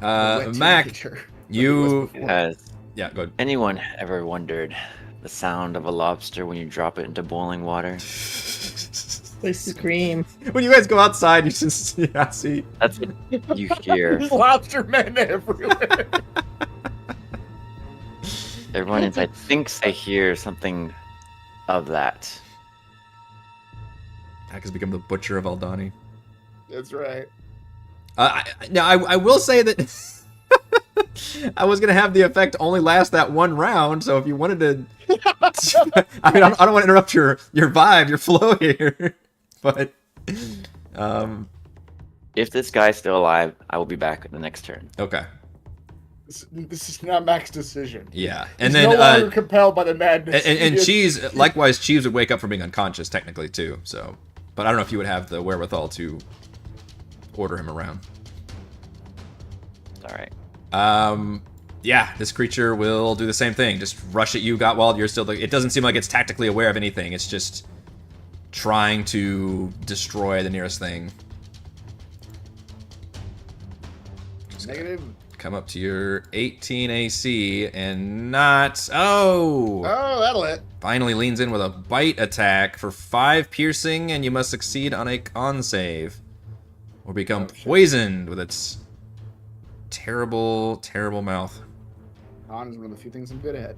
wet Mac, teenager. you... Has Yeah, go ahead. anyone ever wondered the sound of a lobster when you drop it into boiling water? They scream. When you guys go outside, you just see. That's what you hear. There's lobster men everywhere. Everyone inside thinks they hear something of that. Mac has become the butcher of Aldani. That's right. Now, I will say that I was gonna have the effect only last that one round. So if you wanted to, I mean, I don't want to interrupt your vibe, your flow here, but If this guy's still alive, I will be back at the next turn. okay, This is not Mac's decision. yeah, He's and then no longer compelled by the madness. and Cheese, likewise, Cheese would wake up from being unconscious technically too. So, but I don't know if you would have the wherewithal to order him around. All right. Yeah, this creature will do the same thing. Just rush at you, Gottwald. You're still... It doesn't seem like it's tactically aware of anything. It's just trying to destroy the nearest thing. Just Negative. come up to your 18 AC and not... Oh! Oh, that'll hit. Finally leans in with a bite attack for 5 piercing, and you must succeed on a con save. Or become poisoned with its terrible, terrible mouth. Con is one of the few things I'm good at.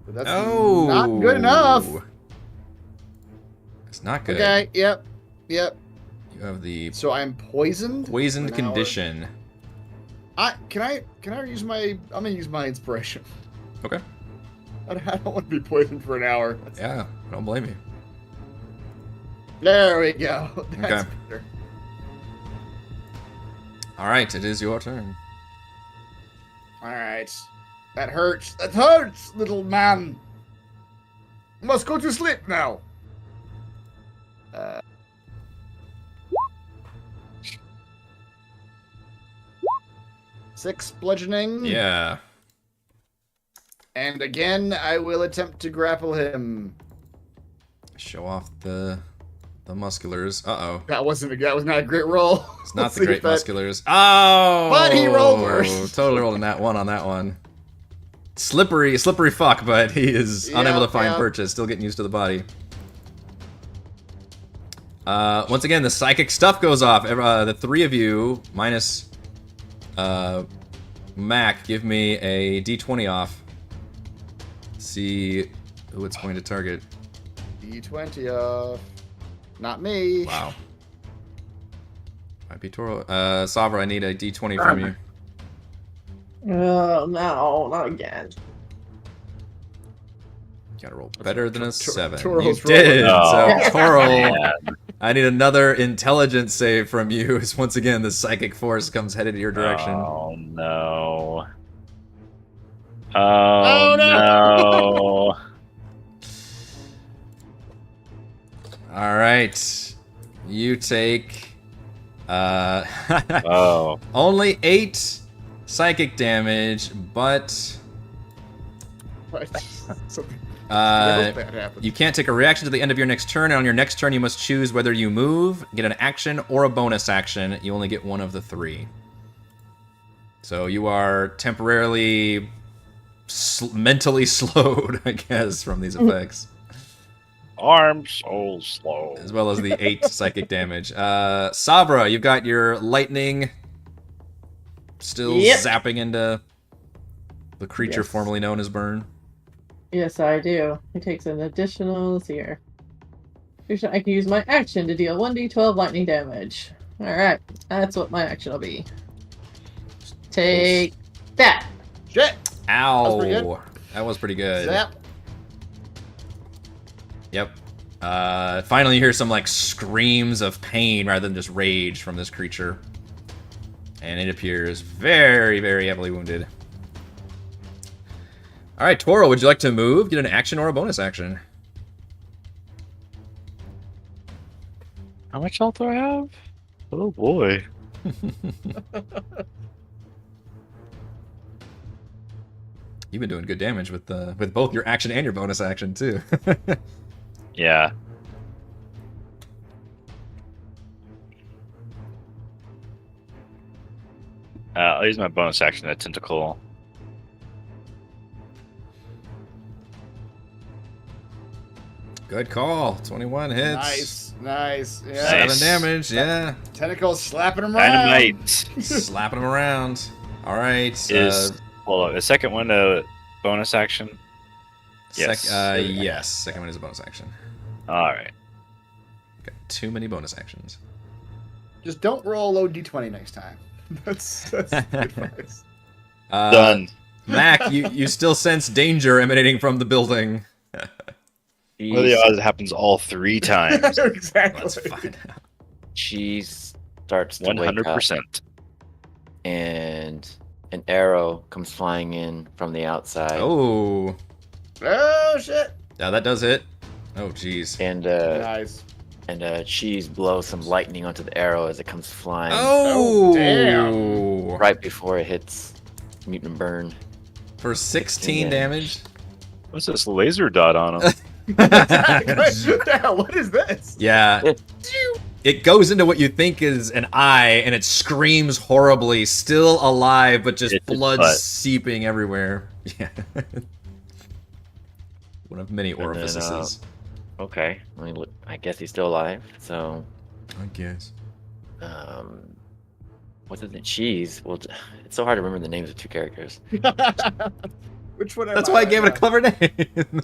But that's Oh! not good enough. It's not good. Okay, yep. You have the So I'm poisoned? poisoned for an hour? condition. Can I use my... I'm gonna use my inspiration. Okay. I don't want to be poisoned for an hour. Yeah, I don't blame you. There we go. That's Okay. better. All right, it is your turn. All right. That hurts. That hurts, little man. You must go to sleep now. 6 bludgeoning. Yeah. And again, I will attempt to grapple him. Show off the musculars. Uh-oh. That was not a great roll. It's not Let's the see great if that- musculars. Oh! But he rolled worse. Totally rolled a nat 1 on that one. Slippery fuck, but he is unable to find purchase. Still getting used to the body. Once again, the psychic stuff goes off. The 3 of you, minus Mac, give me a d20 off. See who it's going to target. D20 off. Not me. Wow. Might be Toro. Savra, I need a d20 from you. Oh, no, not again. Gotta roll better than a 7. Toro's You did! rolling. So, Toro, Man. I need another intelligence save from you, as once again the psychic force comes headed your direction. Oh no. Oh no. Alright. You take... Oh. only 8 psychic damage, but... Something Uh, bad happened. you can't take a reaction to the end of your next turn, and on your next turn you must choose whether you move, get an action, or a bonus action. You only get one of the 3. So you are temporarily mentally slowed, I guess, from these effects. I'm so slow. As well as the 8 psychic damage. Sabra, you've got your lightning still Yep. zapping into the creature Yes. formerly known as Burn. Yes, I do. He takes an additional, let's see here. I can use my action to deal 1d12 lightning damage. Alright, that's what my action will be. Take that! Shit! Ow! pretty good. That was pretty good. Zap. Yep. Finally you hear some like screams of pain rather than just rage from this creature. And it appears very, very heavily wounded. Alright, Toro, would you like to move, get an action, or a bonus action? How much health do I have? Oh boy. You've been doing good damage with both your action and your bonus action too. Yeah. I'll use my bonus action, that tentacle. Good call. 21 hits. Nice. Yeah. Nice. 7 damage, yeah. Tentacles slapping him around. Dynamite Slapping him around. Alright. is well, the second one a bonus action. Yes. Yes. Second one is a bonus action. All right. Got too many bonus actions. Just don't roll a low d20 next time. That's good advice. Done. Mac, you still sense danger emanating from the building. What are the odds it happens all 3 times? Exactly. Let's find out. She starts to wake up, 100%. and an arrow comes flying in from the outside. Oh. Oh shit! Yeah, that does hit. Oh, jeez. And Nice. Cheese blows some lightning onto the arrow as it comes flying Oh, damn. right before it hits Mutant Burn. For 16 damage. What's this laser dot on him? Yeah, what is this? Yeah. It goes into what you think is an eye, and it screams horribly, still alive, but just It's his blood butt. seeping everywhere. Yeah. One of many And then, orifices. Okay, I mean, look, I guess he's still alive. So, I guess. what's it? Cheese. Well, it's so hard to remember the names of 2 characters. Which one? That's why I gave it a clever name.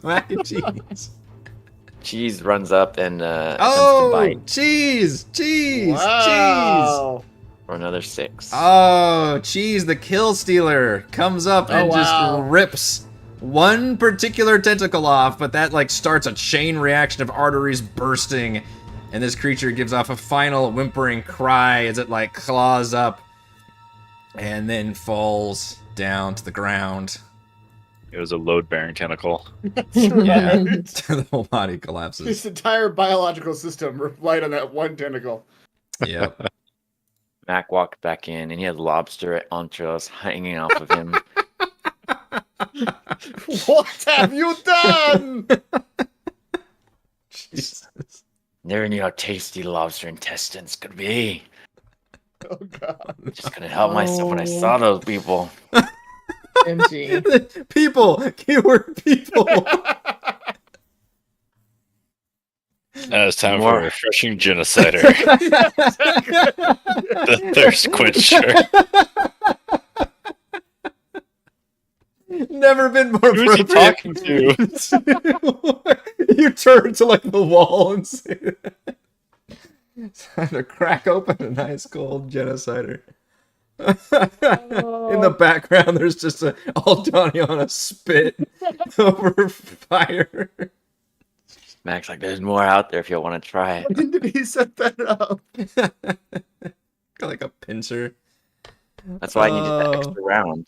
Mac and cheese. Cheese runs up and attempts to Oh, bite cheese, cheese, cheese. Wow. for another 6. Oh, cheese, the kill stealer comes up and wow. just rips one particular tentacle off, but that like starts a chain reaction of arteries bursting, and this creature gives off a final whimpering cry as it like claws up and then falls down to the ground. It was a load-bearing tentacle. Yeah, the whole body collapses. His entire biological system relied on that one tentacle. Yep. Mac walked back in, and he had lobster entrails hanging off of him. What have you done? Jesus. Never knew how tasty lobster intestines could be. Oh god. Just couldn't help myself when I saw those people. MG. People. Keyword people. Now it's time for More. a refreshing genocider. The thirst quencher. Never been more Who's he appropriate. talking to? You turn to like the wall and say that. It's time to crack open a nice cold genocider. In the background, there's just all Johnny on a spit over fire. Mac's like, there's more out there if you want to try it. When did he set that up? Got like a pincer. That's why I needed that extra round.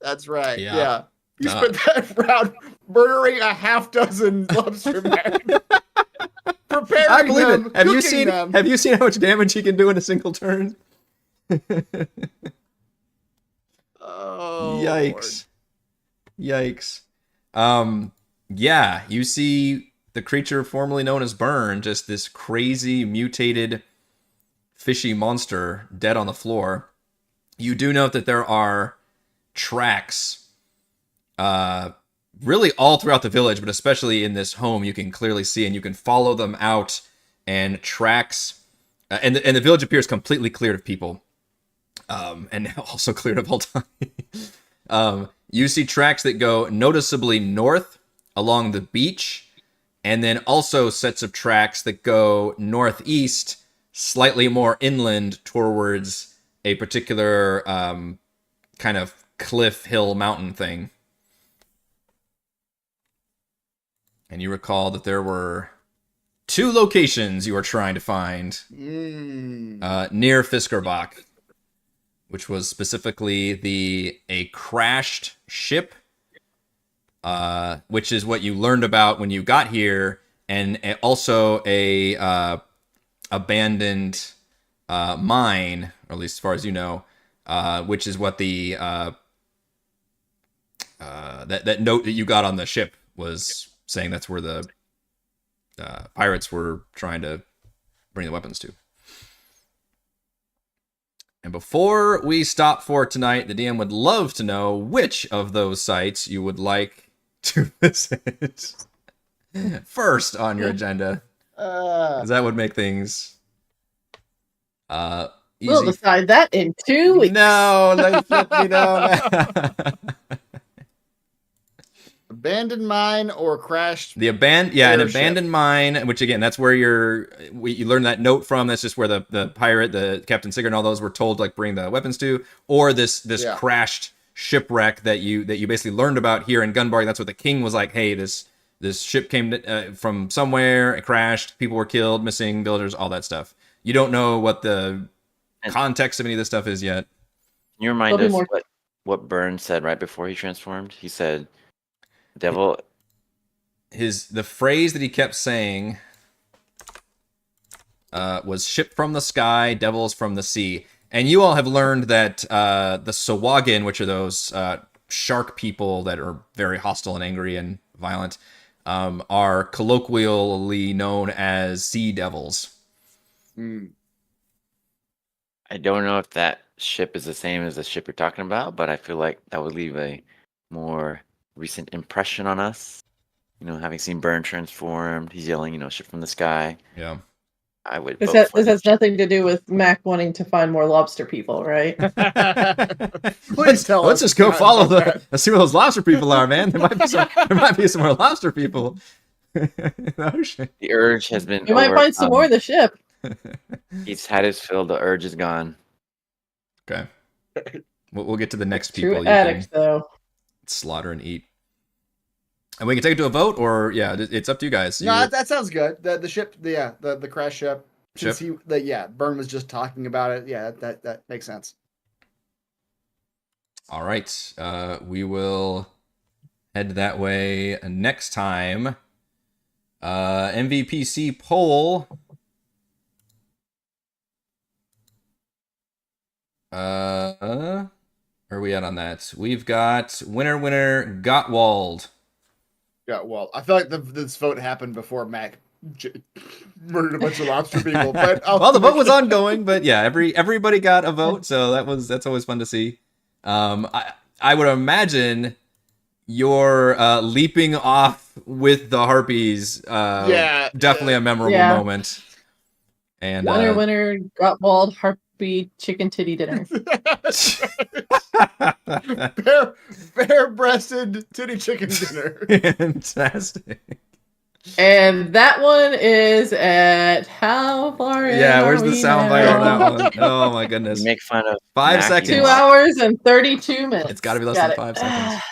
That's right. Yeah. Yeah. You spent that round murdering a half dozen lobster men. Preparing I believe them, it. Have you cooking seen? them. Have you seen how much damage he can do in a single turn? Oh, Yikes! Yikes! Yeah, you see the creature formerly known as Burn, just this crazy mutated fishy monster dead on the floor. You do note that there are tracks, really all throughout the village, but especially in this home, you can clearly see, and you can follow them out, and tracks, and the village appears completely cleared of people, and also cleared of Altani. You see tracks that go noticeably north along the beach, and then also sets of tracks that go northeast, slightly more inland towards a particular kind of cliff hill mountain thing. And you recall that there were 2 locations you were trying to find near Fiskrbak, which was specifically a crashed ship, which is what you learned about when you got here, and also a abandoned mine, or at least as far as you know, which is what the that note that you got on the ship was saying that's where the pirates were trying to bring the weapons to. And before we stop for tonight, the DM would love to know which of those sites you would like to visit first on your agenda, because that would make things easy. We'll decide that in 2 weeks. No, let me know. Abandoned mine or crashed? An abandoned mine, which again, that's where you learn that note from. That's just where the pirate, the Captain Sigurd, and all those were told like bring the weapons to, or this crashed shipwreck that you basically learned about here in Gunbark. That's what the king was like. Hey, this ship came from somewhere, it crashed, people were killed, missing villagers, all that stuff. You don't know what the context of any of this stuff is yet. Can you remind us what Burn said right before he transformed? He said, "Devil." The phrase that he kept saying was "ship from the sky, devils from the sea." And you all have learned that the Sawagin, which are those shark people that are very hostile and angry and violent, are colloquially known as sea devils. I don't know if that ship is the same as the ship you're talking about, but I feel like that would leave a more recent impression on us. You know, having seen Burn transformed, he's yelling, ship from the sky. Yeah. I would. This has nothing to do with Mac wanting to find more lobster people, right? Please tell us. Let's just go follow let's see where those lobster people are, man. There might be some more lobster people. The urge has been. You might find some more in the ship. He's had his fill. The urge is gone. Okay. We'll get to the next people. True addict, though. Slaughter and eat. And we can take it to a vote, or yeah, it's up to you guys. No, that sounds good. The ship, the crash ship. Since Burn was just talking about it. Yeah, that makes sense. All right, we will head that way next time. MVPC poll. Where are we at on that? We've got winner Gottwald. Gottwald. I feel like this vote happened before Mac murdered a bunch of lobster people. But well, the vote was ongoing, but yeah, everybody got a vote, so that's always fun to see. I would imagine you're leaping off with the harpies. Definitely a memorable moment. And winner Gottwald harpy chicken titty dinner. Bare-breasted titty chicken dinner. Fantastic. And that one is at how far in? Yeah, where's the soundbite on that one? Oh my goodness. You make fun of 5 seconds. 2 hours and 32 minutes. It's got to be less than 5 seconds.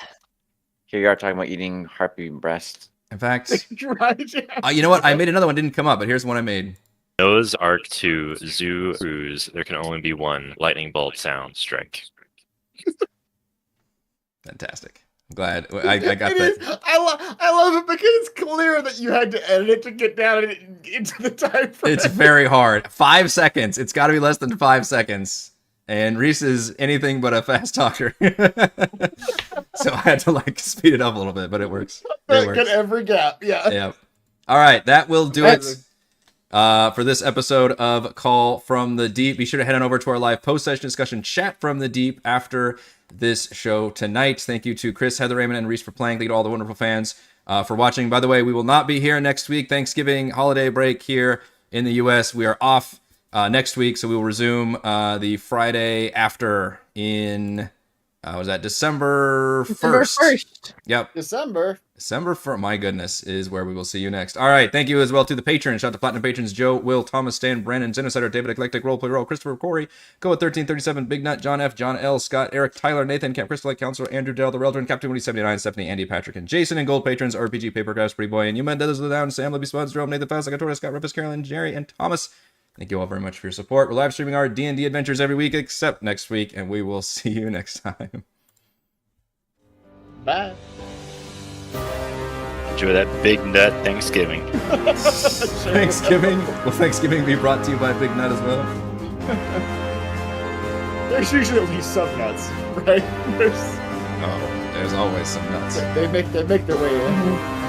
Here you are talking about eating harpy breast. In fact, right, yeah. You know what? I made another one. Didn't come up, but here's one I made. Noah's Ark 2 Zoo Cruise. There can only be one lightning bolt sound strike. Fantastic. I'm glad I got that. I love it because it's clear that you had to edit it to get down into the time frame. It's very hard. 5 seconds. It's got to be less than 5 seconds. And Reese is anything but a fast talker. So I had to speed it up a little bit, but it works. Get every gap. Yeah. Yep. All right. That will do it for this episode of Call from the Deep. Be sure to head on over to our live post-session discussion chat from the Deep after this show tonight. Thank you to Chris, Heather, Raymond, and Reese for playing. Thank you to all the wonderful fans for watching. By the way, we will not be here next week. Thanksgiving holiday break here in the U.S. We are off next week, so we will resume the Friday after in December 1st. Yep. December 1st. My goodness, is where we will see you next. All right. Thank you as well to the patrons. Shout out to Platinum patrons Joe, Will, Thomas, Stan, Brandon, Genocider, David, Eclectic, Roleplay Roll, Christopher, Corey, Go at 1337, Big Nut, John F, John L, Scott, Eric, Tyler, Nathan, Camp Crystal Lake Counselor, Andrew, Dale, The Reldron, Captain Woody 79, Stephanie, Andy, Patrick, and Jason, and Gold patrons RPG, Papercraft, Pretty Boy, and you men, Deathers of the Down, Sam, Libby Spuds, Jerome, Nathan Faust, Agatora, Scott, Rufus, Carolyn, Jerry, and Thomas. Thank you all very much for your support. We're live streaming our D&D adventures every week except next week, and we will see you next time. Bye. Enjoy that Big Nut Thanksgiving. Thanksgiving? Will Thanksgiving be brought to you by Big Nut as well? There's usually at least some nuts, right? There's always some nuts. They make their way in.